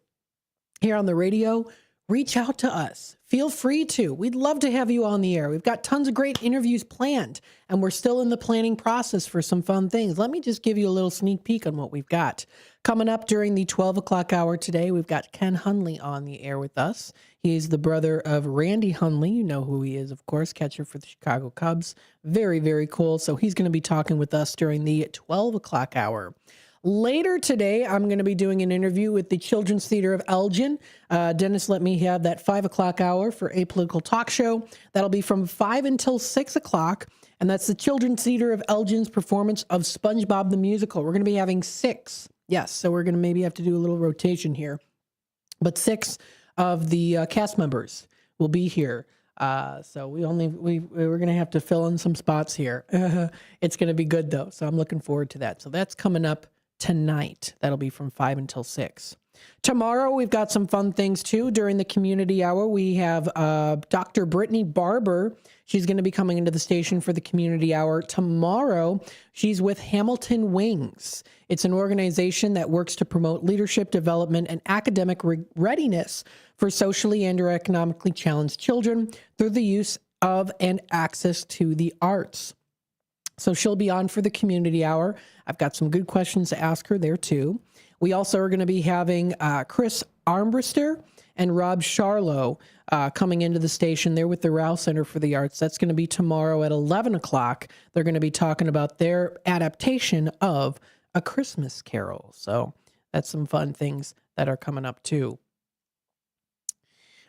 here on the radio? Reach out to us. Feel free to. We'd love to have you on the air. We've got tons of great interviews planned, and we're still in the planning process for some fun things. Let me just give you a little sneak peek on what we've got. Coming up during the 12 o'clock hour today, we've got Ken Hunley on the air with us. He's the brother of Randy Hunley. You know who he is, of course, catcher for the Chicago Cubs. Very, very cool. So he's going to be talking with us during the 12 o'clock hour. Later today, I'm going to be doing an interview with the Children's Theater of Elgin. Dennis let me have that 5 o'clock hour for Apolitical Talk Show. That'll be from 5 until 6 o'clock, and that's the Children's Theater of Elgin's performance of SpongeBob the Musical. We're going to be having 6. Yes, so we're going to maybe have to do a little rotation here. But 6 of the cast members will be here. So we're going to have to fill in some spots here. It's going to be good, though, so I'm looking forward to that. So that's coming up tonight. That'll be from 5 until 6. Tomorrow, we've got some fun things, too. During the community hour, we have Dr. Brittany Barber. She's going to be coming into the station for the community hour. Tomorrow, she's with Hamilton Wings. It's an organization that works to promote leadership development and academic readiness for socially and or economically challenged children through the use of and access to the arts. So she'll be on for the community hour. I've got some good questions to ask her there, too. We also are going to be having Chris Armbruster and Rob Charlo coming into the station. They're with the Rouse Center for the Arts. That's going to be tomorrow at 11 o'clock. They're going to be talking about their adaptation of A Christmas Carol. So that's some fun things that are coming up, too.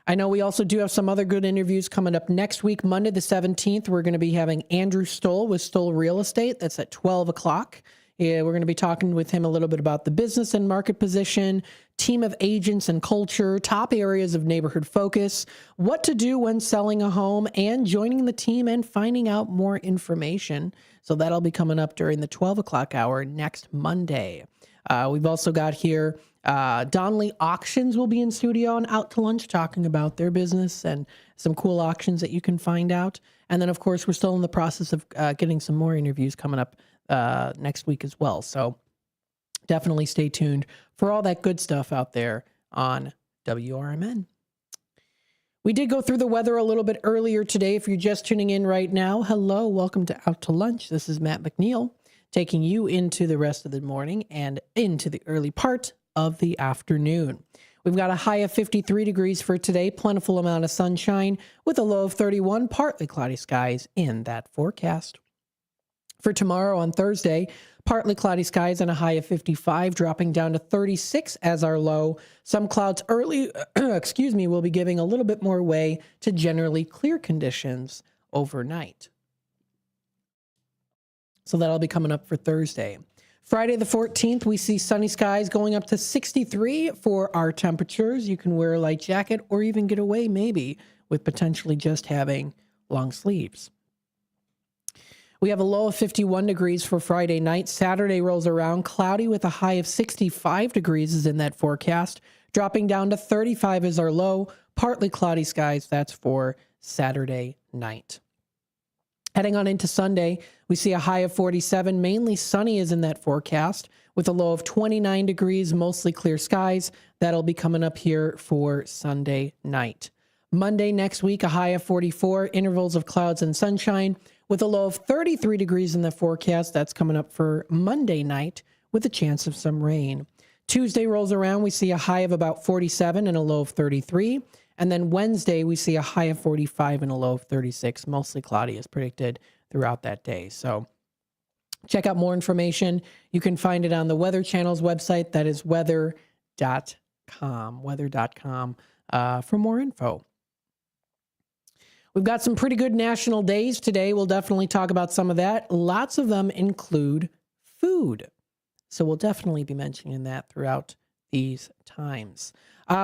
I know we also do have some other good interviews coming up next week. Monday the 17th, we're going to be having Andrew Stoll with Stoll Real Estate. That's at 12 o'clock. Yeah, we're going to be talking with him a little bit about the business and market position, team of agents and culture, top areas of neighborhood focus, what to do when selling a home, and joining the team and finding out more information. So that'll be coming up during the 12 o'clock hour next Monday. We've also got here Donnelly Auctions will be in studio and Out to Lunch talking about their business and some cool auctions that you can find out. And then, of course, we're still in the process of getting some more interviews coming up next week as well. So definitely stay tuned for all that good stuff out there on WRMN. We did go through the weather a little bit earlier today. If you're just tuning in right now, hello, welcome to Out to Lunch. This is Matt McNeil taking you into the rest of the morning and into the early part of the afternoon. We've got a high of 53 degrees for today, plentiful amount of sunshine with a low of 31, partly cloudy skies in that forecast. For tomorrow on Thursday, partly cloudy skies and a high of 55, dropping down to 36 as our low. Some clouds early, will be giving a little bit more way to generally clear conditions overnight. So that'll be coming up for Thursday. Friday the 14th, we see sunny skies going up to 63 for our temperatures. You can wear a light jacket or even get away maybe with potentially just having long sleeves. We have a low of 51 degrees for Friday night. Saturday rolls around cloudy with a high of 65 degrees is in that forecast. Dropping down to 35 is our low. Partly cloudy skies, that's for Saturday night. Heading on into Sunday, we see a high of 47. Mainly sunny is in that forecast with a low of 29 degrees, mostly clear skies. That'll be coming up here for Sunday night. Monday next week, a high of 44, intervals of clouds and sunshine with a low of 33 degrees in the forecast. That's coming up for Monday night with a chance of some rain. Tuesday rolls around. We see a high of about 47 and a low of 33. And then Wednesday, we see a high of 45 and a low of 36. Mostly cloudy is predicted throughout that day. So check out more information. You can find it on the Weather Channel's website. That is weather.com, weather.com for more info. We've got some pretty good national days today. We'll definitely talk about some of that. Lots of them include food. So we'll definitely be mentioning that throughout these times.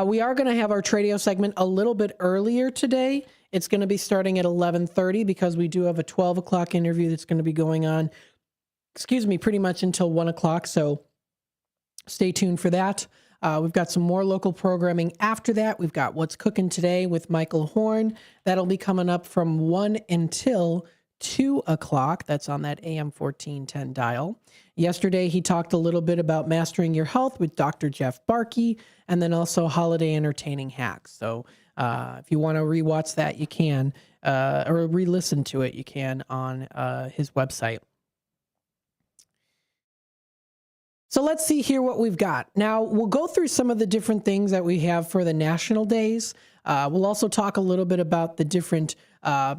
We are going to have our Tradio segment a little bit earlier today. It's going to be starting at 11:30 because we do have a 12 o'clock interview that's going to be going on, pretty much until 1 o'clock. So stay tuned for that. We've got some more local programming after that. We've got What's Cooking Today with Michael Horn. That'll be coming up from 1 until 2 o'clock. That's on that AM 1410 dial. Yesterday, he talked a little bit about mastering your health with Dr. Jeff Barkey, and then also holiday entertaining hacks. So if you want to rewatch that, you can, or re-listen to it, you can on his website. So let's see here what we've got. Now, we'll go through some of the different things that we have for the national days. We'll also talk a little bit about the different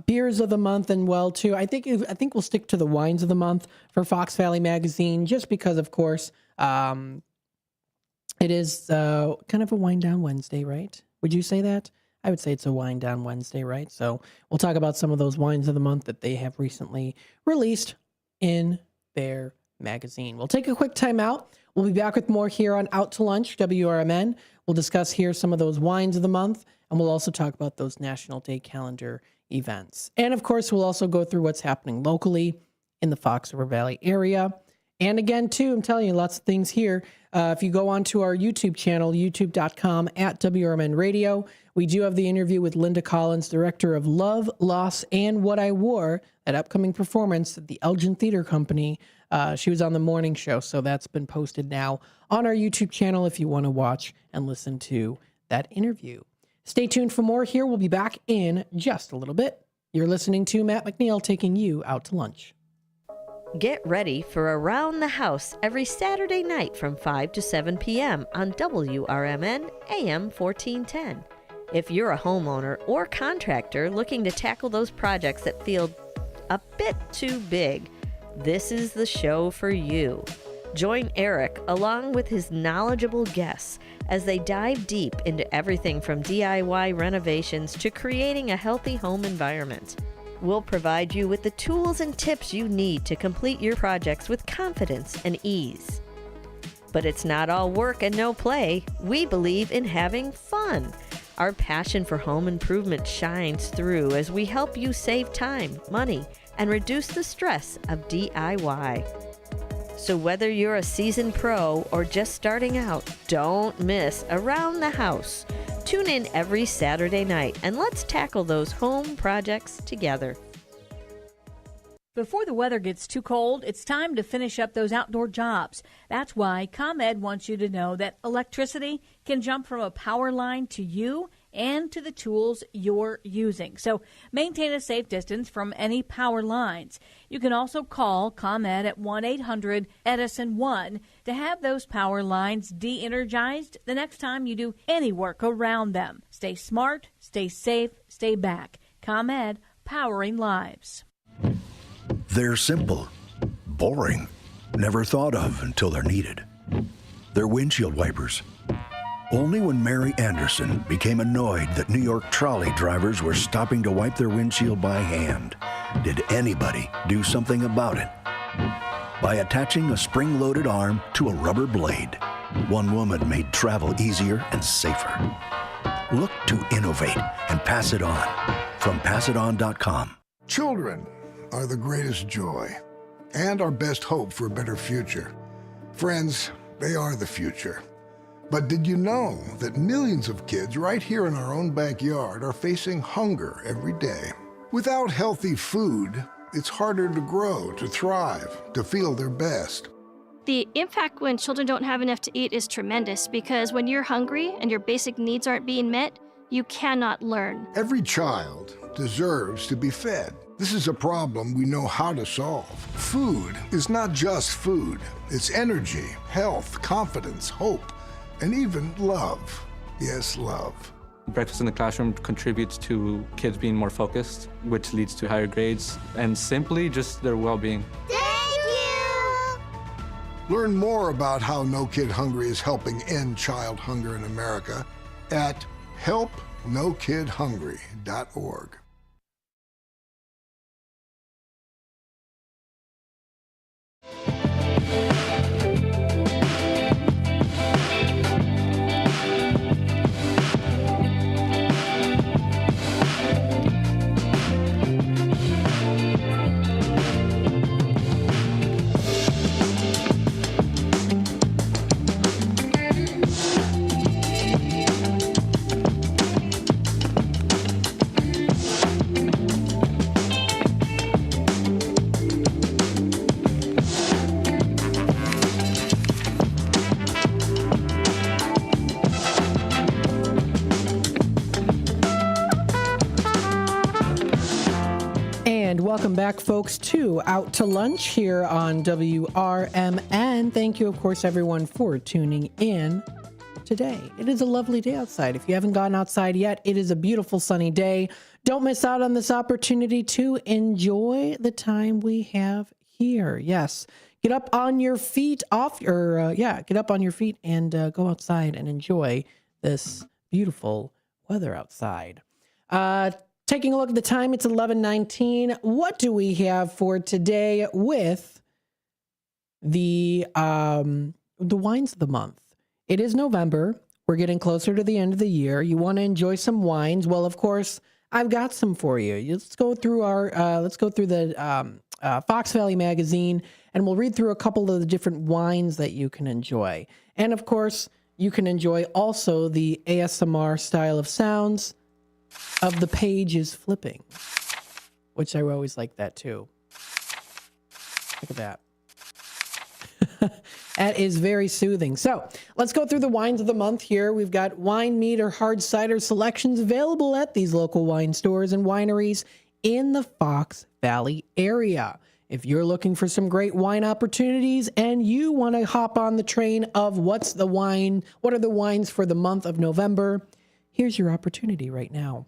beers of the month, and I think we'll stick to the wines of the month for Fox Valley Magazine, just because, of course, it is kind of a wind down Wednesday, right? Would you say that? I would say it's a wind down Wednesday, right? So we'll talk about some of those wines of the month that they have recently released in their magazine. We'll take a quick time out. We'll be back with more here on Out to Lunch, WRMN. We'll discuss here some of those wines of the month, and we'll also talk about those National Day calendar events. And of course, we'll also go through what's happening locally in the Fox River Valley area. And again, too, I'm telling you, lots of things here. If you go onto our YouTube channel, youtube.com/WRMN Radio, we do have the interview with Linda Collins, director of Love, Loss, and What I Wore, that upcoming performance at the Elgin Theater Company. She was on the morning show, so that's been posted now on our YouTube channel if you want to watch and listen to that interview. Stay tuned for more here. We'll be back in just a little bit. You're listening to Matt McNeil taking you out to lunch. Get ready for Around the House every Saturday night from 5 to 7 p.m. on WRMN AM 1410. If you're a homeowner or contractor looking to tackle those projects that feel a bit too big, this is the show for you. Join Eric along with his knowledgeable guests as they dive deep into everything from DIY renovations to creating a healthy home environment. We'll provide you with the tools and tips you need to complete your projects with confidence and ease. But it's not all work and no play. We believe in having fun. Our passion for home improvement shines through as we help you save time, money, and reduce the stress of DIY. So whether you're a seasoned pro or just starting out, don't miss Around the House. Tune in every Saturday night and let's tackle those home projects together. Before the weather gets too cold, it's time to finish up those outdoor jobs. That's why ComEd wants you to know that electricity can jump from a power line to you and to the tools you're using. So maintain a safe distance from any power lines. You can also call ComEd at 1-800-EDISON-1 to have those power lines de-energized the next time you do any work around them. Stay smart, stay safe, stay back. ComEd, powering lives. They're simple, boring, never thought of until they're needed. They're windshield wipers. Only when Mary Anderson became annoyed that New York trolley drivers were stopping to wipe their windshield by hand did anybody do something about it. By attaching a spring-loaded arm to a rubber blade, one woman made travel easier and safer. Look to innovate and pass it on. From passiton.com. Children are the greatest joy and our best hope for a better future. Friends, they are the future. But did you know that millions of kids right here in our own backyard are facing hunger every day? Without healthy food, it's harder to grow, to thrive, to feel their best. The impact when children don't have enough to eat is tremendous because when you're hungry and your basic needs aren't being met, you cannot learn. Every child deserves to be fed. This is a problem we know how to solve. Food is not just food. It's energy, health, confidence, hope, and even love. Yes, love. Breakfast in the classroom contributes to kids being more focused, which leads to higher grades, and simply just their well-being. Thank you! Learn more about how No Kid Hungry is helping end child hunger in America at helpnokidhungry.org. And welcome back, folks, to Out to Lunch here on WRMN. Thank you, of course, everyone, for tuning in today. It is a lovely day outside. If you haven't gone outside yet, it is a beautiful sunny day. Don't miss out on this opportunity to enjoy the time we have here. Yes, get up on your feet get up on your feet and go outside and enjoy this beautiful weather outside. Taking a look at the time, it's 11:19. What do we have for today with the wines of the month? It is November. We're getting closer to the end of the year. You want to enjoy some wines? Well, of course, I've got some for you. Let's go through the Fox Valley magazine, and we'll read through a couple of the different wines that you can enjoy. And of course, you can enjoy also the ASMR style of sounds of the pages flipping, which I always like that too. Look at that. That is very soothing. So let's go through the wines of the month here. We've got wine, mead, or hard cider selections available at these local wine stores and wineries in the Fox Valley area. If you're looking for some great wine opportunities and you want to hop on the train of what are the wines for the month of November, here's your opportunity right now.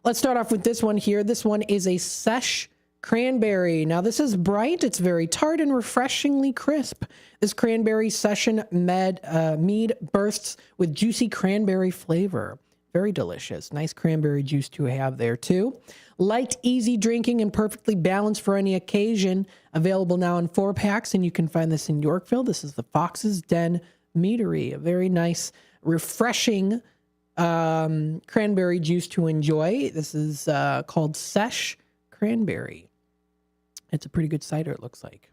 Let's start off with this one here. This one is a Sesh Cranberry. Now, this is bright. It's very tart and refreshingly crisp. This cranberry session mead bursts with juicy cranberry flavor. Very delicious. Nice cranberry juice to have there, too. Light, easy drinking, and perfectly balanced for any occasion. Available now in 4-packs, and you can find this in Yorkville. This is the Fox's Den Meadery. A very nice, refreshing cranberry juice to enjoy. This is called Sesh Cranberry. It's a pretty good cider, it looks like.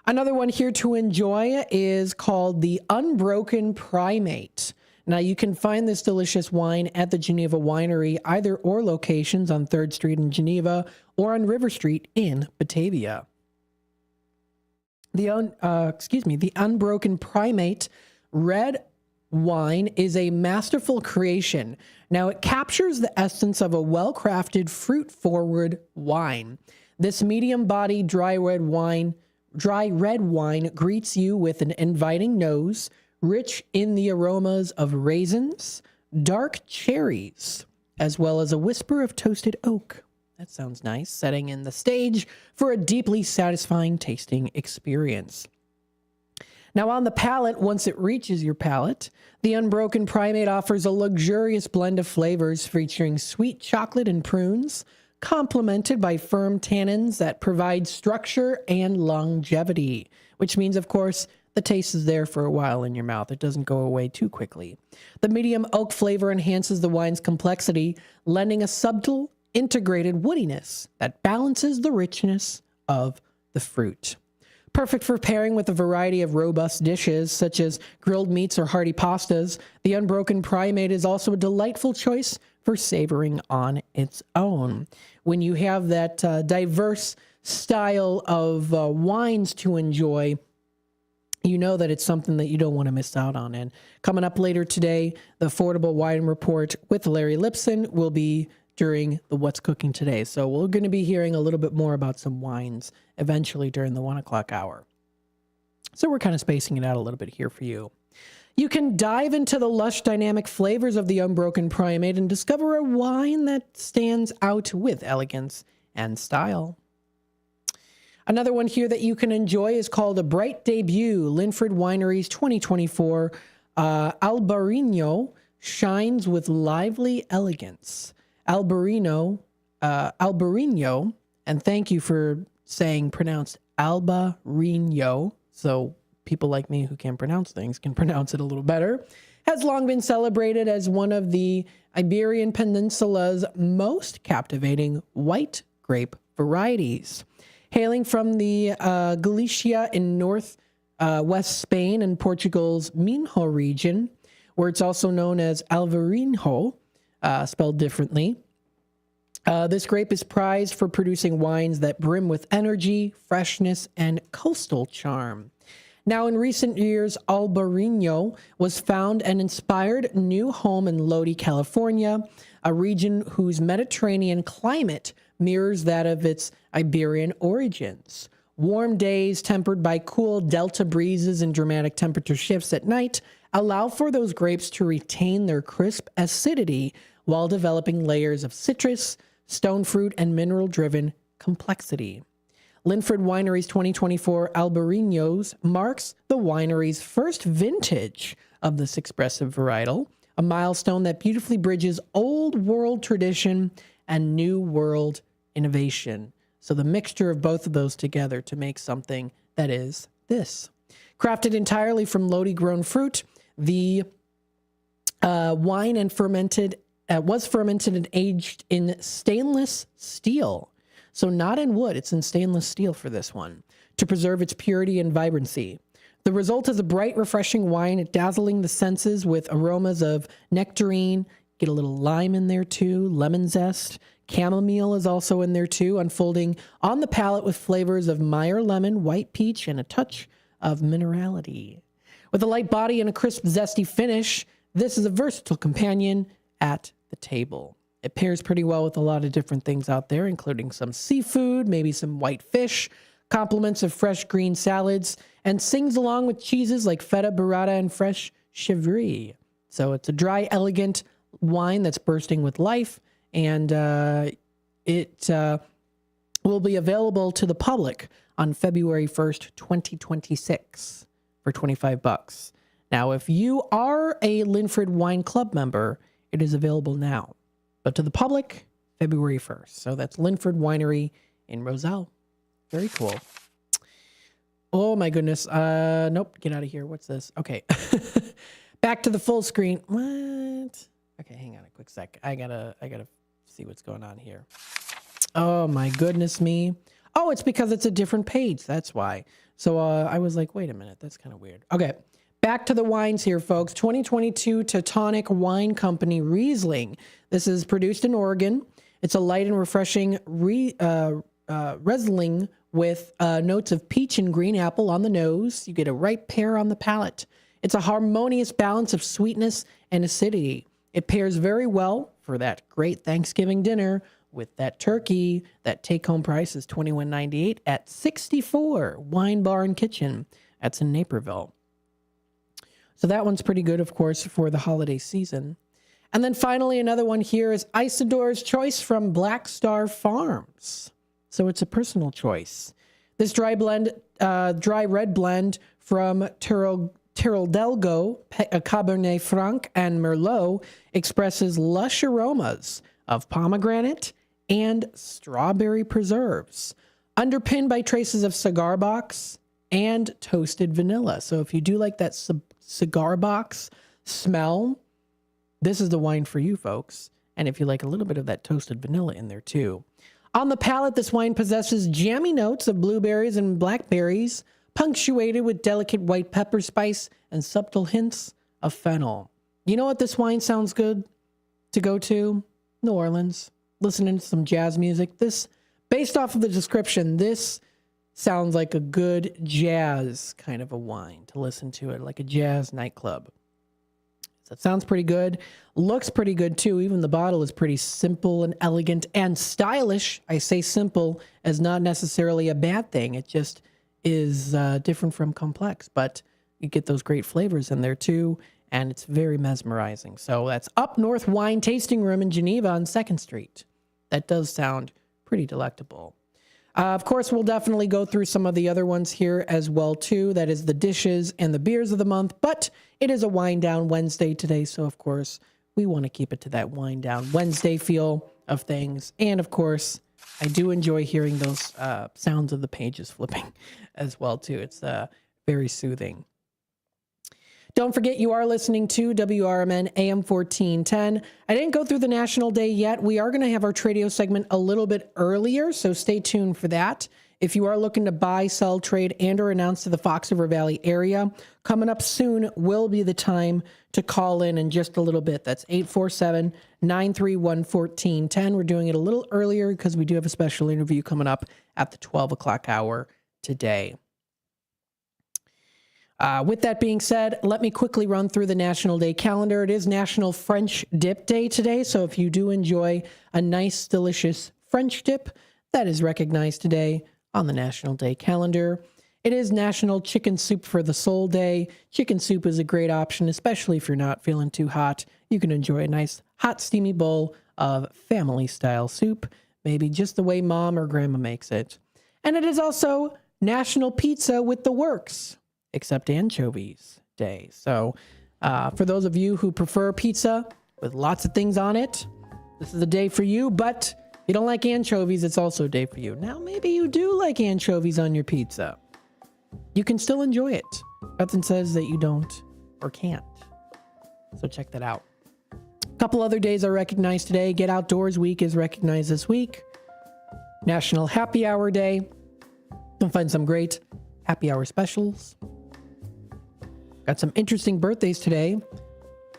Another one here to enjoy is called the Unbroken Primate. Now, you can find this delicious wine at the Geneva Winery, either or locations on 3rd Street in Geneva or on River Street in Batavia. The Unbroken Primate red wine is a masterful creation. Now, it captures the essence of a well-crafted, fruit-forward wine. This medium-bodied dry red wine greets you with an inviting nose, rich in the aromas of raisins, dark cherries, as well as a whisper of toasted oak. That sounds nice, setting in the stage for a deeply satisfying tasting experience. Now, on the palate, once it reaches your palate, the Unbroken Primate offers a luxurious blend of flavors featuring sweet chocolate and prunes, complemented by firm tannins that provide structure and longevity, which means, of course, the taste is there for a while in your mouth. It doesn't go away too quickly. The medium oak flavor enhances the wine's complexity, lending a subtle, integrated woodiness that balances the richness of the fruit. Perfect for pairing with a variety of robust dishes, such as grilled meats or hearty pastas, the Unbroken Primate is also a delightful choice for savoring on its own. When you have that diverse style of wines to enjoy, you know that it's something that you don't want to miss out on. And coming up later today, the Affordable Wine Report with Larry Lipson will be during the What's Cooking Today. So we're going to be hearing a little bit more about some wines eventually during the 1 o'clock hour. So we're kind of spacing it out a little bit here for you. You can dive into the lush, dynamic flavors of the Unbroken Primate and discover a wine that stands out with elegance and style. Another one here that you can enjoy is called A Bright Debut, Linford Winery's 2024 Albarino shines with lively elegance. Albarino, and thank you for saying pronounced Albarino, so people like me who can't pronounce things can pronounce it a little better, has long been celebrated as one of the Iberian Peninsula's most captivating white grape varieties. Hailing from the Galicia in north-west Spain and Portugal's Minho region, where it's also known as Alvarinho, spelled differently. This grape is prized for producing wines that brim with energy, freshness, and coastal charm. Now, in recent years, Albarino was found an inspired new home in Lodi, California, a region whose Mediterranean climate mirrors that of its Iberian origins. Warm days tempered by cool delta breezes and dramatic temperature shifts at night allow for those grapes to retain their crisp acidity while developing layers of citrus, stone fruit, and mineral-driven complexity. Linford Winery's 2024 Albariños marks the winery's first vintage of this expressive varietal, a milestone that beautifully bridges old world tradition and new world innovation. So the mixture of both of those together to make something that is this. Crafted entirely from Lodi-grown fruit, the wine was fermented and aged in stainless steel. So not in wood, it's in stainless steel for this one, to preserve its purity and vibrancy. The result is a bright, refreshing wine, dazzling the senses with aromas of nectarine, get a little lime in there too, lemon zest, chamomile is also in there too, unfolding on the palate with flavors of Meyer lemon, white peach, and a touch of minerality. With a light body and a crisp, zesty finish, this is a versatile companion at the table. It pairs pretty well with a lot of different things out there, including some seafood, maybe some white fish, compliments of fresh green salads, and sings along with cheeses like feta, burrata, and fresh chèvre. So it's a dry, elegant wine that's bursting with life, and it will be available to the public on February 1st, 2026 for $25. Now, if you are a Linford Wine Club member, it is available now. But to the public, February 1st. So that's Linford Winery in Roselle. Very cool. Oh, my goodness. Nope. Get out of here. What's this? Okay. Back to the full screen. What? Okay, hang on a quick sec. I gotta see what's going on here. Oh, my goodness me. Oh, it's because it's a different page. That's why. So I was like, wait a minute. That's kind of weird. Okay. Back to the wines here, folks. 2022 Teutonic Wine Company Riesling. This is produced in Oregon. It's a light and refreshing Riesling with notes of peach and green apple on the nose. You get a ripe pear on the palate. It's a harmonious balance of sweetness and acidity. It pairs very well for that great Thanksgiving dinner with that turkey. That take-home price is $21.98 at 64 Wine Bar and Kitchen. That's in Naperville. So that one's pretty good, of course, for the holiday season. And then finally, another one here is Isidore's Choice from Black Star Farms. So it's a personal choice. This dry red blend from Terrell Delgo, Cabernet Franc, and Merlot expresses lush aromas of pomegranate and strawberry preserves, underpinned by traces of cigar box and toasted vanilla. So if you do like that cigar box smell, this is the wine for you, folks. And if you like a little bit of that toasted vanilla in there too. On the palate, this wine possesses jammy notes of blueberries and blackberries, punctuated with delicate white pepper spice and subtle hints of fennel. You know what this wine sounds good to go to? New Orleans. Listening to some jazz music. This, based off of the description, this sounds like a good jazz kind of a wine to listen to it, like a jazz nightclub. So it sounds pretty good. Looks pretty good too. Even the bottle is pretty simple and elegant and stylish. I say simple as not necessarily a bad thing. It just is different from complex, but you get those great flavors in there too, and it's very mesmerizing. So that's Up North Wine Tasting Room in Geneva on 2nd Street. That does sound pretty delectable. Of course, we'll definitely go through some of the other ones here as well, too. That is the dishes and the beers of the month. But it is a Wine Down Wednesday today. So, of course, we want to keep it to that Wine Down Wednesday feel of things. And, of course, I do enjoy hearing those sounds of the pages flipping as well, too. It's very soothing. Don't forget, you are listening to WRMN AM 1410. I didn't go through the National Day yet. We are going to have our Tradio segment a little bit earlier, so stay tuned for that. If you are looking to buy, sell, trade, and or announce to the Fox River Valley area, coming up soon will be the time to call in just a little bit. That's 847-931-1410. We're doing it a little earlier because we do have a special interview coming up at the 12 o'clock hour today. With that being said, let me quickly run through the National Day calendar. It is National French Dip Day today, so if you do enjoy a nice, delicious French dip, that is recognized today on the National Day calendar. It is National Chicken Soup for the Soul Day. Chicken soup is a great option, especially if you're not feeling too hot. You can enjoy a nice, hot, steamy bowl of family-style soup, maybe just the way mom or grandma makes it. And it is also National Pizza with the Works, except anchovies day. So for those of you who prefer pizza with lots of things on it, this is a day for you. But if you don't like anchovies, it's also a day for you. Now, maybe you do like anchovies on your pizza. You can still enjoy it. Nothing says that you don't or can't. So check that out. A couple other days are recognized today. Get Outdoors Week is recognized this week. National Happy Hour Day. You'll find some great happy hour specials. Got some interesting birthdays today.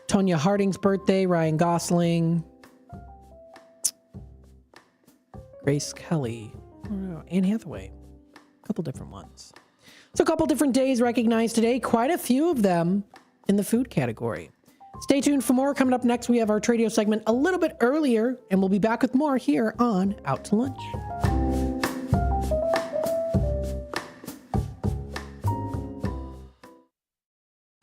Tonya Harding's birthday, Ryan Gosling, Grace Kelly, Anne Hathaway. A couple different ones. So a couple different days recognized today. Quite a few of them in the food category. Stay tuned for more. Coming up next, we have our Tradio segment a little bit earlier, and we'll be back with more here on Out to Lunch.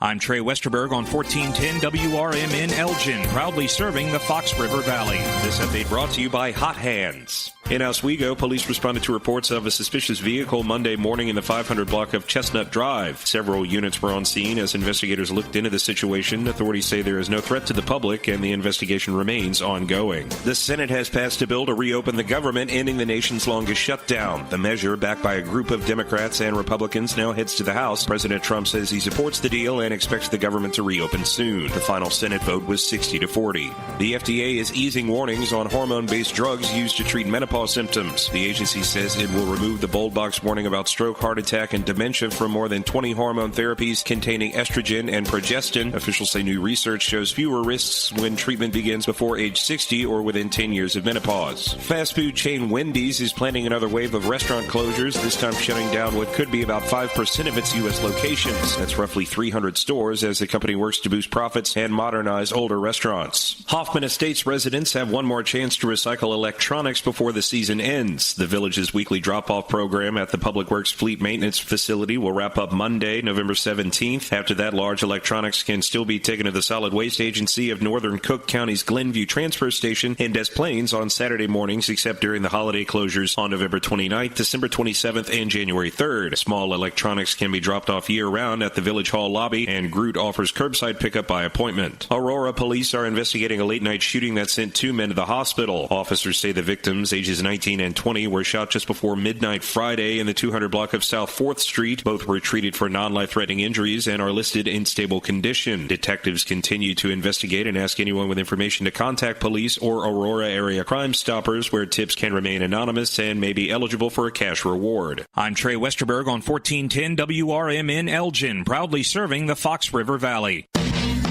I'm Trey Westerberg on 1410 WRMN Elgin, proudly serving the Fox River Valley. This update brought to you by Hot Hands. In Oswego, police responded to reports of a suspicious vehicle Monday morning in the 500 block of Chestnut Drive. Several units were on scene as investigators looked into the situation. Authorities say there is no threat to the public and the investigation remains ongoing. The Senate has passed a bill to reopen the government, ending the nation's longest shutdown. The measure, backed by a group of Democrats and Republicans, now heads to the House. President Trump says he supports the deal and expects the government to reopen soon. The final Senate vote was 60-40. The FDA is easing warnings on hormone-based drugs used to treat menopause symptoms. The agency says it will remove the bold box warning about stroke, heart attack, and dementia from more than 20 hormone therapies containing estrogen and progestin. Officials say new research shows fewer risks when treatment begins before age 60 or within 10 years of menopause. Fast food chain Wendy's is planning another wave of restaurant closures, this time shutting down what could be about 5% of its U.S. locations. That's roughly 300 stores as the company works to boost profits and modernize older restaurants. Hoffman Estates residents have one more chance to recycle electronics before the season ends. The village's weekly drop-off program at the Public Works Fleet Maintenance Facility will wrap up Monday, November 17th. After that, large electronics can still be taken to the Solid Waste Agency of Northern Cook County's Glenview Transfer Station in Des Plaines on Saturday mornings, except during the holiday closures on November 29th, December 27th, and January 3rd. Small electronics can be dropped off year-round at the Village Hall lobby, and Groot offers curbside pickup by appointment. Aurora police are investigating a late-night shooting that sent 2 men to the hospital. Officers say the victims, ages 19 and 20, were shot just before midnight Friday in the 200 block of South 4th Street. Both were treated for non-life-threatening injuries and are listed in stable condition. Detectives continue to investigate and ask anyone with information to contact police or Aurora area Crime Stoppers, where tips can remain anonymous and may be eligible for a cash reward. I'm Trey Westerberg on 1410 WRMN Elgin, proudly serving the Fox River Valley.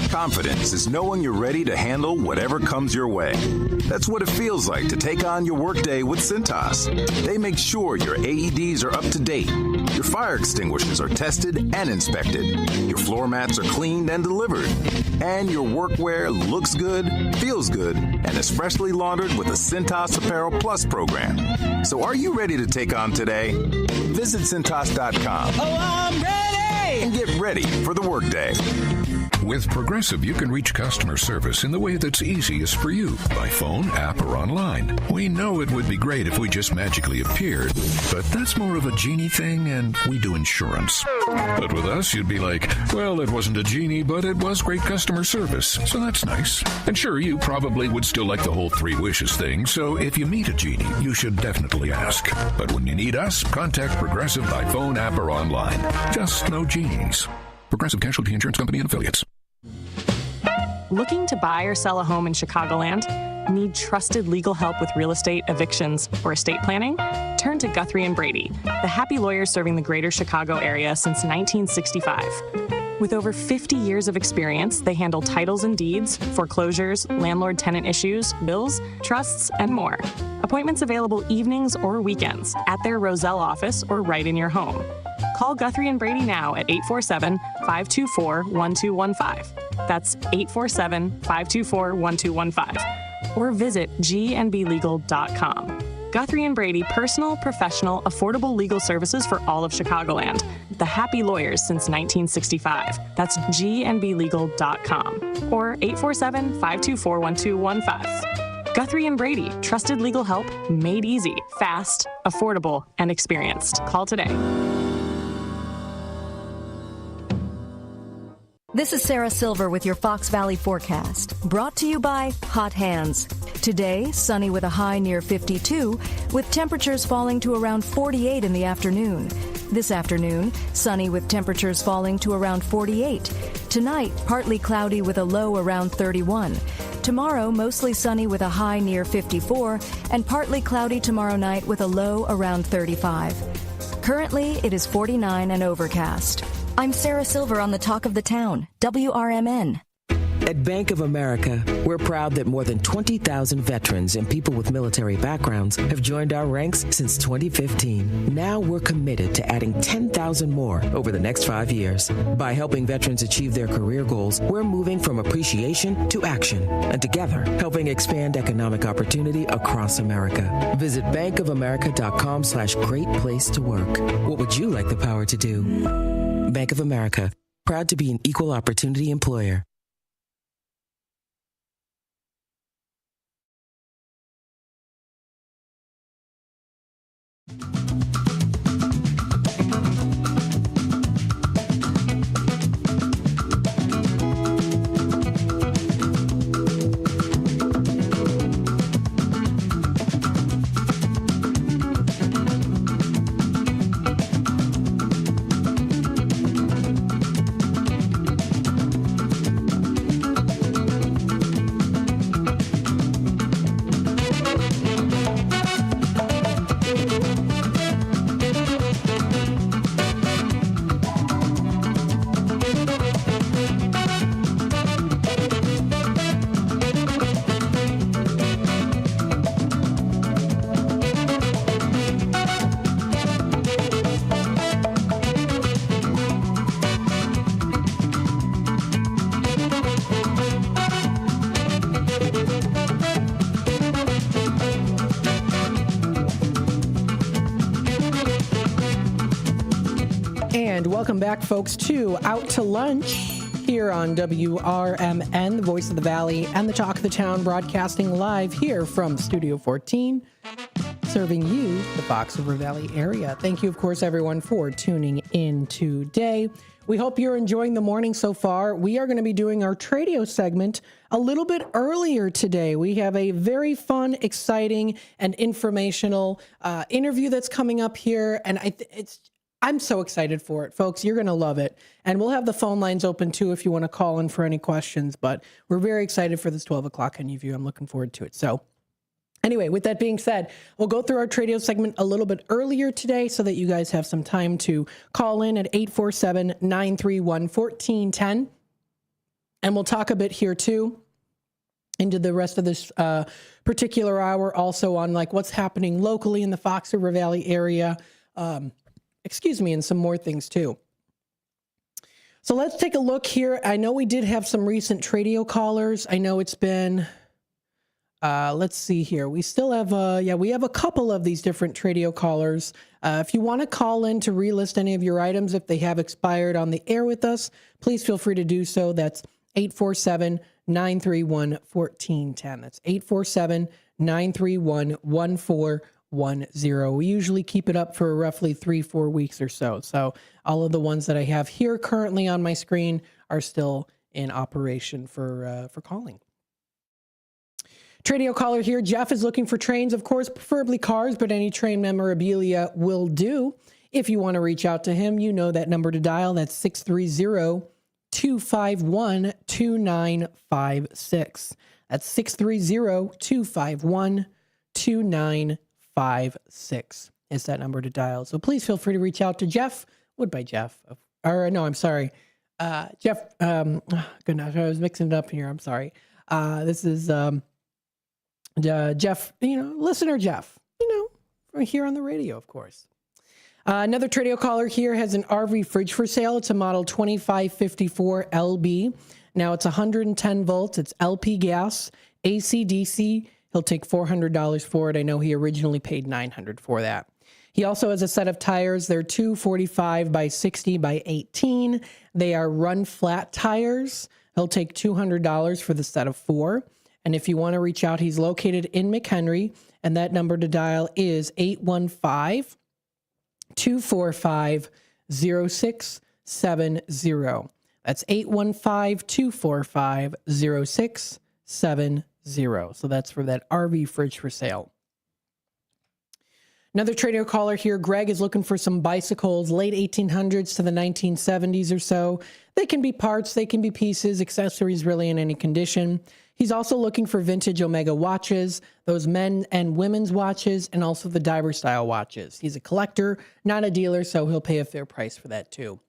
Confidence is knowing you're ready to handle whatever comes your way. That's what it feels like to take on your workday with Cintas. They make sure your AEDs are up to date, your fire extinguishers are tested and inspected, your floor mats are cleaned and delivered, and your workwear looks good, feels good, and is freshly laundered with the Cintas Apparel Plus program. So are you ready to take on today? Visit Cintas.com. Oh, I'm ready! And get ready for the workday. With Progressive, you can reach customer service in the way that's easiest for you, by phone, app, or online. We know it would be great if we just magically appeared, but that's more of a genie thing, and we do insurance. But with us, you'd be like, well, it wasn't a genie, but it was great customer service, so that's nice. And sure, you probably would still like the whole 3 wishes thing, so if you meet a genie, you should definitely ask. But when you need us, contact Progressive by phone, app, or online. Just no genies. Progressive Casualty Insurance Company and Affiliates. Looking to buy or sell a home in Chicagoland? Need trusted legal help with real estate, evictions, or estate planning? Turn to Guthrie & Brady, the happy lawyers serving the greater Chicago area since 1965. With over 50 years of experience, they handle titles and deeds, foreclosures, landlord-tenant issues, bills, trusts, and more. Appointments available evenings or weekends at their Roselle office or right in your home. Call Guthrie and Brady now at 847-524-1215. That's 847-524-1215. Or visit gnblegal.com. Guthrie and Brady, personal, professional, affordable legal services for all of Chicagoland. The happy lawyers since 1965. That's gnblegal.com. Or 847-524-1215. Guthrie and Brady, trusted legal help made easy, fast, affordable, and experienced. Call today. This is Sarah Silver with your Fox Valley forecast, brought to you by Hot Hands. Today, sunny with a high near 52, with temperatures falling to around 48 in the afternoon. This afternoon, sunny with temperatures falling to around 48. Tonight, partly cloudy with a low around 31. Tomorrow, mostly sunny with a high near 54, and partly cloudy tomorrow night with a low around 35. Currently, it is 49 and overcast. I'm Sarah Silver on the Talk of the Town, WRMN. At Bank of America, we're proud that more than 20,000 veterans and people with military backgrounds have joined our ranks since 2015. Now we're committed to adding 10,000 more over the next 5 years. By helping veterans achieve their career goals, we're moving from appreciation to action, and together helping expand economic opportunity across America. Visit bankofamerica.com/great place to work. What would you like the power to do? Bank of America, proud to be an equal opportunity employer. And welcome back, folks, to Out to Lunch here on WRMN, the Voice of the Valley, and the Talk of the Town, broadcasting live here from Studio 14, serving you, the Fox River Valley area. Thank you, of course, everyone, for tuning in today. We hope you're enjoying the morning so far. We are going to be doing our Tradio segment a little bit earlier today. We have a very fun, exciting, and informational interview that's coming up here, and I'm so excited for it, folks. You're going to love it. And we'll have the phone lines open, too, if you want to call in for any questions. But we're very excited for this 12 o'clock interview. I'm looking forward to it. So anyway, with that being said, we'll go through our Tradio segment a little bit earlier today so that you guys have some time to call in at 847-931-1410. And we'll talk a bit here, too, into the rest of this particular hour, also on like what's happening locally in the Fox River Valley area. And some more things too. So let's take a look here. I know we did have some recent Tradio callers. I know it's been, let's see here. We still have, we have a couple of these different Tradio callers. If you want to call in to relist any of your items, if they have expired on the air with us, please feel free to do so. That's 847-931-1410. That's 847-931-1410. We usually keep it up for roughly 3-4 weeks or so. So all of the ones that I have here currently on my screen are still in operation for calling. Tradio caller here. Jeff is looking for trains, of course, preferably cars, but any train memorabilia will do. If you want to reach out to him, you know that number to dial. That's 630-251-2956. That's 630-251-2956 is that number to dial. So please feel free to reach out to Jeff. Jeff. Goodness, I was mixing it up here. I'm sorry. This is Jeff, listener Jeff, from here on the radio, of course. Another Tradio caller here has an RV fridge for sale. It's a model 2554 LB. Now it's 110 volts. It's LP gas, AC DC. He'll take $400 for it. I know he originally paid $900 for that. He also has a set of tires. They're 245 by 60 by 18. They are run flat tires. He'll take $200 for the set of 4. And if you want to reach out, he's located in McHenry, and that number to dial is 815-245-0670. That's 815-245-0670. So that's for that RV fridge for sale. Another Tradio caller here, Greg, is looking for some bicycles, late 1800s to the 1970s or so. They can be parts, they can be pieces, accessories, really in any condition. He's also looking for vintage Omega watches, those men and women's watches, and also the diver style watches. He's a collector, not a dealer, so he'll pay a fair price for that too.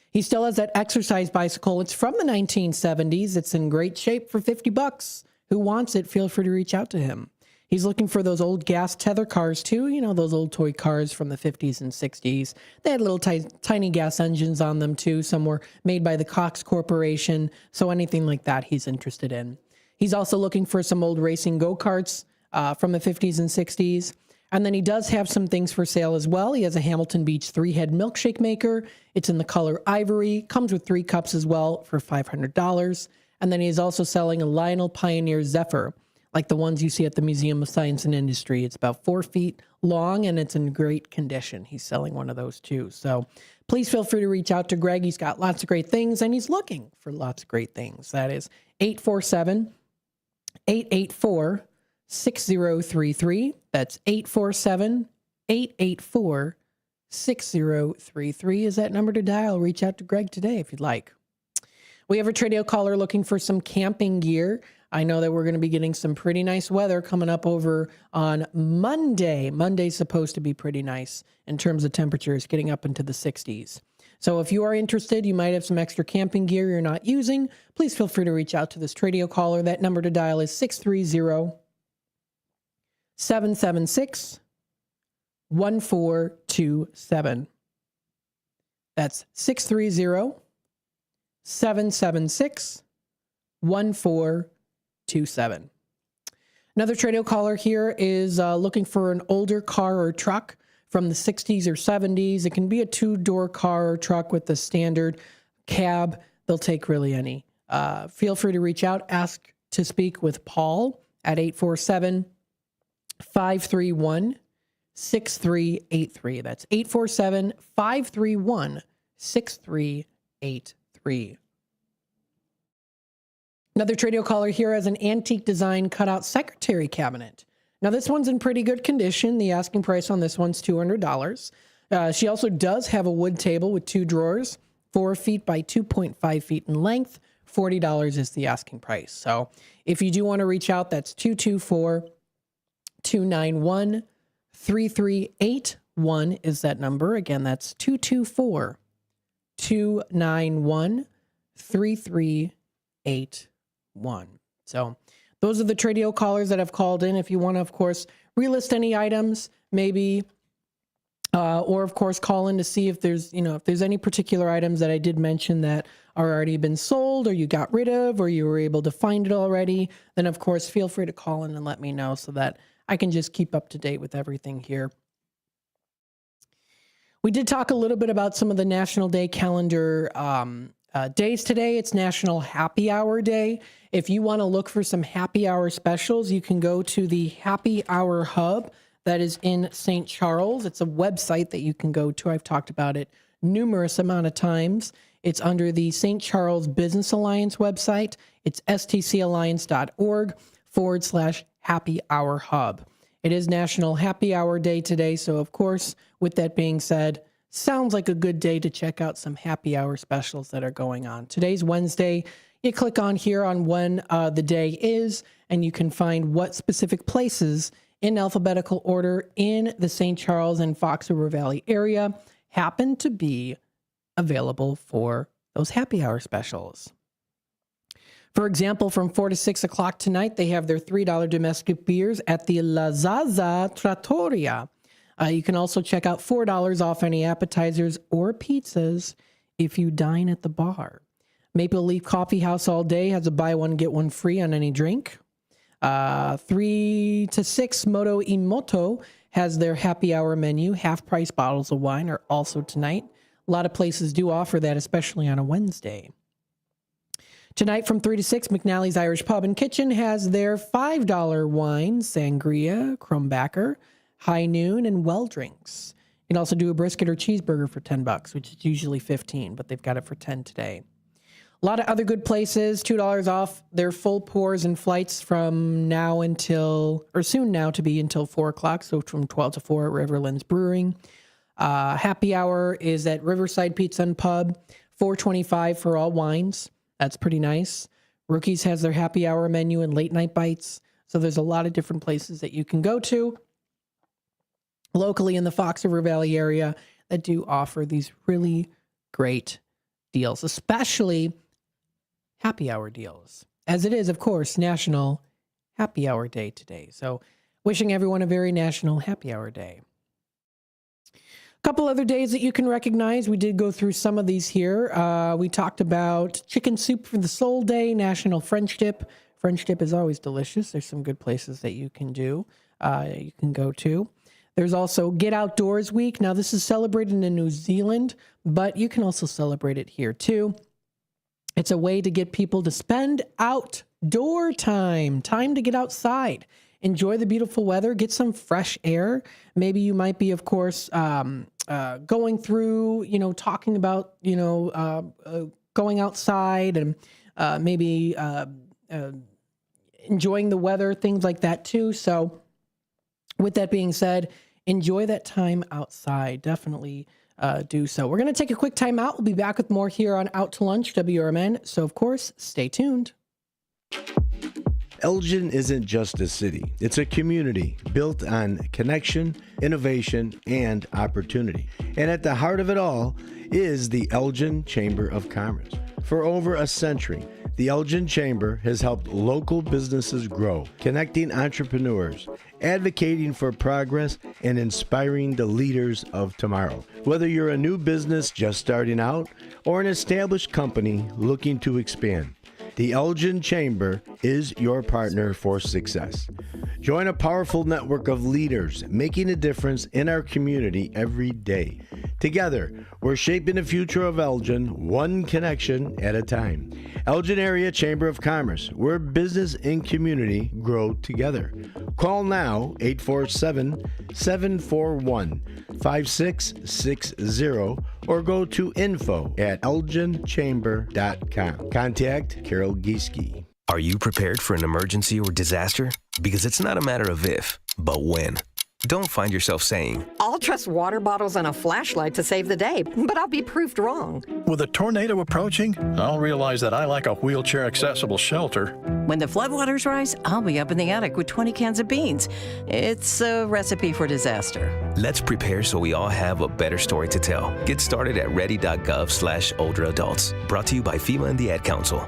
He still has that exercise bicycle. It's from the 1970s. It's in great shape for $50. Who wants it? Feel free to reach out to him. He's looking for those old gas tether cars too. You know, those old toy cars from the 50s and 60s. They had little tiny gas engines on them too. Some were made by the Cox Corporation. So anything like that he's interested in. He's also looking for some old racing go-karts from the 50s and 60s. And then he does have some things for sale as well. He has a Hamilton Beach 3-head milkshake maker. It's in the color ivory. Comes with 3 cups as well for $500. And then he's also selling a Lionel Pioneer Zephyr, like the ones you see at the Museum of Science and Industry. It's about 4 feet long, and it's in great condition. He's selling one of those too. So please feel free to reach out to Greg. He's got lots of great things, and he's looking for lots of great things. That is 847-884-6033. That's 847-884-6033 is that number to dial. Reach out to Greg today if you'd like. We have a Tradio caller looking for some camping gear. I know that we're going to be getting some pretty nice weather coming up over on Monday. Monday's supposed to be pretty nice in terms of temperatures, getting up into the 60s. So if you are interested, you might have some extra camping gear you're not using, please feel free to reach out to this Tradio caller. That number to dial is 630-776-1427. That's 630-776-1427. Another Tradio caller here is looking for an older car or truck from the 60s or 70s. It can be a 2-door car or truck with the standard cab. They'll take really any. Feel free to reach out. Ask to speak with Paul at 847-531-6383. That's 847-531-6383. Another Tradio caller here has an antique design cutout secretary cabinet. Now, this one's in pretty good condition. The asking price on this one's $200. She also does have a wood table with 2 drawers, 4 feet by 2.5 feet in length. $40 is the asking price. So if you do want to reach out, that's 224-291-3381 is that number. Again, that's 224-291-3381. So those are the Tradio callers that have called in. If you want to, of course, relist any items, maybe, or of course, call in to see if there's, if there's any particular items that I did mention that are already been sold or you got rid of, or you were able to find it already, then of course, feel free to call in and let me know so that I can just keep up to date with everything here. We did talk a little bit about some of the National Day calendar days today. It's National Happy Hour Day. If you want to look for some happy hour specials, you can go to the Happy Hour Hub that is in St. Charles. It's a website that you can go to. I've talked about it numerous amount of times. It's under the St. Charles Business Alliance website. It's stcalliance.org/Happy Hour Hub. It is National Happy Hour Day today. So, of course, with that being said, sounds like a good day to check out some happy hour specials that are going on. Today's Wednesday. You click on here on when the day is, and you can find what specific places in alphabetical order in the St. Charles and Fox River Valley area happen to be available for those happy hour specials. For example, from 4 to 6 o'clock tonight, they have their $3 domestic beers at the La Zaza Trattoria. You can also check out $4 off any appetizers or pizzas if you dine at the bar. Maple Leaf Coffee House all day has a buy one, get one free on any drink. 3 to 6 Moto Imoto has their happy hour menu. Half-price bottles of wine are also tonight. A lot of places do offer that, especially on a Wednesday. Tonight from 3 to 6, McNally's Irish Pub and Kitchen has their $5 wine, sangria, Crumbacker, High Noon, and well drinks. You can also do a brisket or cheeseburger for $10, which is usually $15, but they've got it for $10 today. A lot of other good places, $2 off their full pours and flights from now until, or soon now to be until 4 o'clock, so from 12 to 4 at Riverlands Brewing. Happy hour is at Riverside Pizza and Pub, $4.25 for all wines. That's pretty nice. Rookies has their happy hour menu and late night bites. So there's a lot of different places that you can go to locally in the Fox River Valley area that do offer these really great deals, especially happy hour deals, as it is, of course, National Happy Hour Day today. So wishing everyone a very National Happy Hour Day. A couple other days that you can recognize. We did go through some of these here. We talked about Chicken Soup for the Soul Day, National French Dip. French dip is always delicious. There's some good places that you can do, you can go to. There's also Get Outdoors Week. Now, this is celebrated in New Zealand, but you can also celebrate it here, too. It's a way to get people to spend outdoor time to get outside. Enjoy the beautiful weather, get some fresh air. Maybe you might be, of course, going through, talking about, going outside and maybe enjoying the weather, things like that too. So with that being said, enjoy that time outside. Definitely do so. We're going to take a quick time out. We'll be back with more here on Out to Lunch, WRMN. So, of course, stay tuned. Elgin isn't just a city. It's a community built on connection, innovation, and opportunity. And at the heart of it all is the Elgin Chamber of Commerce. For over a century, the Elgin Chamber has helped local businesses grow, connecting entrepreneurs, advocating for progress, and inspiring the leaders of tomorrow. Whether you're a new business just starting out or an established company looking to expand, the Elgin Chamber is your partner for success. Join a powerful network of leaders making a difference in our community every day. Together, we're shaping the future of Elgin one connection at a time. Elgin Area Chamber of Commerce, where business and community grow together. Call now 847-741-5660 or go to info@elginchamber.com. Contact Carol Gieske. Are you prepared for an emergency or disaster? Because it's not a matter of if, but when. Don't find yourself saying, I'll trust water bottles and a flashlight to save the day, but I'll be proved wrong. With a tornado approaching, I'll realize that I lack a wheelchair-accessible shelter. When the floodwaters rise, I'll be up in the attic with 20 cans of beans. It's a recipe for disaster. Let's prepare so we all have a better story to tell. Get started at ready.gov/older adults. Brought to you by FEMA and the Ad Council.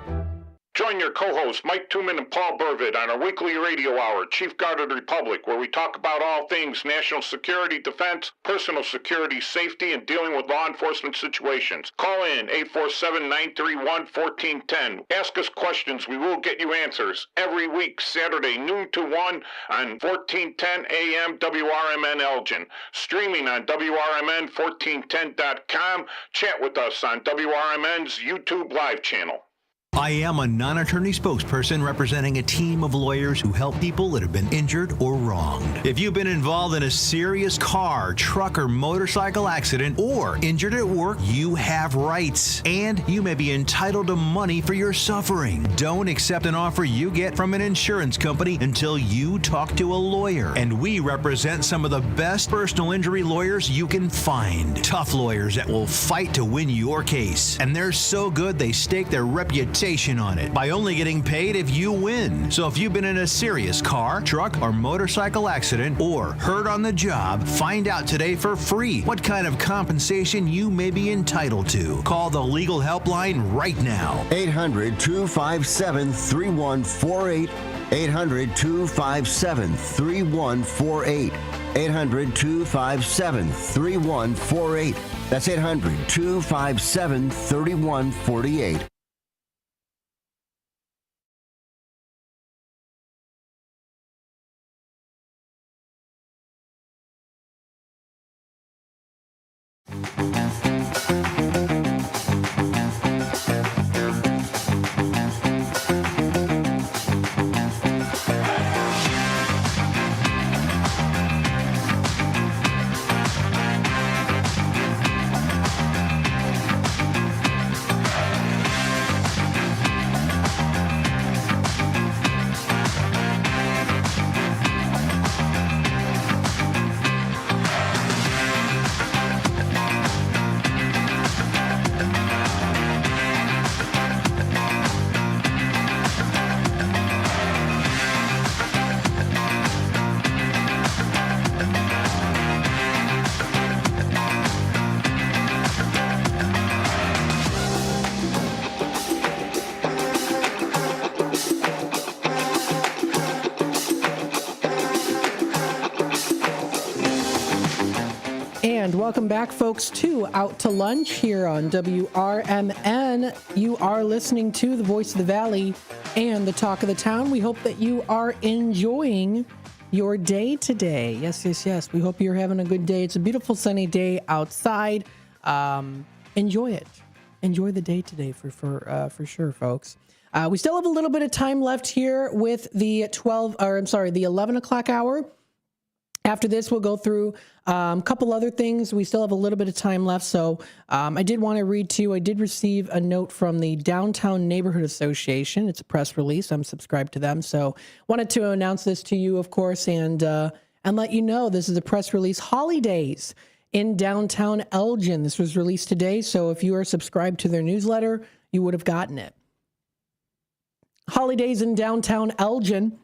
Join your co-hosts Mike Tooman and Paul Burvitt on our weekly radio hour, Chief Guard of the Republic, where we talk about all things national security, defense, personal security, safety, and dealing with law enforcement situations. Call in 847-931-1410. Ask us questions. We will get you answers. Every week, Saturday, noon to 1 on 1410 AM WRMN Elgin. Streaming on WRMN1410.com. Chat with us on WRMN's YouTube live channel. I am a non-attorney spokesperson representing a team of lawyers who help people that have been injured or wronged. If you've been involved in a serious car, truck, or motorcycle accident or injured at work, you have rights, and you may be entitled to money for your suffering. Don't accept an offer you get from an insurance company until you talk to a lawyer. And we represent some of the best personal injury lawyers you can find. Tough lawyers that will fight to win your case. And they're so good they stake their reputation on it by only getting paid if you win. So if you've been in a serious car, truck, or motorcycle accident or hurt on the job, find out today for free what kind of compensation you may be entitled to. Call the legal helpline right now. 800-257-3148. 800-257-3148. 800-257-3148. That's 800-257-3148. And welcome back, folks, to Out to Lunch here on WRMN. You are listening to the Voice of the Valley and the Talk of the Town. We hope that you are enjoying your day today. Yes, yes, yes. We hope you're having a good day. It's a beautiful sunny day outside. Enjoy it. Enjoy the day today for sure, folks. We still have a little bit of time left here with the 11 o'clock hour. After this, we'll go through a couple other things. We still have a little bit of time left, so I did want to read to you. I did receive a note from the Downtown Neighborhood Association. It's a press release. I'm subscribed to them, so wanted to announce this to you, of course, and let you know this is a press release. Holidays in downtown Elgin. This was released today, so if you are subscribed to their newsletter, you would have gotten it. Holidays in downtown Elgin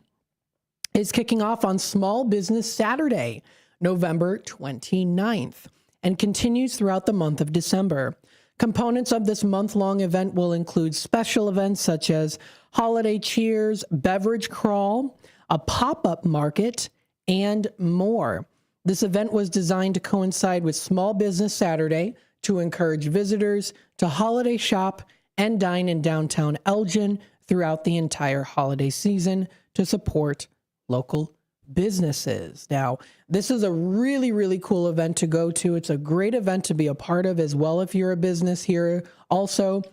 is kicking off on Small Business Saturday, November 29th, and continues throughout the month of December. Components of this month-long event will include special events such as holiday cheers, beverage crawl, a pop-up market, and more. This event was designed to coincide with Small Business Saturday to encourage visitors to holiday shop and dine in downtown Elgin throughout the entire holiday season to support local businesses. Now, this is a really, really cool event to go to. It's a great event to be a part of as well if you're a business here. Also,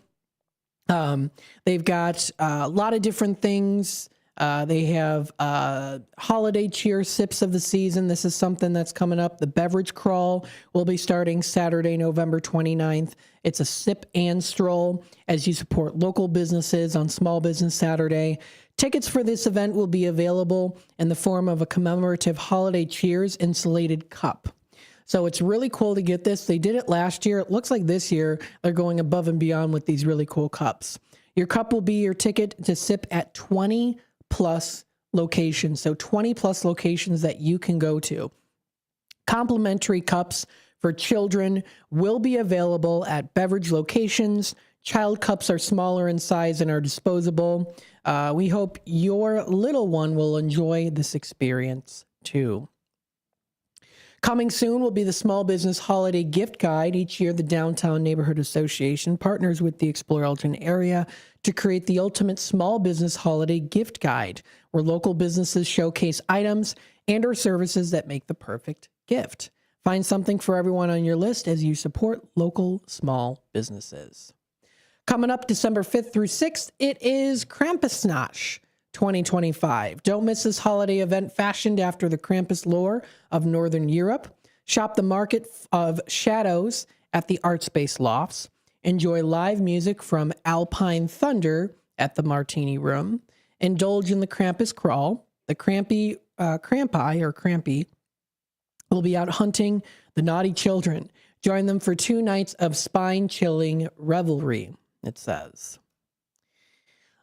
they've got a lot of different things. They have holiday cheer sips of the season. This is something that's coming up. The beverage crawl will be starting Saturday, November 29th. It's a sip and stroll as you support local businesses on Small Business Saturday. Tickets for this event will be available in the form of a commemorative holiday cheers insulated cup. So it's really cool to get this. They did it last year. It looks like this year they're going above and beyond with these really cool cups. Your cup will be your ticket to sip at 20 plus locations. So 20 plus locations that you can go to. Complimentary cups for children will be available at beverage locations. Child cups are smaller in size and are disposable. We hope your little one will enjoy this experience too. Coming soon will be the Small Business Holiday Gift Guide. Each year, the Downtown Neighborhood Association partners with the Explore Elgin area to create the ultimate small business holiday gift guide, where local businesses showcase items and or services that make the perfect gift. Find something for everyone on your list as you support local small businesses. Coming up December 5th through 6th, it is Krampusnacht 2025. Don't miss this holiday event fashioned after the Krampus lore of Northern Europe. Shop the Market of Shadows at the Art Space Lofts. Enjoy live music from Alpine Thunder at the Martini Room. Indulge in the Krampus Crawl. The Crampy will be out hunting the naughty children. Join them for 2 nights of spine-chilling revelry, it says.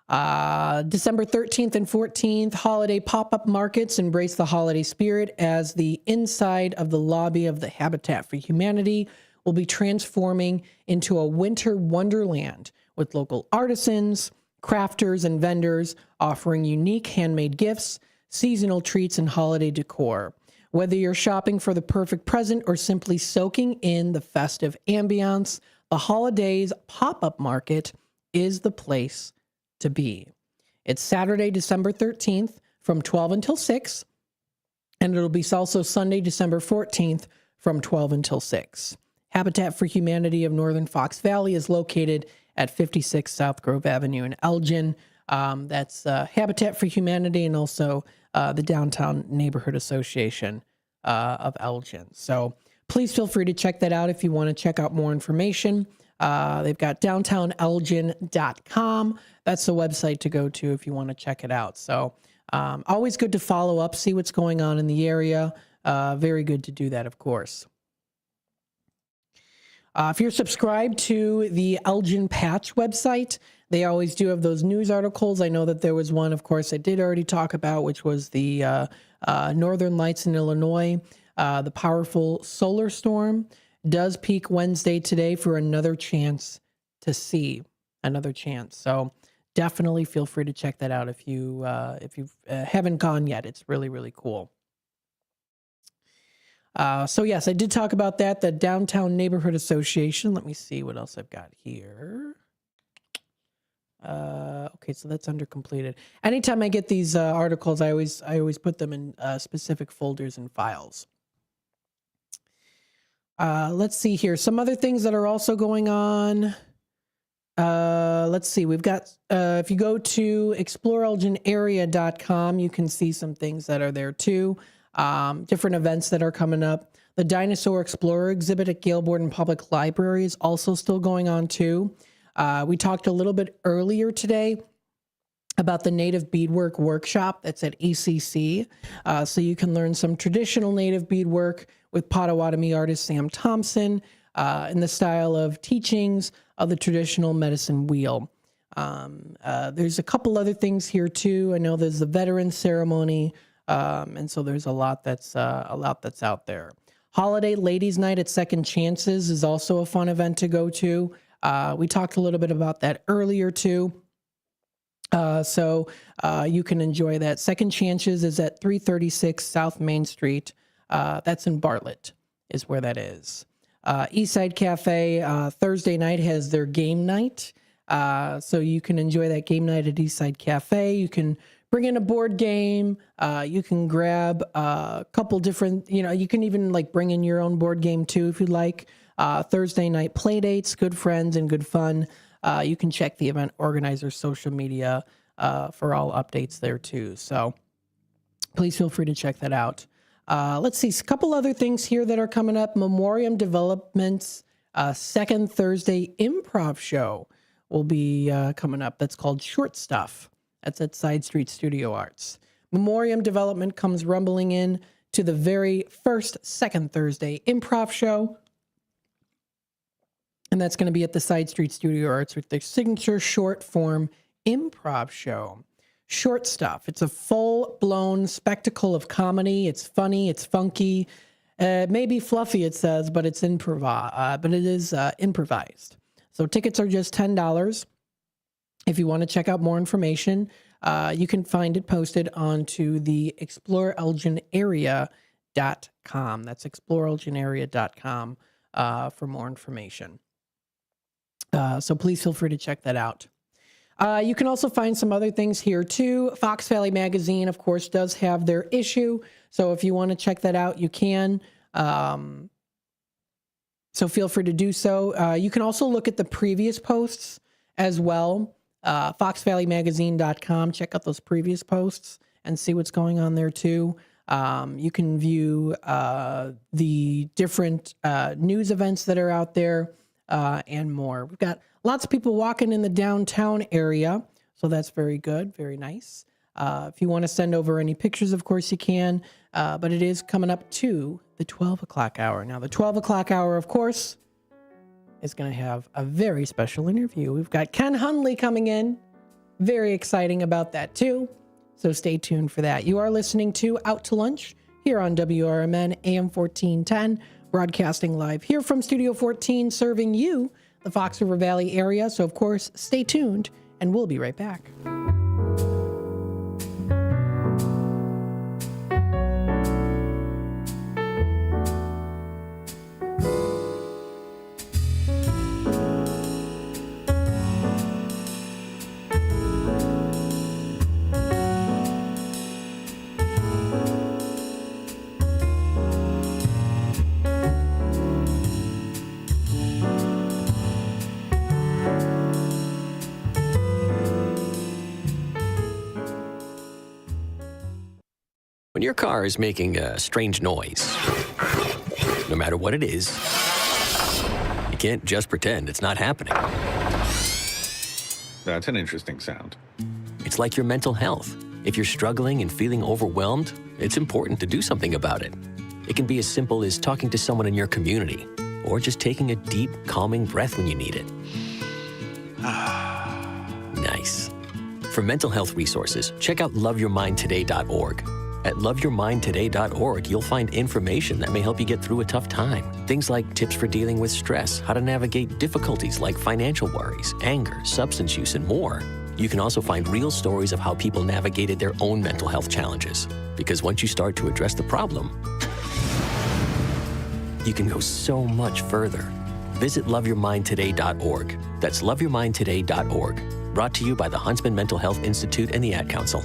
December 13th and 14th, holiday pop-up markets embrace the holiday spirit as the inside of the lobby of the Habitat for Humanity will be transforming into a winter wonderland with local artisans, crafters, and vendors offering unique handmade gifts, seasonal treats, and holiday decor. Whether you're shopping for the perfect present or simply soaking in the festive ambiance, the holidays pop-up market is the place to be. It's Saturday, December 13th from 12 until 6, and it'll be also Sunday, December 14th from 12 until 6. Habitat for Humanity of Northern Fox Valley is located at 56 South Grove Avenue in Elgin. That's Habitat for Humanity and also the Downtown Neighborhood Association of Elgin. So please feel free to check that out if you want to check out more information. They've got downtownelgin.com. That's the website to go to if you want to check it out. So always good to follow up, see what's going on in the area. Very good to do that, of course. If you're subscribed to the Elgin Patch website, they always do have those news articles. I know that there was one, of course, I did already talk about, which was the Northern Lights in Illinois. The powerful solar storm does peak Wednesday today for another chance to see. Another chance. So definitely feel free to check that out if you haven't gone yet. It's really, really cool. So yes, I did talk about that, the Downtown Neighborhood Association. Let me see what else I've got here. Okay, so that's under completed. Anytime I get these articles, I always put them in specific folders and files. Let's see here. Some other things that are also going on. Let's see. We've got, if you go to exploreelginarea.com, you can see some things that are there too. Different events that are coming up. The Dinosaur Explorer exhibit at Gale Borden Public Library is also still going on too. We talked a little bit earlier today about the Native Beadwork Workshop that's at ECC. So you can learn some traditional Native beadwork with Potawatomi artist Sam Thompson in the style of teachings of the traditional medicine wheel. There's a couple other things here too. I know there's the veteran ceremony, and so there's a lot that's out there. Holiday Ladies Night at Second Chances is also a fun event to go to. We talked a little bit about that earlier too. So you can enjoy that. Second Chances is at 336 South Main Street. That's in Bartlett is where that is. Eastside Cafe Thursday night has their game night. So you can enjoy that game night at Eastside Cafe. You can bring in a board game. You can grab a couple different, you can even like bring in your own board game too if you'd like. Thursday night play dates, good friends and good fun. You can check the event organizer's social media for all updates there too. So please feel free to check that out. Let's see, a couple other things here that are coming up. Memoriam Development's second Thursday improv show will be coming up. That's called Short Stuff. That's at Side Street Studio Arts. Memoriam Development comes rumbling in to the very first second Thursday improv show. And that's going to be at the Side Street Studio Arts with their signature short form improv show. Short Stuff. It's a full-blown spectacle of comedy. It's funny. It's funky. Maybe fluffy, it says, but it's but it is improvised. So tickets are just $10. If you want to check out more information, you can find it posted onto the exploreelginarea.com. That's exploreelginarea.com for more information. So please feel free to check that out. You can also find some other things here too. Fox Valley Magazine, of course, does have their issue. So if you want to check that out, you can. So feel free to do so. You can also look at the previous posts as well. FoxValleyMagazine.com. Check out those previous posts and see what's going on there too. You can view the different news events that are out there and more. We've got lots of people walking in the downtown area, so that's very good, very nice. If you want to send over any pictures, of course you can, but it is coming up to the 12 o'clock hour. Now, the 12 o'clock hour, of course, is going to have a very special interview. We've got Ken Hundley coming in. Very exciting about that, too. So stay tuned for that. You are listening to Out to Lunch here on WRMN AM 1410, broadcasting live here from Studio 14, serving you, the Fox River Valley area. So, of course, stay tuned, and we'll be right back. When your car is making a strange noise, no matter what it is, you can't just pretend it's not happening. That's an interesting sound. It's like your mental health. If you're struggling and feeling overwhelmed, it's important to do something about it. It can be as simple as talking to someone in your community, or just taking a deep, calming breath when you need it. Nice. For mental health resources, check out loveyourmindtoday.org. At loveyourmindtoday.org, you'll find information that may help you get through a tough time. Things like tips for dealing with stress, how to navigate difficulties like financial worries, anger, substance use, and more. You can also find real stories of how people navigated their own mental health challenges. Because once you start to address the problem, you can go so much further. Visit loveyourmindtoday.org. That's loveyourmindtoday.org. Brought to you by the Huntsman Mental Health Institute and the Ad Council.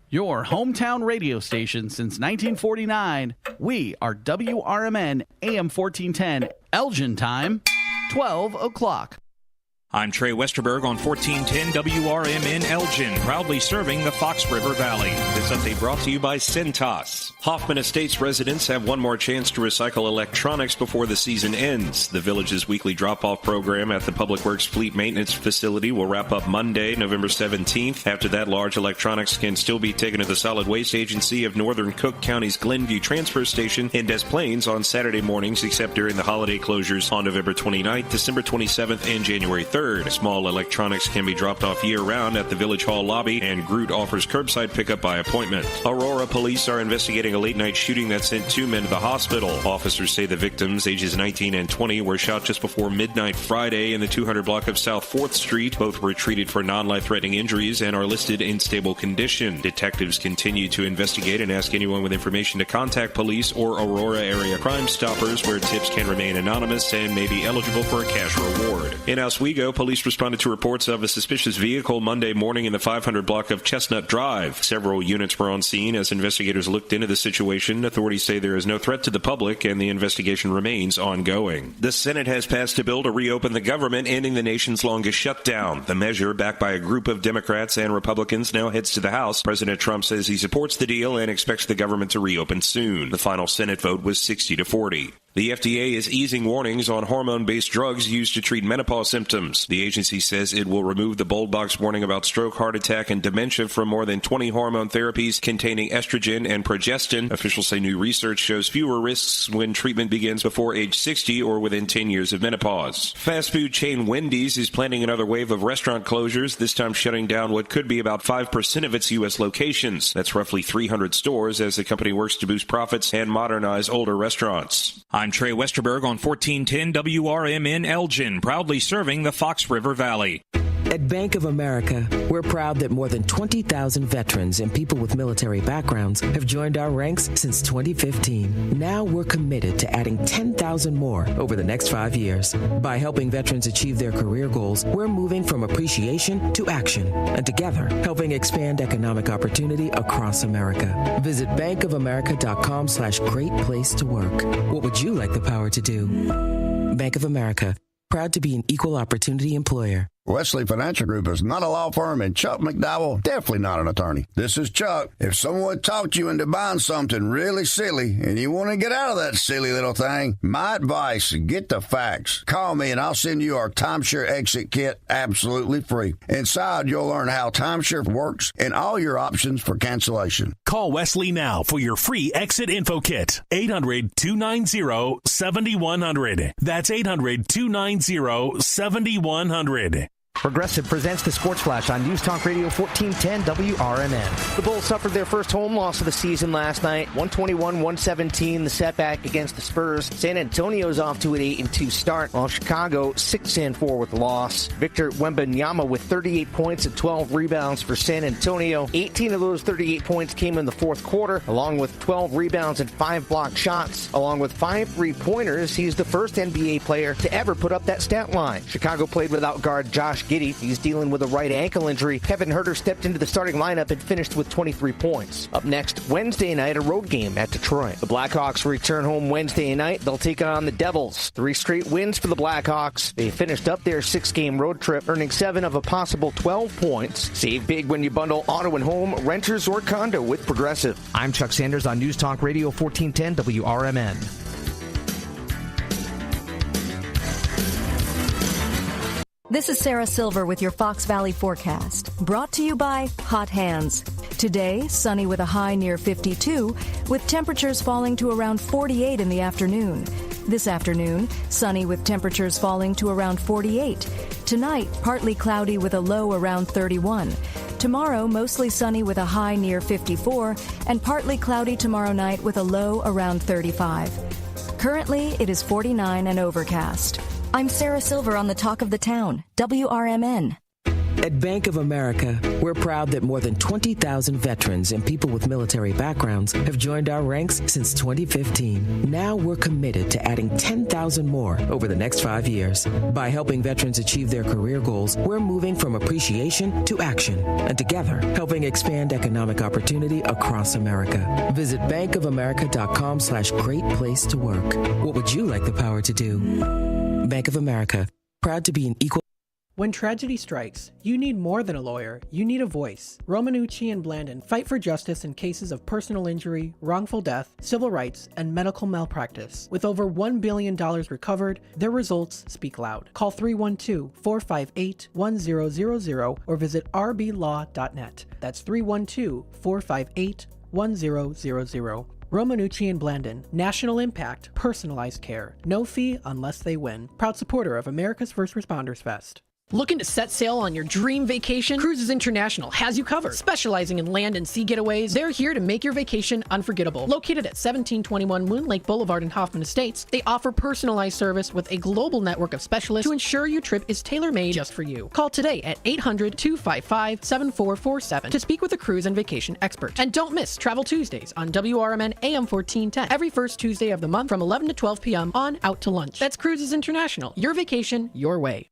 Your hometown radio station since 1949. We are WRMN AM 1410, Elgin time, 12 o'clock. I'm Trey Westerberg on 1410 WRMN Elgin, proudly serving the Fox River Valley. This update brought to you by Cintas. Hoffman Estates residents have one more chance to recycle electronics before the season ends. The village's weekly drop-off program at the Public Works Fleet Maintenance Facility will wrap up Monday, November 17th. After that, large electronics can still be taken to the Solid Waste Agency of Northern Cook County's Glenview Transfer Station in Des Plaines on Saturday mornings, except during the holiday closures on November 29th, December 27th, and January 3rd. Small electronics can be dropped off year-round at the Village Hall lobby, and Groot offers curbside pickup by appointment. Aurora police are investigating a late-night shooting that sent 2 men to the hospital. Officers say the victims, ages 19 and 20, were shot just before midnight Friday in the 200 block of South 4th Street. Both were treated for non-life-threatening injuries and are listed in stable condition. Detectives continue to investigate and ask anyone with information to contact police or Aurora area Crime Stoppers, where tips can remain anonymous and may be eligible for a cash reward. In Oswego, police responded to reports of a suspicious vehicle Monday morning in the 500 block of Chestnut Drive. Several units were on scene as investigators looked into the situation. Authorities say there is no threat to the public and the investigation remains ongoing. The Senate has passed a bill to reopen the government, ending the nation's longest shutdown. The measure, backed by a group of Democrats and Republicans, now heads to the House. President Trump says he supports the deal and expects the government to reopen soon. The final Senate vote was 60-40. The FDA is easing warnings on hormone-based drugs used to treat menopause symptoms. The agency says it will remove the bold box warning about stroke, heart attack, and dementia from more than 20 hormone therapies containing estrogen and progestin. Officials say new research shows fewer risks when treatment begins before age 60 or within 10 years of menopause. Fast food chain Wendy's is planning another wave of restaurant closures, this time shutting down what could be about 5% of its U.S. locations. That's roughly 300 stores as the company works to boost profits and modernize older restaurants. I'm Trey Westerberg on 1410 WRMN Elgin, proudly serving the Fox River Valley. At Bank of America, we're proud that more than 20,000 veterans and people with military backgrounds have joined our ranks since 2015. Now we're committed to adding 10,000 more over the next 5 years. By helping veterans achieve their career goals, we're moving from appreciation to action, and together helping expand economic opportunity across America. Visit bankofamerica.com/great place to work. What would you like the power to do? Bank of America, proud to be an equal opportunity employer. Wesley Financial Group is not a law firm, and Chuck McDowell definitely not an attorney. This is Chuck. If someone talked you into buying something really silly and you want to get out of that silly little thing, my advice, get the facts. Call me and I'll send you our timeshare exit kit absolutely free. Inside, you'll learn how timeshare works and all your options for cancellation. Call Wesley now for your free exit info kit. 800-290-7100. That's 800-290-7100. Progressive presents the Sports Flash on News Talk Radio 1410 WRMN. The Bulls suffered their first home loss of the season last night, 121-117, the setback against the Spurs. San Antonio's off to an 8-2 start, while Chicago 6-4 with the loss. Victor Wembanyama with 38 points and 12 rebounds for San Antonio. 18 of those 38 points came in the fourth quarter, along with 12 rebounds and 5 blocked shots. Along with 5 3-pointers, he's the first NBA player to ever put up that stat line. Chicago played without guard Josh Josh Giddey. He's dealing with a right ankle injury. Kevin Herter stepped into the starting lineup and finished with 23 points. Up next, Wednesday night, a road game at Detroit. The Blackhawks return home Wednesday night. They'll take on the Devils. 3 straight wins for the Blackhawks. They finished up their 6-game road trip, earning 7 of a possible 12 points. Save big when you bundle auto and home, renters, or condo with Progressive. I'm Chuck Sanders on News Talk Radio 1410 WRMN. This is Sarah Silver with your Fox Valley forecast, brought to you by Hot Hands. Today, sunny with a high near 52, with temperatures falling to around 48 in the afternoon. This afternoon, sunny with temperatures falling to around 48. Tonight, partly cloudy with a low around 31. Tomorrow, mostly sunny with a high near 54, and partly cloudy tomorrow night with a low around 35. Currently, it is 49 and overcast. I'm Sarah Silver on the Talk of the Town, WRMN. At Bank of America, we're proud that more than 20,000 veterans and people with military backgrounds have joined our ranks since 2015. Now we're committed to adding 10,000 more over the next 5 years. By helping veterans achieve their career goals, we're moving from appreciation to action, and together, helping expand economic opportunity across America. Visit bankofamerica.com/great place to work. What would you like the power to do? Bank of America, proud to be an equal. When tragedy strikes, you need more than a lawyer. You need a voice. Romanucci and Blandon fight for justice in cases of personal injury, wrongful death, civil rights, and medical malpractice. With over $1 billion recovered, their results speak loud. Call 312-458-1000 or visit rblaw.net. That's 312-458-1000. Romanucci and Blandon, national impact, personalized care. No fee unless they win. Proud supporter of America's First Responders Fest. Looking to set sail on your dream vacation? Cruises International has you covered. Specializing in land and sea getaways, they're here to make your vacation unforgettable. Located at 1721 Moon Lake Boulevard in Hoffman Estates, they offer personalized service with a global network of specialists to ensure your trip is tailor-made just for you. Call today at 800-255-7447 to speak with a cruise and vacation expert. And don't miss Travel Tuesdays on WRMN AM 1410 every first Tuesday of the month from 11 to 12 p.m. on Out to Lunch. That's Cruises International. Your vacation, your way.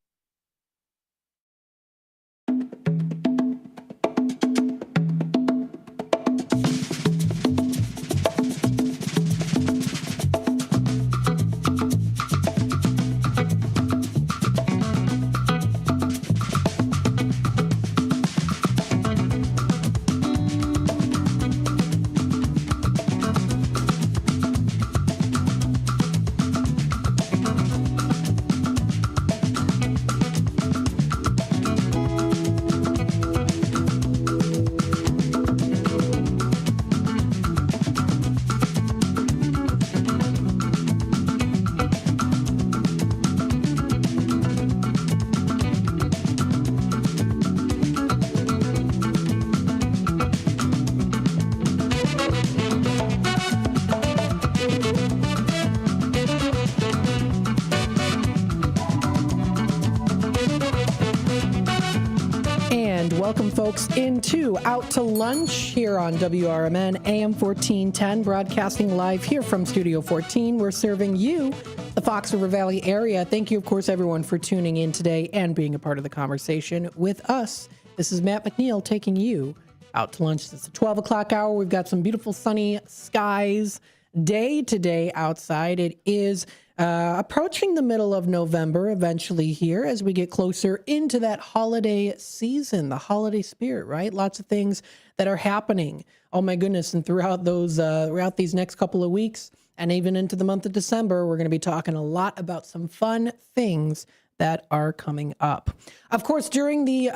Welcome, folks, into Out to Lunch here on WRMN AM 1410, broadcasting live here from Studio 14. We're serving you, the Fox River Valley area. Thank you, of course, everyone, for tuning in today and being a part of the conversation with us. This is Matt McNeil taking you out to lunch. It's the 12 o'clock hour. We've got some beautiful sunny skies day today outside. It is approaching the middle of November eventually here as we get closer into that holiday season, the holiday spirit, right? Lots of things that are happening. Oh my goodness. And throughout these next couple of weeks and even into the month of December, we're going to be talking a lot about some fun things that are coming up. Of course, during the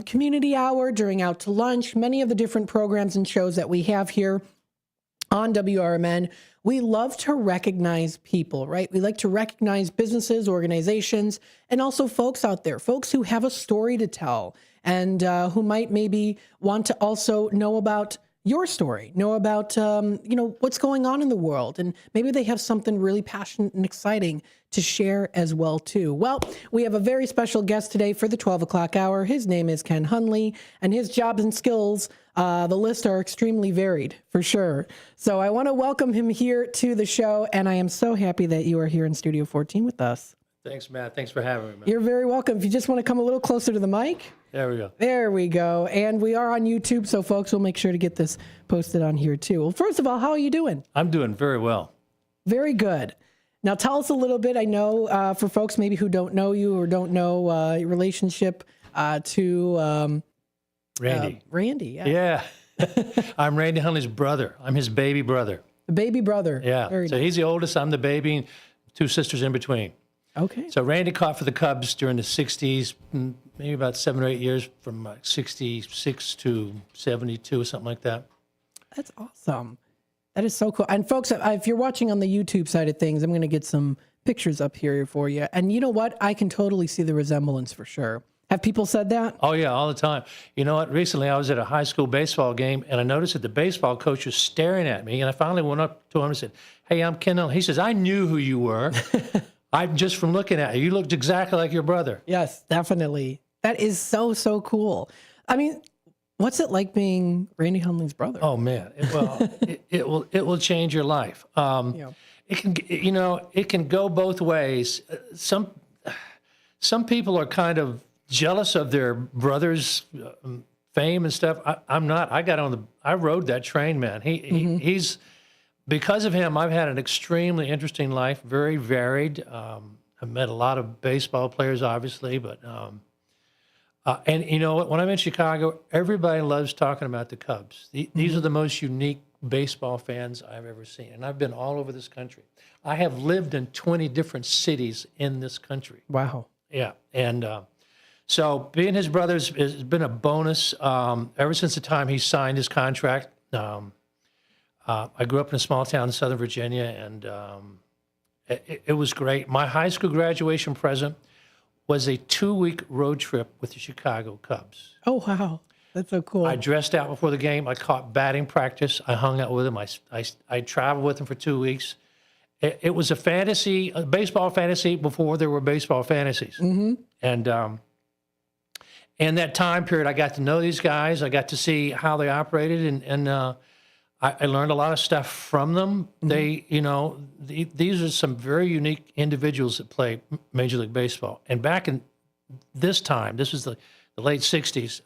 community hour, during Out to Lunch, many of the different programs and shows that we have here on WRMN, we love to recognize people, right? We like to recognize businesses, organizations, and also folks out there, folks who have a story to tell and who might maybe want to also know about your story, know about, what's going on in the world. And maybe they have something really passionate and exciting to share as well, too. Well, we have a very special guest today for the 12 o'clock hour. His name is Ken Hunley, and his jobs and skills, the list are extremely varied, for sure. So I want to welcome him here to the show, and I am so happy that you are here in Studio 14 with us. Thanks, Matt. Thanks for having me, man. You're very welcome. If you just want to come a little closer to the mic. There we go. There we go. And we are on YouTube, so folks will make sure to get this posted on here too. Well, first of all, how are you doing? I'm doing very well. Very good. Now tell us a little bit. I know for folks maybe who don't know you or don't know your relationship to Randy. Randy, yeah. Yeah. I'm Randy Hundley's brother. I'm his baby brother. The baby brother. Yeah. Very So nice. he's the oldest. I'm the baby, and 2 sisters in between. Okay. So Randy caught for the Cubs during the 60s, maybe about 7 or 8 years, from 66 to 72 or something like that. That's awesome. That is so cool. And folks, if you're watching on the YouTube side of things, I'm going to get some pictures up here for you. And you know what? I can totally see the resemblance for sure. Have people said that? Oh, yeah, all the time. You know what? Recently, I was at a high school baseball game, and I noticed that the baseball coach was staring at me. And I finally went up to him and said, "Hey, I'm Ken Hundley." He says, "I knew who you were. I'm just from looking at you. You looked exactly like your brother." Yes, definitely. That is so, so cool. I mean, what's it like being Randy Hundley's brother? Oh, man. It will change your life. It can, it can go both ways. Some people are kind of jealous of their brother's fame and stuff. I'm not. I rode that train, man. He's, because of him, I've had an extremely interesting life, very varied. I've met a lot of baseball players, obviously, but and you know what? When I'm in Chicago, everybody loves talking about the Cubs. These are the most unique baseball fans I've ever seen, and I've been all over this country. I have lived in 20 different cities in this country. Wow. Yeah, and so being his brother has been a bonus ever since the time he signed his contract. I grew up in a small town in Southern Virginia, and it was great. My high school graduation present was a 2-week road trip with the Chicago Cubs. Oh, wow. That's so cool. I dressed out before the game. I caught batting practice. I hung out with him. I traveled with him for 2 weeks. It was a baseball fantasy before there were baseball fantasies. Mm-hmm. And in that time period, I got to know these guys. I got to see how they operated, and I learned a lot of stuff from them. They, these are some very unique individuals that play Major League Baseball. And back in this time, this was the late 60s,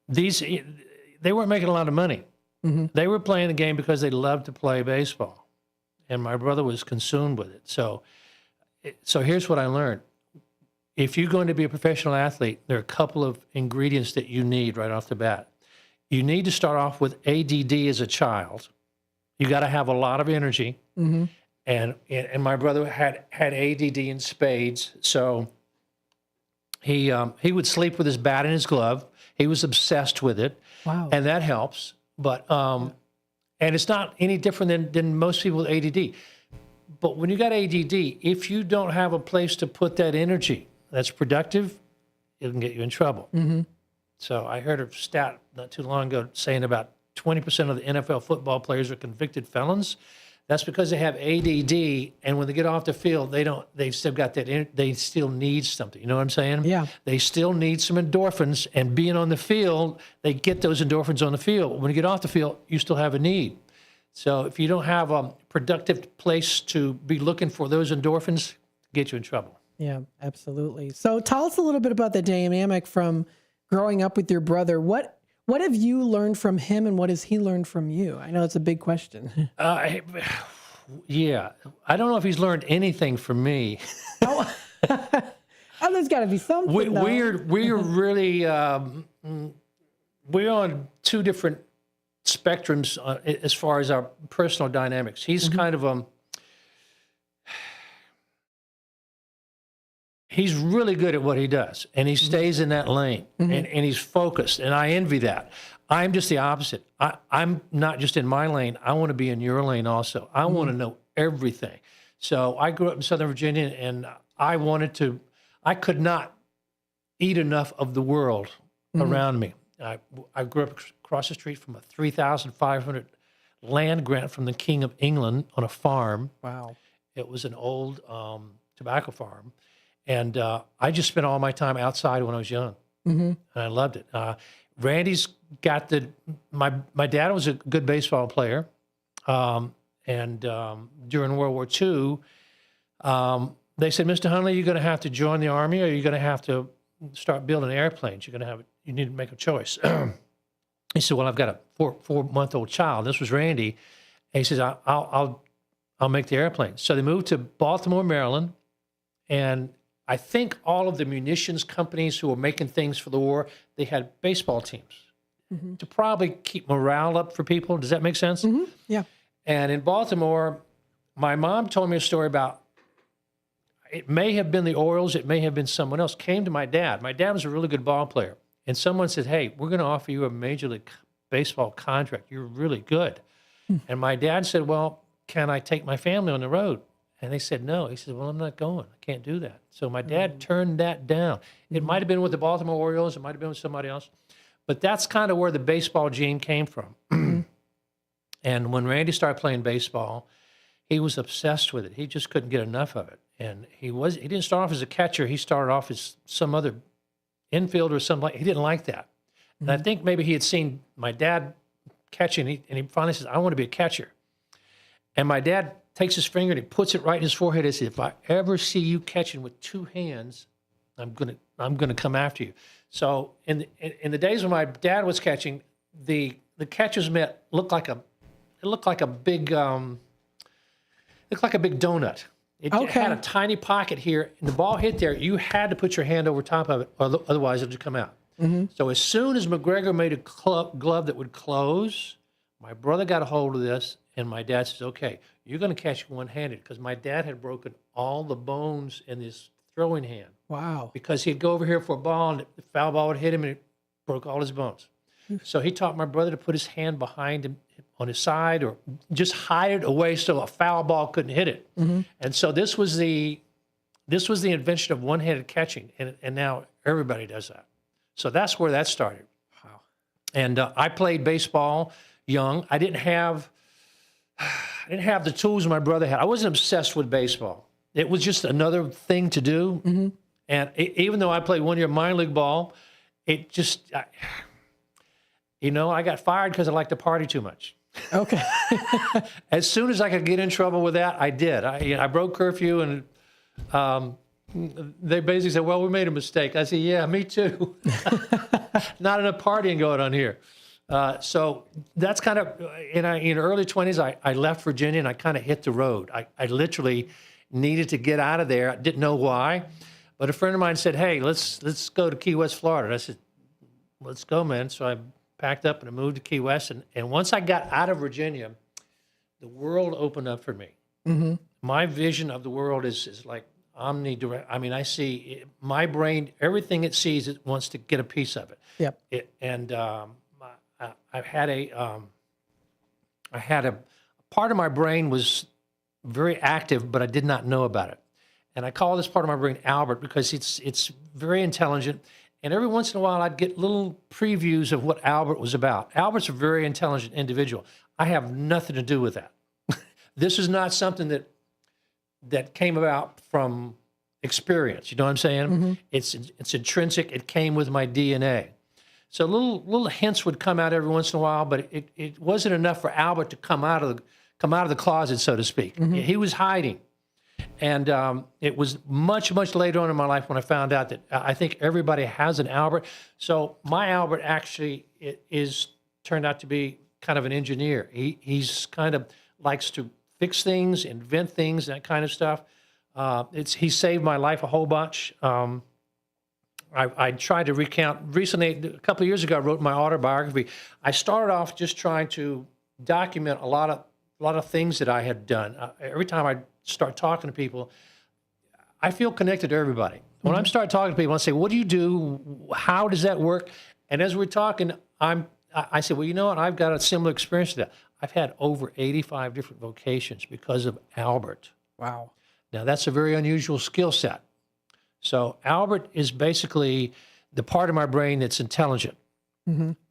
they weren't making a lot of money. Mm-hmm. They were playing the game because they loved to play baseball. And my brother was consumed with it. So here's what I learned. If you're going to be a professional athlete, there are a couple of ingredients that you need right off the bat. You need to start off with ADD as a child. You got to have a lot of energy. Mm-hmm. And my brother had ADD in spades. So he would sleep with his bat in his glove. He was obsessed with it. Wow. And that helps. But and it's not any different than most people with ADD. But when you got ADD, if you don't have a place to put that energy that's productive, it can get you in trouble. Mm-hmm. So I heard a stat not too long ago saying about 20% of the NFL football players are convicted felons. That's because they have ADD, and when they get off the field, they've still got that, they still need something. You know what I'm saying? Yeah. They still need some endorphins, and being on the field, they get those endorphins on the field. When you get off the field, you still have a need. So if you don't have a productive place to be looking for those endorphins, get you in trouble. Yeah, absolutely. So tell us a little bit about the dynamic from growing up with your brother. What have you learned from him, and what has he learned from you? I know it's a big question. Yeah. I don't know if he's learned anything from me. Oh, there's got to be something. We're really we're on two different spectrums as far as our personal dynamics. He's kind of he's really good at what he does, and he stays in that lane, and he's focused, and I envy that. I'm just the opposite. I'm not just in my lane. I want to be in your lane also. I want to know everything. So I grew up in Southern Virginia, and I could not eat enough of the world around me. I grew up across the street from a 3,500 land grant from the King of England on a farm. Wow. It was an old tobacco farm. And I just spent all my time outside when I was young, and I loved it. Randy's got my dad was a good baseball player, and during World War II, they said, Mr. Hunley, you're going to have to join the Army, or you're going to have to start building airplanes. You need to make a choice. He said, well, I've got a four-month-old child. This was Randy. And he says, I'll make the airplane. So they moved to Baltimore, Maryland, and I think all of the munitions companies who were making things for the war, they had baseball teams to probably keep morale up for people. Does that make sense? Yeah. And in Baltimore, my mom told me a story about, it may have been the Orioles, it may have been someone else, came to my dad. My dad was a really good ball player. And someone said, hey, we're going to offer you a Major League Baseball contract. You're really good. And my dad said, well, can I take my family on the road? And they said, no. He said, well, I'm not going. I can't do that. So my dad turned that down. It might have been with the Baltimore Orioles. It might have been with somebody else. But that's kind of where the baseball gene came from. And when Randy started playing baseball, he was obsessed with it. He just couldn't get enough of it. And he didn't start off as a catcher. He started off as some other infield or something. He didn't like that. And I think maybe he had seen my dad catching, and he finally says, I want to be a catcher. And my dad takes his finger and he puts it right in his forehead and says, if I ever see you catching with two hands, I'm gonna come after you. So in the days when my dad was catching, the catcher's mitt looked like a big donut. It had a tiny pocket here, and the ball hit there. You had to put your hand over top of it, or otherwise it would come out. So as soon as McGregor made a glove that would close, my brother got a hold of this, and my dad says, okay, you're going to catch one-handed, because my dad had broken all the bones in his throwing hand. Wow. Because he'd go over here for a ball, and the foul ball would hit him, and it broke all his bones. So he taught my brother to put his hand behind him on his side, or just hide it away so a foul ball couldn't hit it. And so this was the invention of one-handed catching, and now everybody does that. So that's where that started. Wow. And I played baseball young. I didn't have the tools my brother had. I wasn't obsessed with baseball. It was just another thing to do. And even though I played 1 year minor league ball, it just, I got fired because I liked to party too much. Okay. As soon as I could get in trouble with that, I did. I broke curfew, and they basically said, well, we made a mistake. I said, yeah, me too. Not enough partying going on here. So that's kind of, in early 20s, I left Virginia, and I kind of hit the road. I literally needed to get out of there. I didn't know why. But a friend of mine said, hey, let's go to Key West, Florida. And I said, let's go, man. So I packed up and I moved to Key West. And once I got out of Virginia, the world opened up for me. My vision of the world is like omnidirect. I mean, I see my brain, everything it sees, it wants to get a piece of it. Yep. I had a part of my brain was very active, but I did not know about it. And I call this part of my brain Albert because it's very intelligent. And every once in a while, I'd get little previews of what Albert was about. Albert's a very intelligent individual. I have nothing to do with that. This is not something that came about from experience. You know what I'm saying? It's intrinsic. It came with my DNA. So little hints would come out every once in a while, but it wasn't enough for Albert to come out of the closet, so to speak. He was hiding. And it was much, much later on in my life when I found out that I think everybody has an Albert. So my Albert actually turned out to be kind of an engineer. He's kind of likes to fix things, invent things, that kind of stuff. He saved my life a whole bunch. I tried to recount recently, a couple of years ago, I wrote my autobiography. I started off just trying to document a lot of things that I had done. Every time I start talking to people, I feel connected to everybody. When I start talking to people, I say, what do you do? How does that work? And as we're talking, I said, well, you know what? I've got a similar experience to that. I've had over 85 different vocations because of Albert. Wow. Now, that's a very unusual skill set. So Albert is basically the part of my brain that's intelligent.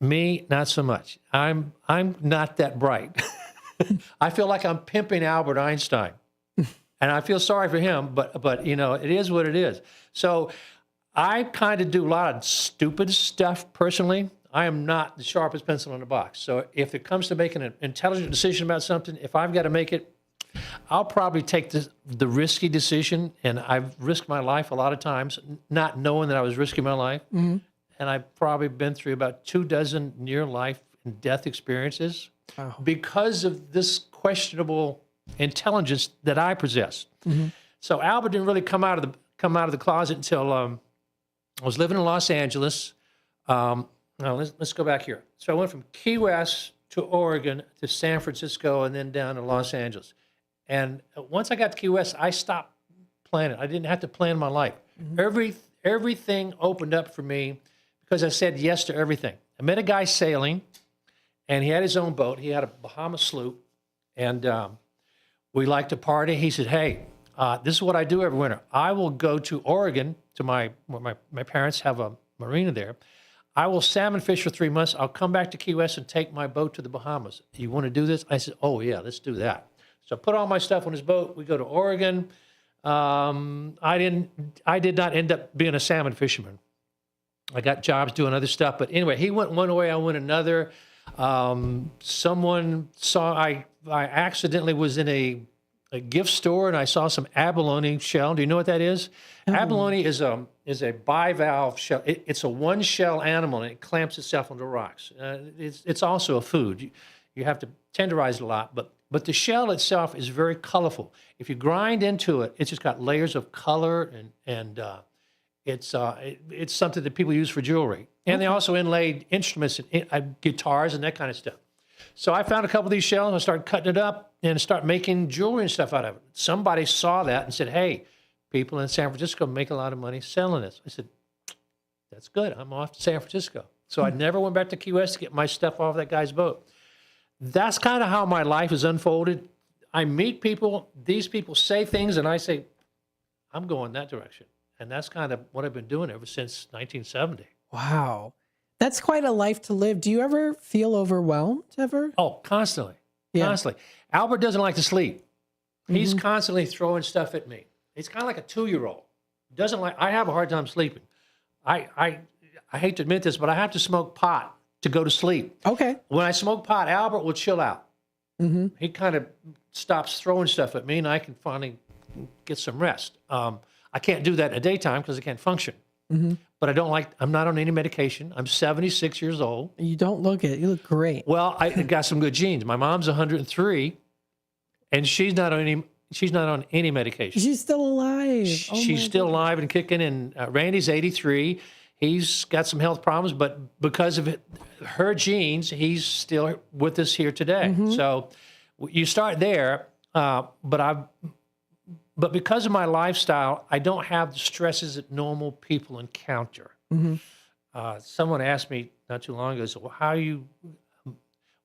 Me, not so much. I'm not that bright. I feel like I'm pimping Albert Einstein. And I feel sorry for him, but it is what it is. So I kind of do a lot of stupid stuff personally. I am not the sharpest pencil in the box. So if it comes to making an intelligent decision about something, if I've got to make it, I'll probably take the risky decision, and I've risked my life a lot of times, not knowing that I was risking my life. Mm-hmm. And I've probably been through about 24 near life and death experiences because of this questionable intelligence that I possess. Mm-hmm. So Albert didn't really come out of the closet until I was living in Los Angeles. Now let's go back here. So I went from Key West to Oregon to San Francisco and then down to Los Angeles. And once I got to Key West, I stopped planning. I didn't have to plan my life. Mm-hmm. Everything opened up for me because I said yes to everything. I met a guy sailing, and he had his own boat. He had a Bahama sloop, and we liked to party. He said, hey, this is what I do every winter. I will go to Oregon to where my parents have a marina there. I will salmon fish for 3 months. I'll come back to Key West and take my boat to the Bahamas. You want to do this? I said, oh, yeah, let's do that. So I put all my stuff on his boat. We go to Oregon. I did not end up being a salmon fisherman. I got jobs doing other stuff. But anyway, he went one way, I went another. Someone saw, I accidentally was in a gift store and I saw some abalone shell. Do you know what that is? Oh. Abalone is a bivalve shell. It's a one shell animal and it clamps itself onto rocks. It's also a food. You have to tenderize it a lot, but the shell itself is very colorful. If you grind into it, it's just got layers of color and it's something that people use for jewelry. And they also inlaid instruments, guitars and that kind of stuff. So I found a couple of these shells and I started cutting it up and start making jewelry and stuff out of it. Somebody saw that and said, hey, people in San Francisco make a lot of money selling this. I said, that's good. I'm off to San Francisco. So I never went back to Key West to get my stuff off that guy's boat. That's kind of how my life has unfolded. I meet people, these people say things, and I say, I'm going that direction. And that's kind of what I've been doing ever since 1970. Wow. That's quite a life to live. Do you ever feel overwhelmed ever? Oh, constantly. Yeah. Constantly. Albert doesn't like to sleep. He's constantly throwing stuff at me. He's kind of like a 2-year-old. I have a hard time sleeping. I hate to admit this, but I have to smoke pot to go to sleep. Okay. When I smoke pot, Albert will chill out. Mm-hmm. He kind of stops throwing stuff at me, and I can finally get some rest. I can't do that in the daytime because I can't function. Mm-hmm. But I'm not on any medication. I'm 76 years old. You don't look it. You look great. Well, I got some good genes. My mom's 103, and she's not on any medication. She's still alive. She's still alive and kicking. And Randy's 83. He's got some health problems, but because of her genes, he's still with us here today. Mm-hmm. So you start there, but because of my lifestyle, I don't have the stresses that normal people encounter. Mm-hmm. Someone asked me not too long ago, so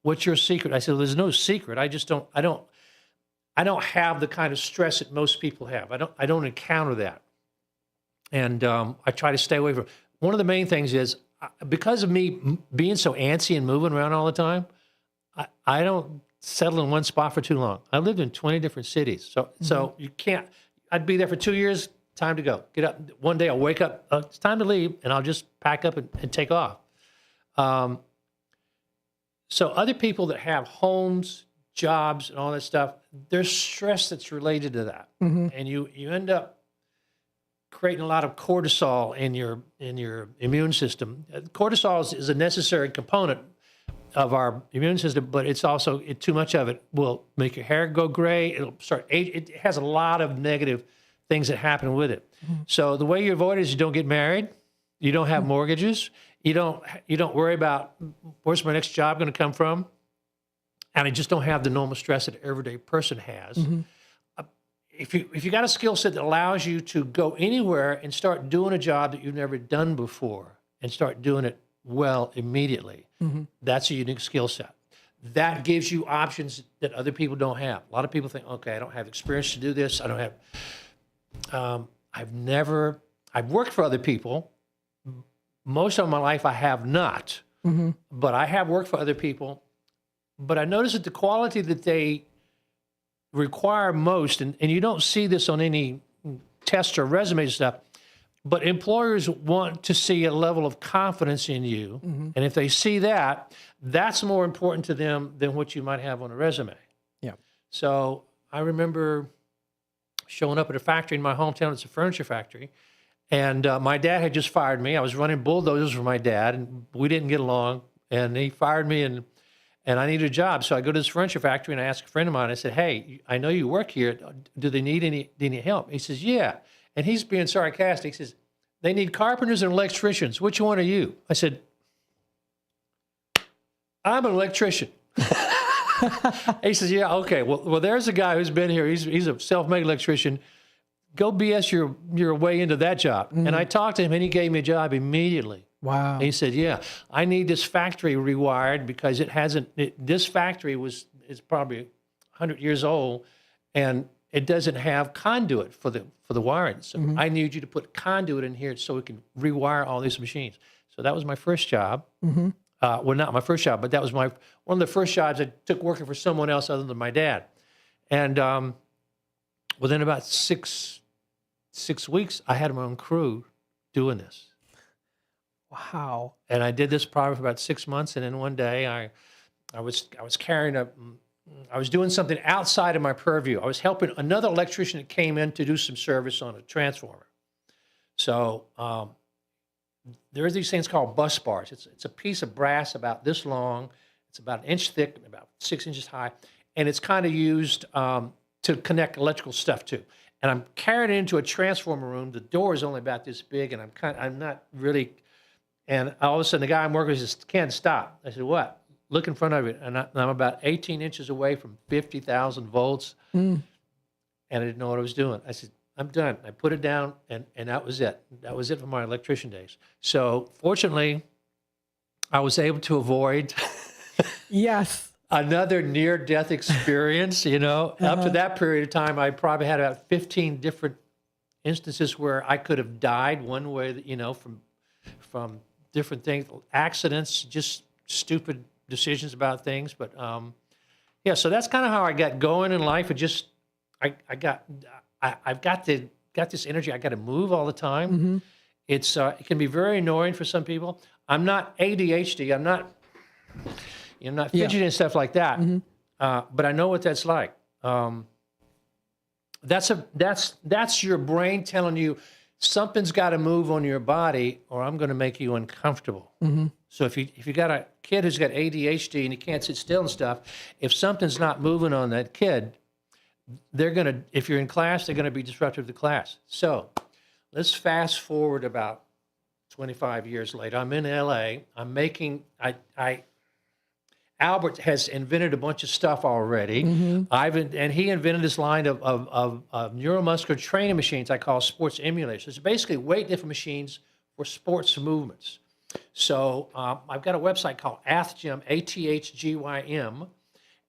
what's your secret? I said, well, there's no secret. I don't have the kind of stress that most people have. I don't encounter that. And I try to stay away from it. One of the main things is because of me being so antsy and moving around all the time, I don't settle in one spot for too long. I lived in 20 different cities. So you can't, I'd be there for 2 years, time to go. Get up. One day I'll wake up, it's time to leave, and I'll just pack up and take off. So other people that have homes, jobs, and all that stuff, there's stress that's related to that. Mm-hmm. And you end up creating a lot of cortisol in your immune system. Cortisol is a necessary component of our immune system, but it's also too much of it will make your hair go gray. It'll start age. It has a lot of negative things that happen with it. Mm-hmm. So the way you avoid it is you don't get married, you don't have mortgages, you don't worry about where's my next job going to come from, and I just don't have the normal stress that an everyday person has. Mm-hmm. If you got a skill set that allows you to go anywhere and start doing a job that you've never done before and start doing it well immediately, that's a unique skill set. That gives you options that other people don't have. A lot of people think, okay, I don't have experience to do this. I don't have, I've worked for other people. Most of my life I have not, but I have worked for other people. But I noticed that the quality that they require most, and you don't see this on any tests or resume stuff, but employers want to see a level of confidence in you. Mm-hmm. And if they see that, that's more important to them than what you might have on a resume. Yeah. So I remember showing up at a factory in my hometown. It's a furniture factory. And my dad had just fired me. I was running bulldozers for my dad, and we didn't get along. And he fired me, and I needed a job. So I go to this furniture factory, and I ask a friend of mine, I said, hey, I know you work here. Do they need any help? He says, yeah. And he's being sarcastic. He says, they need carpenters and electricians. Which one are you? I said, I'm an electrician. He says, yeah, okay. Well, there's a guy who's been here. He's a self-made electrician. Go BS your way into that job. Mm-hmm. And I talked to him, and he gave me a job immediately. Wow. And he said, yeah, I need this factory rewired because this factory is probably 100 years old, and it doesn't have conduit for the wiring. So Mm-hmm. I need you to put conduit in here so we can rewire all these machines. So that was my first job. Mm-hmm. Well, not my first job, but that was one of the first jobs I took working for someone else other than my dad. And within about six weeks, I had my own crew doing this. Wow. And I did this probably for about 6 months, and then one day I was doing something outside of my purview. I was helping another electrician that came in to do some service on a transformer. So there are these things called bus bars. It's a piece of brass about this long. It's about an inch thick, about 6 inches high, and it's kind of used to connect electrical stuff to. And I'm carrying it into a transformer room. The door is only about this big, and I'm not really. And all of a sudden, the guy I'm working with says, "Ken, stop." I said, "What?" Look in front of it, and I'm about 18 inches away from 50,000 volts, and I didn't know what I was doing. I said, "I'm done." I put it down, and that was it. That was it for my electrician days. So fortunately, I was able to avoid yes another near-death experience. Up to that period of time, I probably had about 15 different instances where I could have died one way, from different things, accidents, just stupid decisions about things. But so that's kind of how I got going in life. It just, I've got this energy. I got to move all the time. Mm-hmm. It can be very annoying for some people. I'm not ADHD. I'm not fidgety and stuff like that. Mm-hmm. But I know what that's like. That's your brain telling you something's got to move on your body, or I'm going to make you uncomfortable. Mm-hmm. So if you got a kid who's got ADHD and he can't sit still and stuff, if something's not moving on that kid, if you're in class, they're going to be disruptive to class. So let's fast forward about 25 years later. I'm in LA. Albert has invented a bunch of stuff already. Mm-hmm. And he invented this line of neuromuscular training machines I call sports emulators. It's basically weightlifting machines for sports movements. So I've got a website called AthGym, AthGym,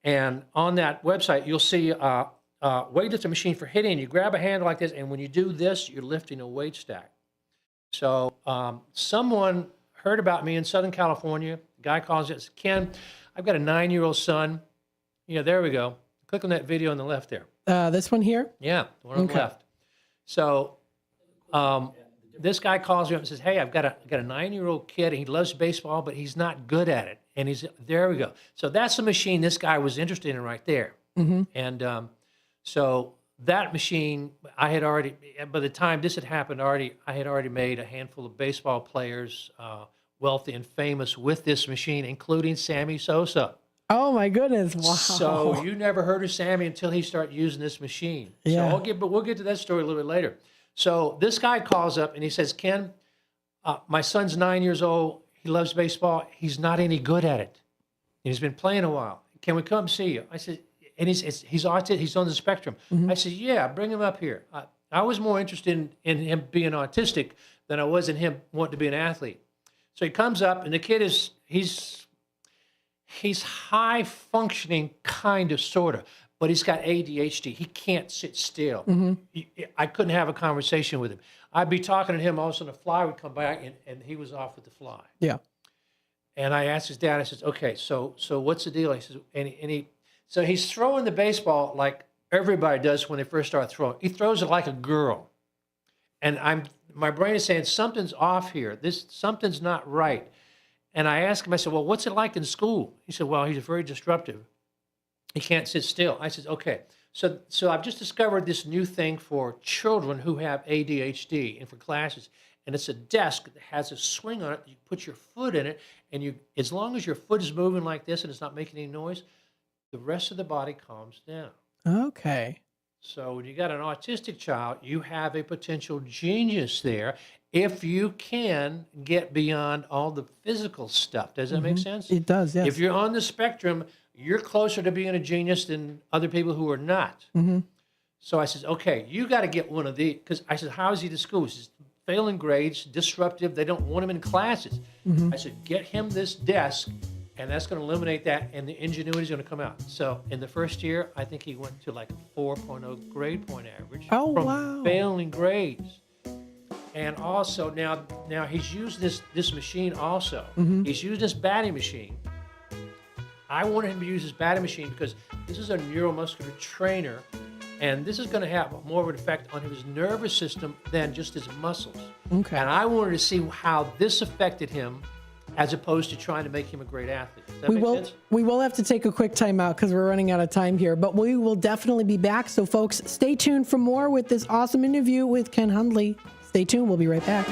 and on that website you'll see a weightlifting machine for hitting. You grab a handle like this, and when you do this, you're lifting a weight stack. So someone heard about me in Southern California. A guy calls it, Ken, I've got a 9-year-old son. There we go. Click on that video on the left there. This one here? Yeah, the one on the left. So this guy calls me up and says, hey, I've got a 9-year-old kid, and he loves baseball, but he's not good at it. And there we go. So that's the machine this guy was interested in right there. Mm-hmm. And so that machine, I had already, by the time this had happened, I had already made a handful of baseball players wealthy and famous with this machine, including Sammy Sosa. Oh my goodness! Wow. So you never heard of Sammy until he started using this machine. Yeah. So we'll get to that story a little bit later. So this guy calls up and he says, Ken, my son's 9 years old. He loves baseball. He's not any good at it. And he's been playing a while. Can we come see you? I said, and he's autistic. He's on the spectrum. Mm-hmm. I said, yeah, bring him up here. I was more interested in him being autistic than I was in him wanting to be an athlete. So he comes up, and the kid he's high functioning, kind of, sort of, but he's got ADHD. He can't sit still. Mm-hmm. I couldn't have a conversation with him. I'd be talking to him, all of a sudden a fly would come back, and he was off with the fly. Yeah. And I asked his dad, I said, okay, so what's the deal? He says, so he's throwing the baseball like everybody does when they first start throwing. He throws it like a girl. And my brain is saying, something's off here. Something's not right. And I asked him, I said, well, what's it like in school? He said, well, he's very disruptive. He can't sit still. I said, okay. So I've just discovered this new thing for children who have ADHD and for classes. And it's a desk that has a swing on it. You put your foot in it, and as long as your foot is moving like this and it's not making any noise, the rest of the body calms down. Okay. So when you got an autistic child, you have a potential genius there if you can get beyond all the physical stuff. Does that make sense? It does, yes. If you're on the spectrum, you're closer to being a genius than other people who are not. Mm-hmm. So I said, okay, you got to get one of these. Because I said, how is he to school? He says, failing grades, disruptive. They don't want him in classes. Mm-hmm. I said, get him this desk, and that's going to eliminate that, and the ingenuity is going to come out. So in the first year, I think he went to like a 4.0 grade point average Oh, from wow. failing grades. And also now he's used this machine also. Mm-hmm. He's used this batting machine. I wanted him to use his batting machine because this is a neuromuscular trainer, and this is going to have more of an effect on his nervous system than just his muscles. Okay. And I wanted to see how this affected him as opposed to trying to make him a great athlete. Does that make sense? We will have to take a quick time out because we're running out of time here, but we will definitely be back. So folks, stay tuned for more with this awesome interview with Ken Hundley. Stay tuned. We'll be right back.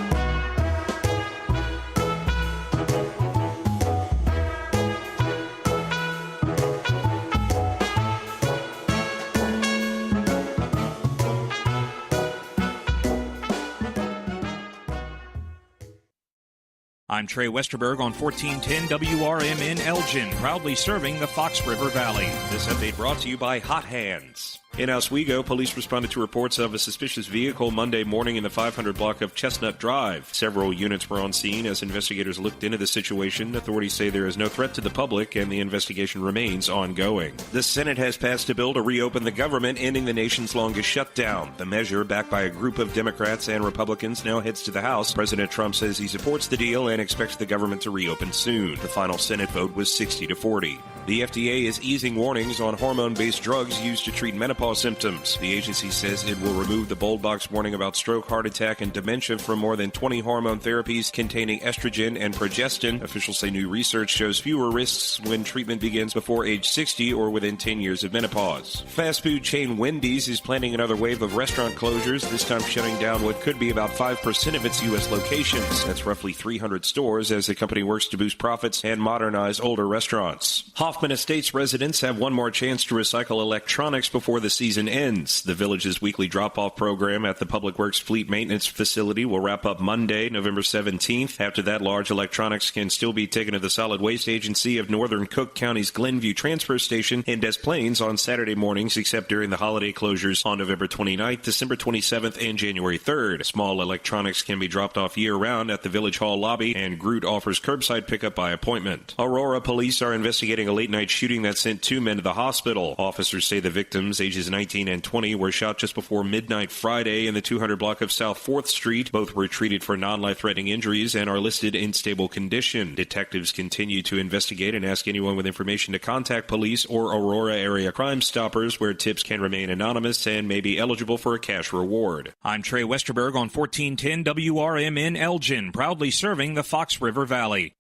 I'm Trey Westerberg on 1410 WRMN Elgin, proudly serving the Fox River Valley. This update brought to you by Hot Hands. In Oswego, police responded to reports of a suspicious vehicle Monday morning in the 500 block of Chestnut Drive. Several units were on scene as investigators looked into the situation. Authorities say there is no threat to the public and the investigation remains ongoing. The Senate has passed a bill to reopen the government, ending the nation's longest shutdown. The measure, backed by a group of Democrats and Republicans, now heads to the House. President Trump says he supports the deal and expects the government to reopen soon. The final Senate vote was 60-40. The FDA is easing warnings on hormone-based drugs used to treat menopause symptoms. The agency says it will remove the bold box warning about stroke, heart attack, and dementia from more than 20 hormone therapies containing estrogen and progestin. Officials say new research shows fewer risks when treatment begins before age 60 or within 10 years of menopause. Fast food chain Wendy's is planning another wave of restaurant closures, this time shutting down what could be about 5% of its U.S. locations. That's roughly 300 stores as the company works to boost profits and modernize older restaurants. Hoffman Estates residents have one more chance to recycle electronics before the season ends. The village's weekly drop-off program at the Public Works Fleet Maintenance Facility will wrap up Monday, November 17th. After that, large electronics can still be taken to the Solid Waste Agency of Northern Cook County's Glenview Transfer Station in Des Plaines on Saturday mornings, except during the holiday closures on November 29th, December 27th, and January 3rd. Small electronics can be dropped off year-round at the Village Hall lobby, and Groot offers curbside pickup by appointment. Aurora police are investigating a late-night shooting that sent 2 men to the hospital. Officers say the victims, ages 19 and 20, were shot just before midnight Friday in the 200 block of South 4th Street. Both were treated for non-life-threatening injuries and are listed in stable condition. Detectives continue to investigate and ask anyone with information to contact police or Aurora area Crime Stoppers, where tips can remain anonymous and may be eligible for a cash reward. I'm Trey Westerberg on 1410 WRMN Elgin, proudly serving the Fox River Valley.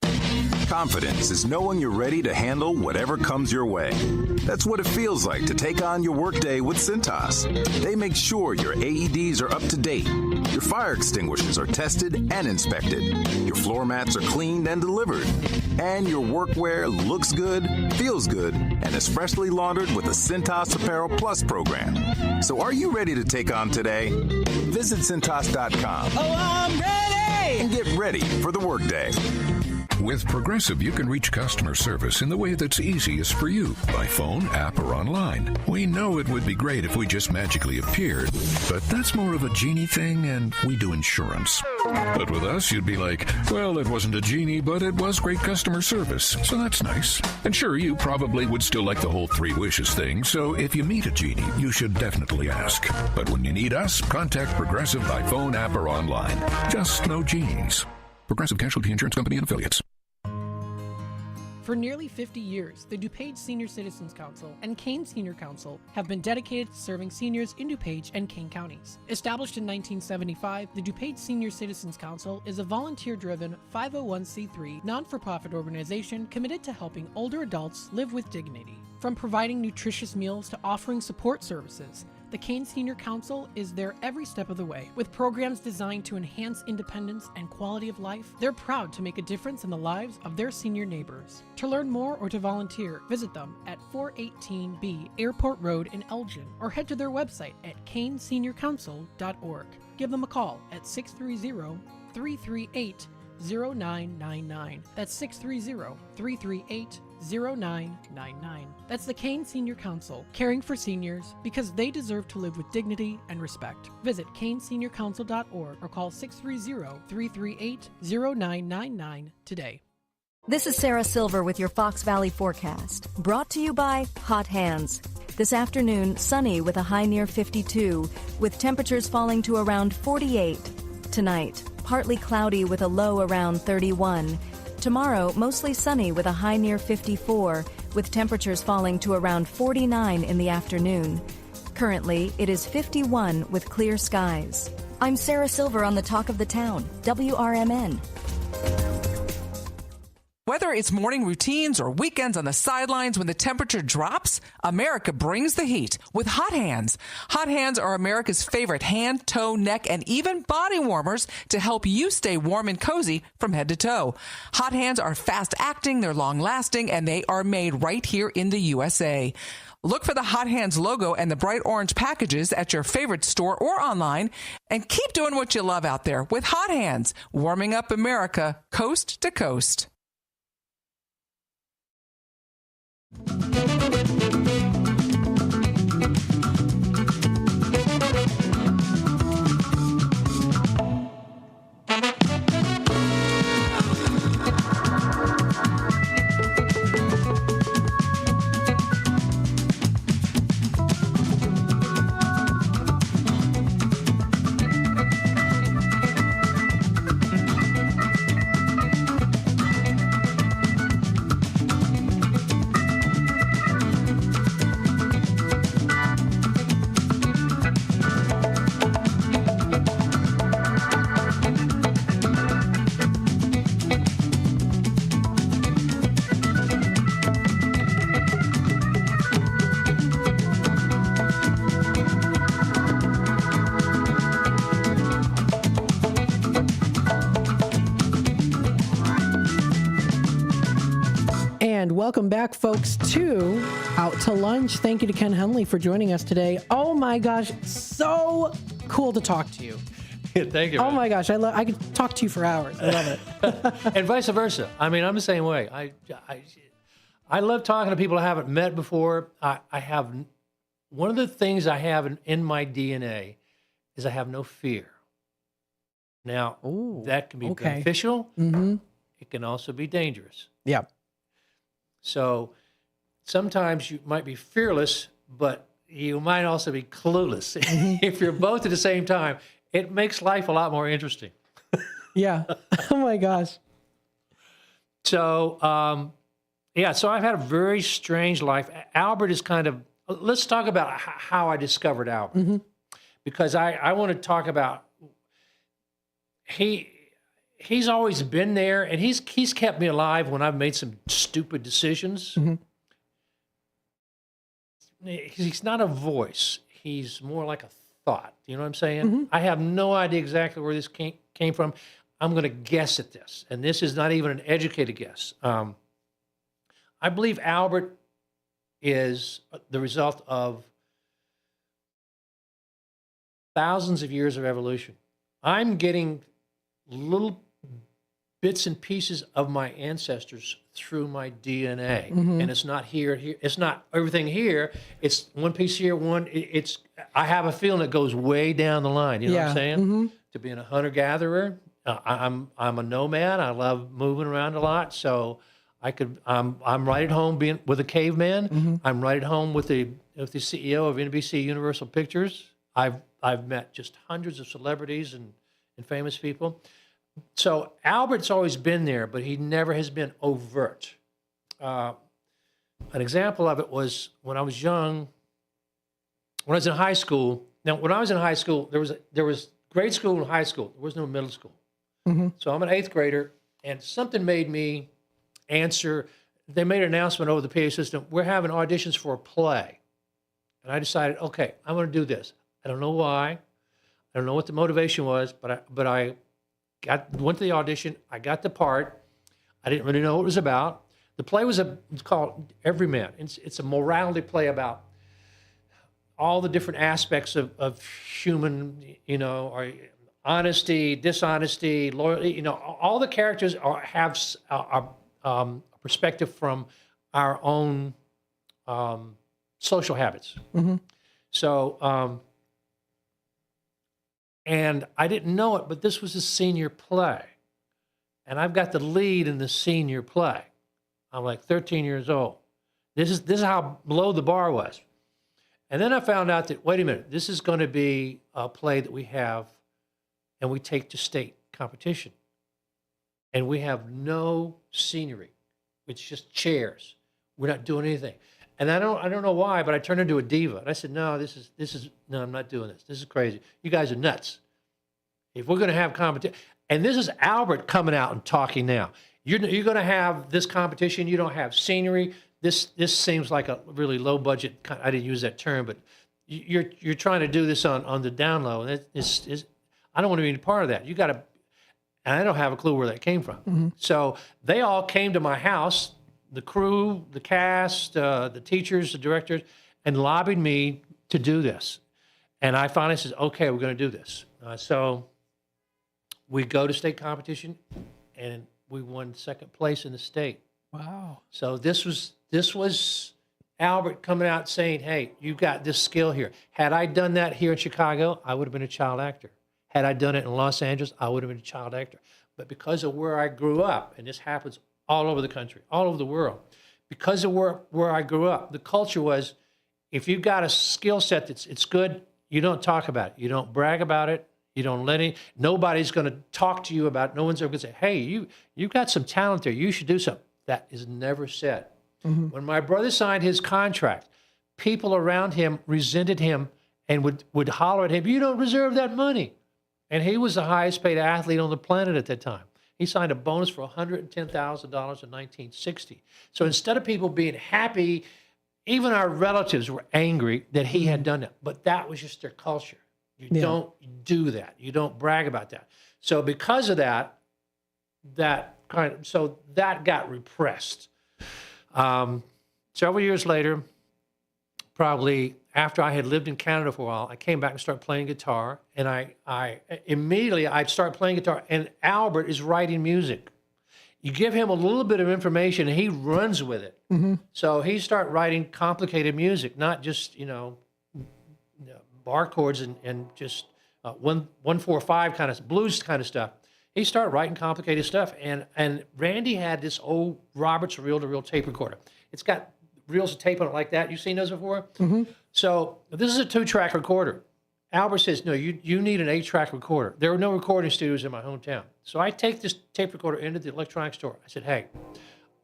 Confidence is knowing you're ready to handle whatever comes your way. That's what it feels like to take on your workday with Cintas. They make sure your AEDs are up to date, your fire extinguishers are tested and inspected, your floor mats are cleaned and delivered, and your workwear looks good, feels good, and is freshly laundered with the Cintas Apparel Plus program. So are you ready to take on today? Visit Cintas.com. Oh, I'm ready! And get ready for the workday. With Progressive, you can reach customer service in the way that's easiest for you, by phone, app, or online. We know it would be great if we just magically appeared, but that's more of a genie thing, and we do insurance. But with us, you'd be like, well, it wasn't a genie, but it was great customer service, so that's nice. And sure, you probably would still like the whole 3 wishes thing, so if you meet a genie, you should definitely ask. But when you need us, contact Progressive by phone, app, or online. Just no genies. Progressive Casualty Insurance Company and Affiliates. For nearly 50 years, the DuPage Senior Citizens Council and Kane Senior Council have been dedicated to serving seniors in DuPage and Kane counties. Established in 1975, the DuPage Senior Citizens Council is a volunteer-driven 501c3 non-for-profit organization committed to helping older adults live with dignity. From providing nutritious meals to offering support services, the Kane Senior Council is there every step of the way. With programs designed to enhance independence and quality of life, they're proud to make a difference in the lives of their senior neighbors. To learn more or to volunteer, visit them at 418B Airport Road in Elgin or head to their website at caneseniorcouncil.org. Give them a call at 630-338-0999. That's 630-338-0999. That's the Kane Senior Council, caring for seniors because they deserve to live with dignity and respect. Visit caneseniorcouncil.org or call 630-338-0999 today. This is Sarah Silver with your Fox Valley forecast, brought to you by Hot Hands. This afternoon, sunny with a high near 52, with temperatures falling to around 48. Tonight, partly cloudy with a low around 31. Tomorrow, mostly sunny with a high near 54, with temperatures falling to around 49 in the afternoon. Currently, it is 51 with clear skies. I'm Sarah Silver on the Talk of the Town, WRMN. Whether it's morning routines or weekends on the sidelines when the temperature drops, America brings the heat with Hot Hands. Hot Hands are America's favorite hand, toe, neck, and even body warmers to help you stay warm and cozy from head to toe. Hot Hands are fast acting, they're long lasting, and they are made right here in the USA. Look for the Hot Hands logo and the bright orange packages at your favorite store or online, and keep doing what you love out there with Hot Hands, warming up America coast to coast. And welcome back, folks, to Out to Lunch. Thank you to Ken Henley for joining us today. Oh my gosh, so cool to talk to you. Thank you. Oh my gosh, I could talk to you for hours. I love it. And vice versa. I mean, I'm the same way. I love talking to people I haven't met before. I have one of the things I have in my DNA is I have no fear. Now, that can be beneficial. Mm-hmm. It can also be dangerous. Yeah. So sometimes you might be fearless, but you might also be clueless. If you're both at the same time, it makes life a lot more interesting. Yeah. Oh my gosh. So, so I've had a very strange life. Albert is kind of, let's talk about how I discovered Albert. Mm-hmm. Because I want to talk about, he's always been there, and he's kept me alive when I've made some stupid decisions. Mm-hmm. He's not a voice. He's more like a thought. You know what I'm saying? Mm-hmm. I have no idea exactly where this came from. I'm going to guess at this, and this is not even an educated guess. I believe Albert is the result of thousands of years of evolution. I'm getting little bits and pieces of my ancestors through my DNA, Mm-hmm. and it's not here. It's not everything here. It's one piece here. I have a feeling it goes way down the line. You know what I'm saying? Mm-hmm. To being a hunter gatherer, I'm a nomad. I love moving around a lot, so I'm right at home being with a caveman. Mm-hmm. I'm right at home with the CEO of NBC Universal Pictures. I've met just hundreds of celebrities and famous people. So Albert's always been there, but he never has been overt. An example of it was when I was young, when I was in high school. Now, when I was in high school, there was grade school and high school. There was no middle school. Mm-hmm. So I'm an 8th grader, and something made me answer they made an announcement over the PA system, we're having auditions for a play. And I decided, okay, I'm going to do this. I don't know why. I don't know what the motivation was, but I went to the audition. I got the part. I didn't really know what it was about. The play was it's called Everyman. It's a morality play about all the different aspects of human, or honesty, dishonesty, loyalty. All the characters have a perspective from our own social habits. Mm-hmm. So, and I didn't know it, but this was a senior play. And I've got the lead in the senior play. I'm like 13 years old. This is how low the bar was. And then I found out that, wait a minute, this is going to be a play that we have and we take to state competition. And we have no scenery. It's just chairs. We're not doing anything. And I don't know why, but I turned into a diva. And I said, no, no, I'm not doing this. This is crazy. You guys are nuts. If we're going to have competition, and this is Albert coming out and talking now. You're going to have this competition. You don't have scenery. This seems like a really low budget. I didn't use that term, but you're trying to do this on the down low, and I don't want to be a part of that. You got to, and I don't have a clue where that came from. Mm-hmm. So they all came to my house, the crew, the cast, the teachers, the directors, and lobbied me to do this. And I finally said, okay, we're going to do this. So we go to state competition, and we won second place in the state. Wow. So this was Albert coming out saying, hey, you got this skill here. Had I done that here in Chicago, I would have been a child actor. Had I done it in Los Angeles, I would have been a child actor. But because of where I grew up, and this happens all over the country, all over the world, because of where I grew up, the culture was, if you've got a skill set it's good, you don't talk about it. You don't brag about it. You don't nobody's going to talk to you about it. No one's ever going to say, hey, you've got some talent there. You should do something. That is never said. Mm-hmm. When my brother signed his contract, people around him resented him and would holler at him, you don't deserve that money. And he was the highest paid athlete on the planet at that time. He signed a bonus for $110,000 in 1960. So instead of people being happy, even our relatives were angry that he had done that. But that was just their culture. You don't do that. You don't brag about that. So because of that got repressed. Several years later, probably after I had lived in Canada for a while, I came back and started playing guitar. And I immediately started playing guitar. And Albert is writing music. You give him a little bit of information, and he runs with it. Mm-hmm. So he started writing complicated music, not just bar chords and just 1-4-5 kind of blues kind of stuff. He started writing complicated stuff, and Randy had this old Roberts reel-to-reel tape recorder. It's got reels of tape on it like that. You've seen those before? Mm-hmm. So this is a 2-track recorder. Albert says, no, you need an 8-track recorder. There were no recording studios in my hometown. So I take this tape recorder into the electronics store. I said, hey,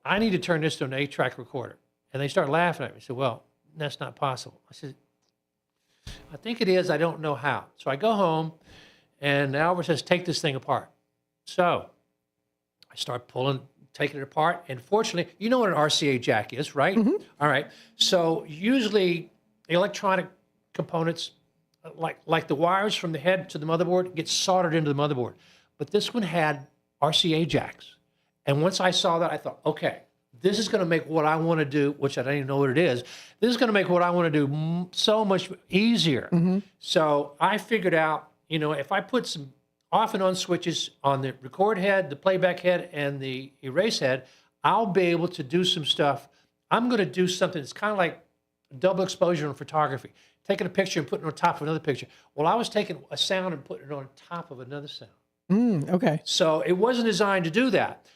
I need to turn this to an 8-track recorder. And they started laughing at me. I said, well, that's not possible. I said, I think it is. I don't know how. So I go home, and Albert says, take this thing apart. So I start taking it apart. And fortunately, you know what an RCA jack is, right? Mm-hmm. All right. So usually electronic components, like the wires from the head to the motherboard, get soldered into the motherboard. But this one had RCA jacks. And once I saw that, I thought, okay, this is going to make what I want to do, which I don't even know what it is. This is going to make what I want to do so much easier. Mm-hmm. So I figured out, if I put some off and on switches on the record head, the playback head, and the erase head, I'll be able to do some stuff. I'm going to do something that's kind of like double exposure in photography, taking a picture and putting it on top of another picture. Well, I was taking a sound and putting it on top of another sound. Okay. So it wasn't designed to do that.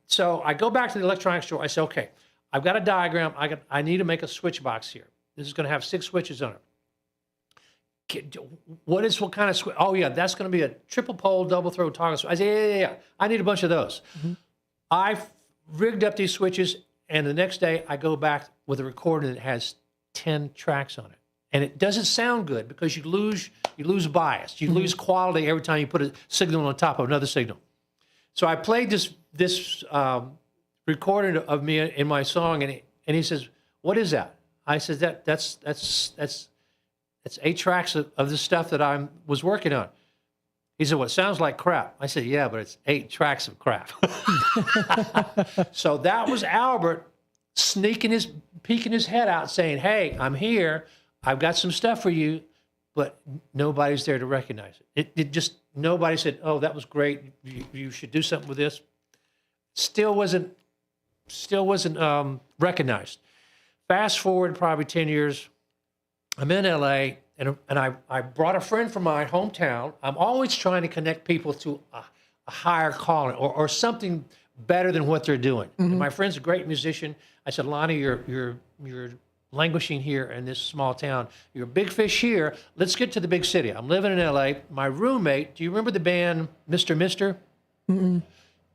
So I go back to the electronics store. I say, okay, I've got a diagram. I need to make a switch box here. This is going to have 6 switches on it. What kind of switch? Oh, yeah, that's going to be a triple pole, double throw toggle switch. I say, yeah. I need a bunch of those. Mm-hmm. I've rigged up these switches, and the next day I go back with a recorder that has 10 tracks on it. And it doesn't sound good because you lose bias. You lose quality every time you put a signal on top of another signal. So I played this recording of me in my song, and he says, "What is that?" I said, "That's 8 tracks of the stuff that I was working on." He said, "Well, it sounds like crap." I said, "Yeah, but it's 8 tracks of crap." So that was Albert peeking his head out, saying, "Hey, I'm here. I've got some stuff for you," but nobody's there to recognize it. It just nobody said, "Oh, that was great. You should do something with this." Still wasn't recognized. Fast forward probably 10 years. I'm in LA, and I brought a friend from my hometown. I'm always trying to connect people to a higher calling or something better than what they're doing. Mm-hmm. And my friend's a great musician. I said, "Lonnie, you're languishing here in this small town. You're a big fish here. Let's get to the big city." I'm living in LA. My roommate, do you remember the band Mr. Mister? Mm-mm.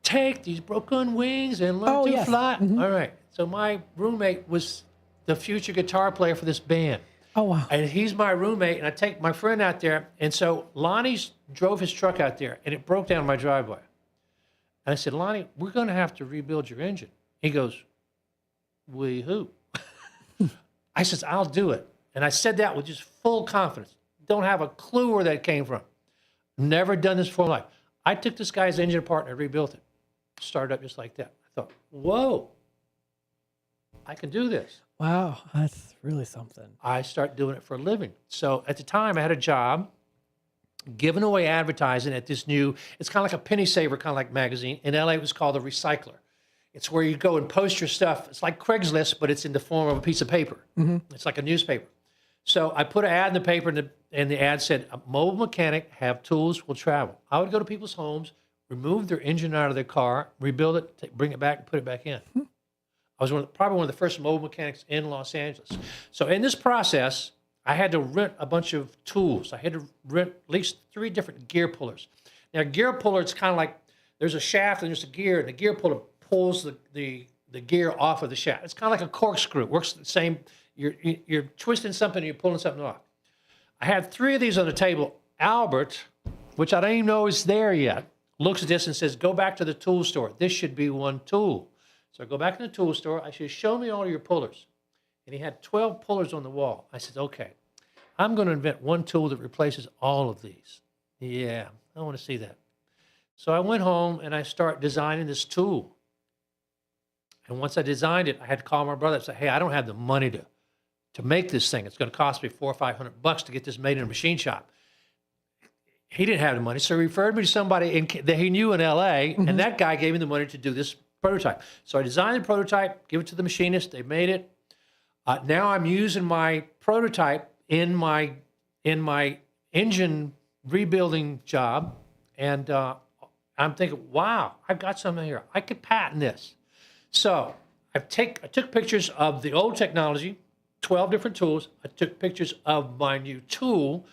Take these broken wings and learn to fly. Mm-hmm. All right. So my roommate was the future guitar player for this band. Oh, wow. And he's my roommate, and I take my friend out there. And so Lonnie drove his truck out there, and it broke down in my driveway. And I said, "Lonnie, we're going to have to rebuild your engine." He goes, "We who?" I says, "I'll do it." And I said that with just full confidence. Don't have a clue where that came from. Never done this before in my life. I took this guy's engine apart and I rebuilt it. Started up just like that. I thought, whoa, I can do this. Wow, that's really something. I start doing it for a living. So at the time, I had a job giving away advertising at this new, it's kind of like a penny saver, kind of like magazine. In LA, it was called The Recycler. It's where you go and post your stuff. It's like Craigslist, but it's in the form of a piece of paper. Mm-hmm. It's like a newspaper. So I put an ad in the paper, and the ad said, "A mobile mechanic, have tools, will travel." I would go to people's homes, remove their engine out of their car, rebuild it, bring it back, and put it back in. I was probably one of the first mobile mechanics in Los Angeles. So in this process, I had to rent a bunch of tools. I had to rent at least 3 different gear pullers. Now, a gear puller, it's kind of like there's a shaft and there's a gear, and the gear puller pulls the gear off of the shaft. It's kind of like a corkscrew. It works the same. You're twisting something and you're pulling something off. I had 3 of these on the table. Albert, which I don't even know is there yet, looks at this and says, "Go back to the tool store. This should be one tool." So I go back to the tool store. I said, "Show me all your pullers." And he had 12 pullers on the wall. I said, "Okay, I'm going to invent one tool that replaces all of these." "Yeah, I want to see that." So I went home and I start designing this tool. And once I designed it, I had to call my brother and say, "Hey, I don't have the money to make this thing. It's going to cost me $400 or $500 to get this made in a machine shop." He didn't have the money, so he referred me to somebody that he knew in LA, and that guy gave me the money to do this prototype. So I designed the prototype, give it to the machinist. They made it. Now I'm using my prototype in my engine rebuilding job, and I'm thinking, wow, I've got something here. I could patent this. So I took pictures of the old technology, 12 different tools. I took pictures of my new tool,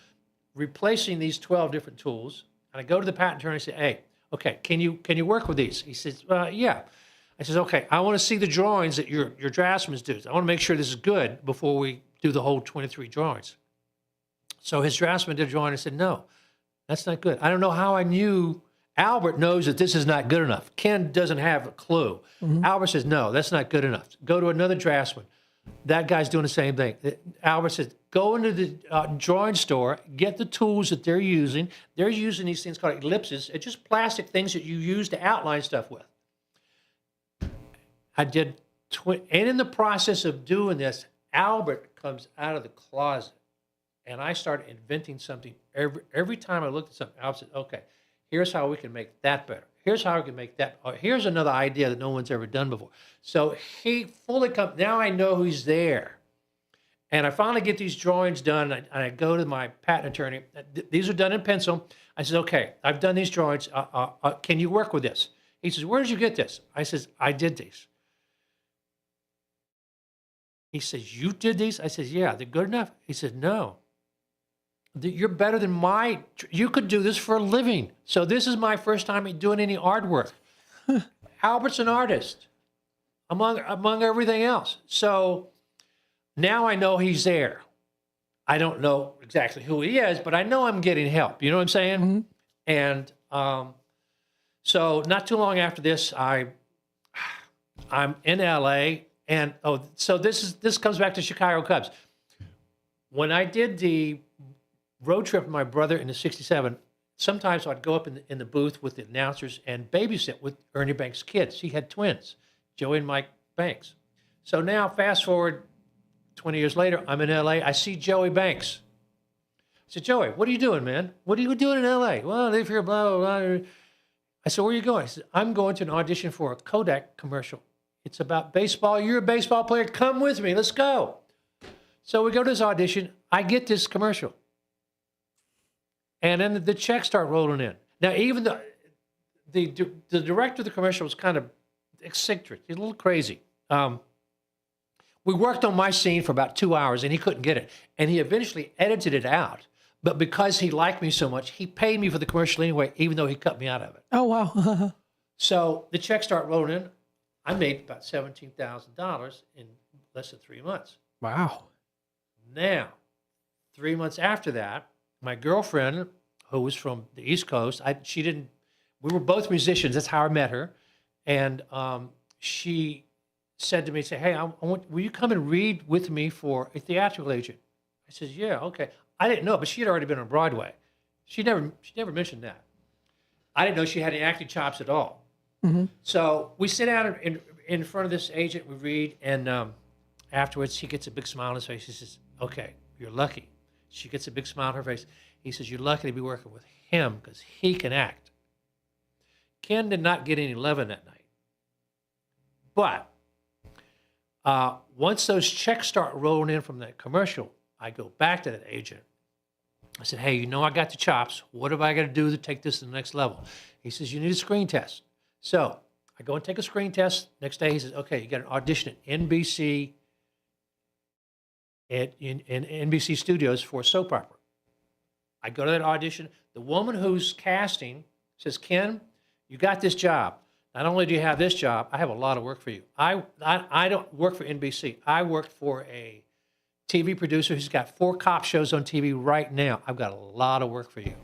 replacing these 12 different tools. And I go to the patent attorney and say, "Hey, okay, can you work with these?" He says, "Yeah." I says, "Okay, I want to see the drawings that your draftsman do. I want to make sure this is good before we do the whole 23 drawings." So his draftsman did a drawing and said, "No, that's not good." I don't know how I knew. Albert knows that this is not good enough. Ken doesn't have a clue. Mm-hmm. Albert says, "No, that's not good enough." Go to another draftsman. That guy's doing the same thing. Albert says, "Go into the drawing store, get the tools that they're using. They're using these things called ellipses. It's just plastic things that you use to outline stuff with." I did, and in the process of doing this, Albert comes out of the closet, and I started inventing something. Every time I looked at something, Albert said, "Okay, here's how we can make that better. Here's how we can make that. Or here's another idea that no one's ever done before." So he fully comes. Now I know who's there. And I finally get these drawings done, and I go to my patent attorney. These are done in pencil. I said, "Okay, I've done these drawings. Can you work with this?" He says, "Where did you get this?" I says, "I did these." He says, "You did these?" I says, "Yeah." "They're good enough?" He said, "No. You're better than you could do this for a living." So this is my first time doing any artwork. Albert's an artist, among everything else. So now I know he's there. I don't know exactly who he is, but I know I'm getting help. You know what I'm saying? Mm-hmm. And so not too long after this, I I'm in LA, and so this comes back to Chicago Cubs. When I did the road trip with my brother in the '67, sometimes I'd go up in the booth with the announcers and babysit with Ernie Banks' kids. He had twins, Joey and Mike Banks. So now, fast forward 20 years later, I'm in LA. I see Joey Banks. I said, Joey, what are you doing, man? What are you doing in LA? Well, I live here, blah, blah, blah. I said, where are you going? He said, I'm going to an audition for a Kodak commercial. It's about baseball. You're a baseball player. Come with me. Let's go. So we go to this audition. I get this commercial. And then the checks start rolling in. Now, even the director of the commercial was kind of eccentric. He's a little crazy. We worked on my scene for about 2 hours, and he couldn't get it. And he eventually edited it out. But because he liked me so much, he paid me for the commercial anyway, even though he cut me out of it. Oh, wow. So the checks start rolling in. I made about $17,000 in less than 3 months. Wow. Now, 3 months after that, my girlfriend, who was from the East Coast, we were both musicians. That's how I met her. And she said to me, hey, will you come and read with me for a theatrical agent? I said, yeah, okay. I didn't know, but she had already been on Broadway. She never mentioned that. I didn't know she had any acting chops at all. Mm-hmm. So we sit down in front of this agent, we read, and afterwards he gets a big smile on his face. He says, okay, you're lucky. She gets a big smile on her face. He says, you're lucky to be working with him because he can act. Ken did not get any love in that night. But once those checks start rolling in from that commercial, I go back to that agent. I said, hey, I got the chops. What have I got to do to take this to the next level? He says, you need a screen test. So I go and take a screen test. Next day, he says, okay, you got an audition at NBC, in NBC Studios for a soap opera. I go to that audition. The woman who's casting says, Ken, you got this job. Not only do you have this job, I have a lot of work for you. I don't work for NBC. I work for a TV producer who's got 4 cop shows on TV right now. I've got a lot of work for you.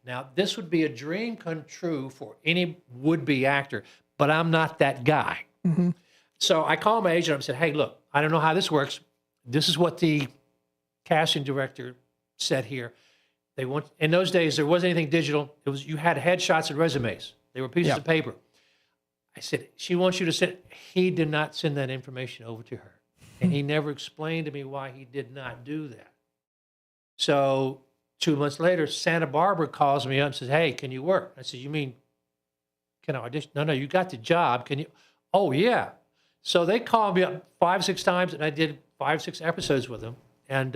Now, this would be a dream come true for any would-be actor, but I'm not that guy. Mm-hmm. So I called my agent and I said, hey, look, I don't know how this works. This is what the casting director said here. In those days, there wasn't anything digital. You had headshots and resumes. They were pieces of paper. I said, she wants you to send. He did not send that information over to her. And he never explained to me why he did not do that. So 2 months later, Santa Barbara calls me up and says, hey, can you work? I said, you mean, can I audition? No, you got the job. Can you? Oh, yeah. So they called me up 5, 6 times, and I did 5, 6 episodes with them. And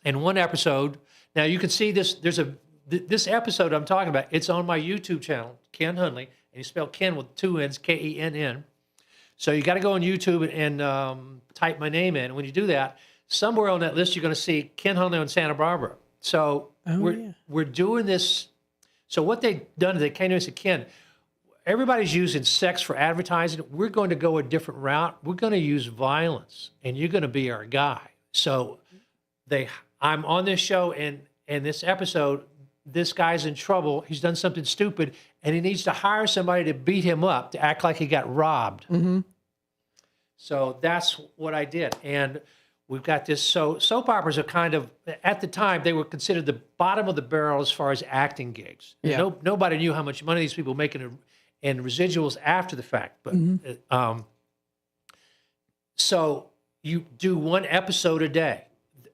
in one episode, now you can see this, this episode I'm talking about, it's on my YouTube channel, Ken Hunley, and you spell Ken with 2 N's, Kenn. So you got to go on YouTube and type my name in. And when you do that, somewhere on that list, you're going to see Ken Hunley on Santa Barbara. So we're doing this. So what they've done is they came to me and said, Ken, everybody's using sex for advertising. We're going to go a different route. We're going to use violence, and you're going to be our guy. So I'm on this show, and this episode, this guy's in trouble. He's done something stupid, and he needs to hire somebody to beat him up, to act like he got robbed. Mm-hmm. So that's what I did. And we've got this. So soap operas are kind of, at the time, they were considered the bottom of the barrel as far as acting gigs. Yeah. Nobody knew how much money these people were making in residuals after the fact. But so you do 1 episode a day.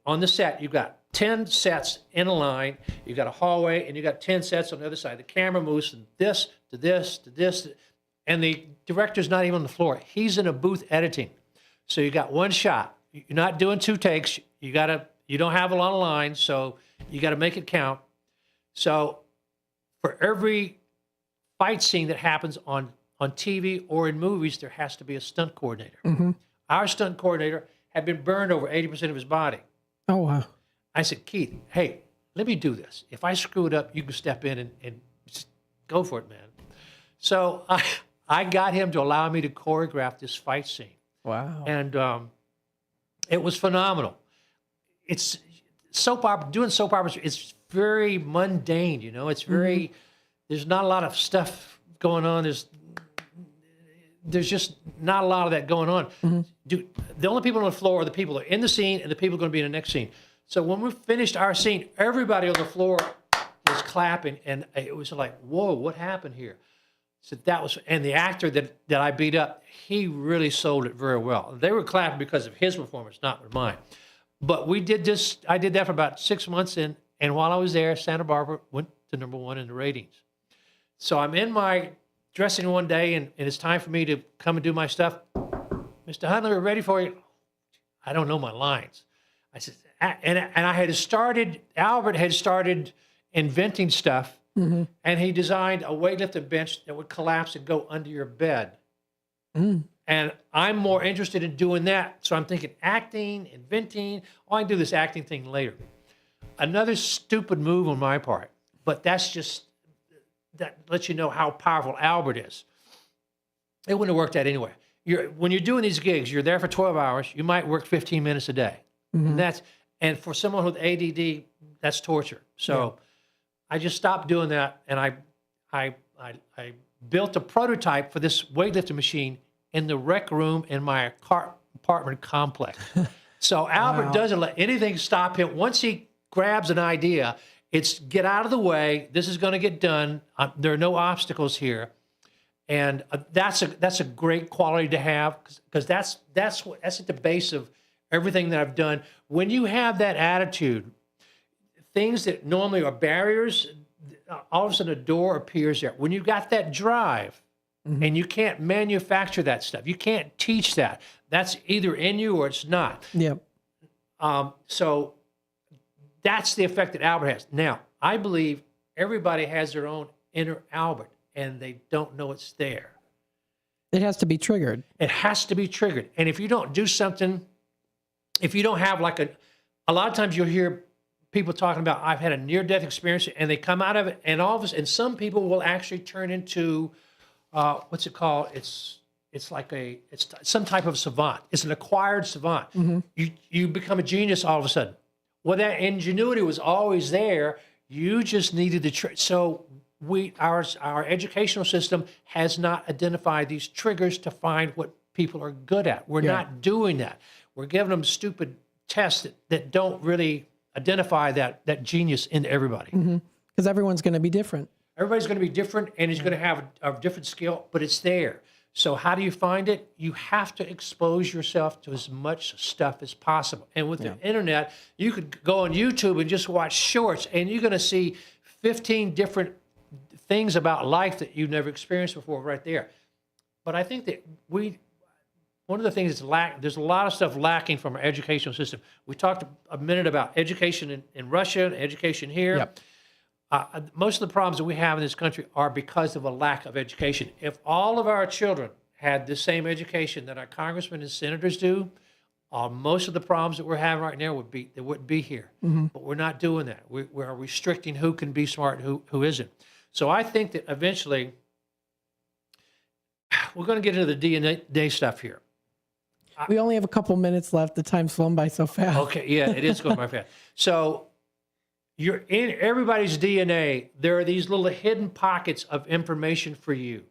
On the set, you've got 10 sets in a line. You've got a hallway, and you've got 10 sets on the other side. The camera moves from this to this to this, and the director's not even on the floor. He's in a booth editing. So you got 1 shot. You're not doing 2 takes. You don't have a lot of lines, so you got to make it count. So for every fight scene that happens on TV or in movies, there has to be a stunt coordinator. Mm-hmm. Our stunt coordinator had been burned over 80% of his body. Oh, wow. I said, Keith, hey, let me do this. If I screw it up, you can step in and just go for it, man. So I got him to allow me to choreograph this fight scene. Wow. And it was phenomenal. It's soap opera, doing soap operas, it's very mundane, It's very, there's not a lot of stuff going on. there's just not a lot of that going on. The only people on the floor are the people that are in the scene and the people going to be in the next scene. So when we finished our scene, everybody on the floor was clapping, and it was like, whoa, what happened here? So that was, and the actor that I beat up, he really sold it very well. They were clapping because of his performance, not mine. But we did this, I did that for about 6 months, and while I was there, Santa Barbara went to #1 in the ratings. So I'm in my dressing room one day, and it's time for me to come and do my stuff. Mr. Huntley, we're ready for you. I don't know my lines. I said, and I had started, Albert had started inventing stuff, and he designed a weightlifting bench that would collapse and go under your bed. And I'm more interested in doing that. So I'm thinking acting, inventing. Oh, I can do this acting thing later. Another stupid move on my part, but that lets you know how powerful Albert is. It wouldn't have worked out anyway. When you're doing these gigs, you're there for 12 hours. You might work 15 minutes a day. And for someone with ADD, that's torture. So I just stopped doing that, and I built a prototype for this weightlifting machine in the rec room in my apartment complex. So Albert doesn't let anything stop him. Once he grabs an idea, it's get out of the way. This is going to get done. There are no obstacles here, and that's a great quality to have, because that's at the base of everything that I've done. When you have that attitude, things that normally are barriers, all of a sudden a door appears there. When you got that drive, and you can't manufacture that stuff, you can't teach that. That's either in you or it's not. So that's the effect that Albert has. Now, I believe everybody has their own inner Albert, and they don't know it's there. It has to be triggered. It has to be triggered. And if you don't do something, if you don't have like a lot of times you'll hear people talking about, I've had a near-death experience, and they come out of it, and all of us, and some people will actually turn into, what's it called? It's some type of savant. It's an acquired savant. You become a genius all of a sudden. Well, that ingenuity was always there. You just needed the so our educational system has not identified these triggers to find what people are good at. We're not doing that. We're giving them stupid tests that don't really identify that genius in everybody. Because everyone's going to be different. Everybody's going to be different, and he's going to have a different skill, but it's there. So how do you find it? You have to expose yourself to as much stuff as possible. And with the internet, you could go on YouTube and just watch shorts, and you're going to see 15 different things about life that you've never experienced before right there. But I think that one of the things that's there's a lot of stuff lacking from our educational system. We talked a minute about education in Russia and education here. Most of the problems that we have in this country are because of a lack of education. If all of our children had the same education that our congressmen and senators do, most of the problems that we're having right now wouldn't be here. But we're not doing that. We're restricting who can be smart and who isn't. So I think that eventually we're going to get into the DNA stuff here. We only have a couple minutes left. The time's flown by so fast. Okay, yeah, it is going by fast. So you're in everybody's DNA. There are these little hidden pockets of information for you.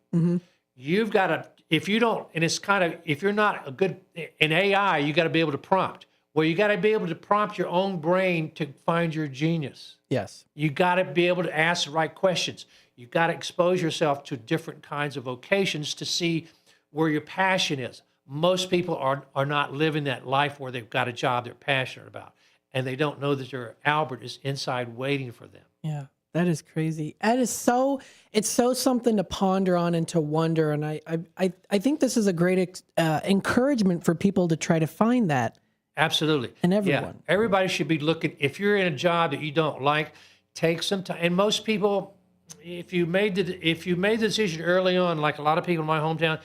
You've got to, if you don't, and it's kind of, if you're not a good, in AI, you got to be able to prompt. Well, you got to be able to prompt your own brain to find your genius. Yes. You got to be able to ask the right questions. You got to expose yourself to different kinds of vocations to see where your passion is. Most people are not living that life where they've got a job they're passionate about, and they don't know that their Albert is inside waiting for them. Yeah, that is crazy. That is it's so something to ponder on and to wonder. And I think this is a great encouragement for people to try to find that. Absolutely. And everyone. Yeah, everybody should be looking. If you're in a job that you don't like, take some time. And most people, if you made the decision early on, like a lot of people in my hometown,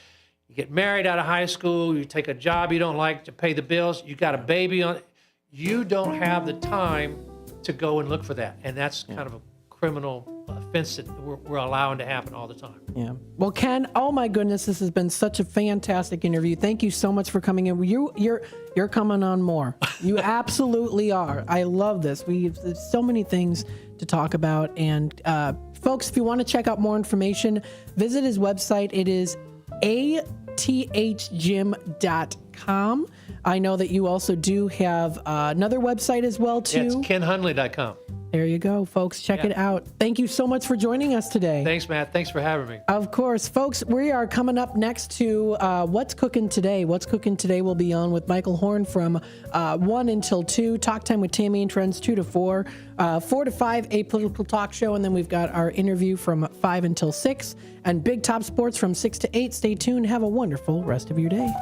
you get married out of high school, you take a job you don't like to pay the bills, you got a baby on it, you don't have the time to go and look for that. And that's kind of a criminal offense that we're allowing to happen all the time. Yeah. Well, Ken, oh my goodness, this has been such a fantastic interview. Thank you so much for coming in. You're coming on more. You absolutely are. I love this. There's so many things to talk about. And folks, if you want to check out more information, visit his website. It is thgym.com. I know that you also do have another website as well, too. It's kenhunley.com. There you go, folks. Check it out. Thank you so much for joining us today. Thanks, Matt. Thanks for having me. Of course. Folks, we are coming up next to What's Cooking Today. What's Cooking Today will be on with Michael Horn from 1 until 2. Talk Time with Tammy and Friends 2 to 4. 4 to 5, a political talk show. And then we've got our interview from 5 until 6. And Big Top Sports from 6 to 8. Stay tuned. Have a wonderful rest of your day.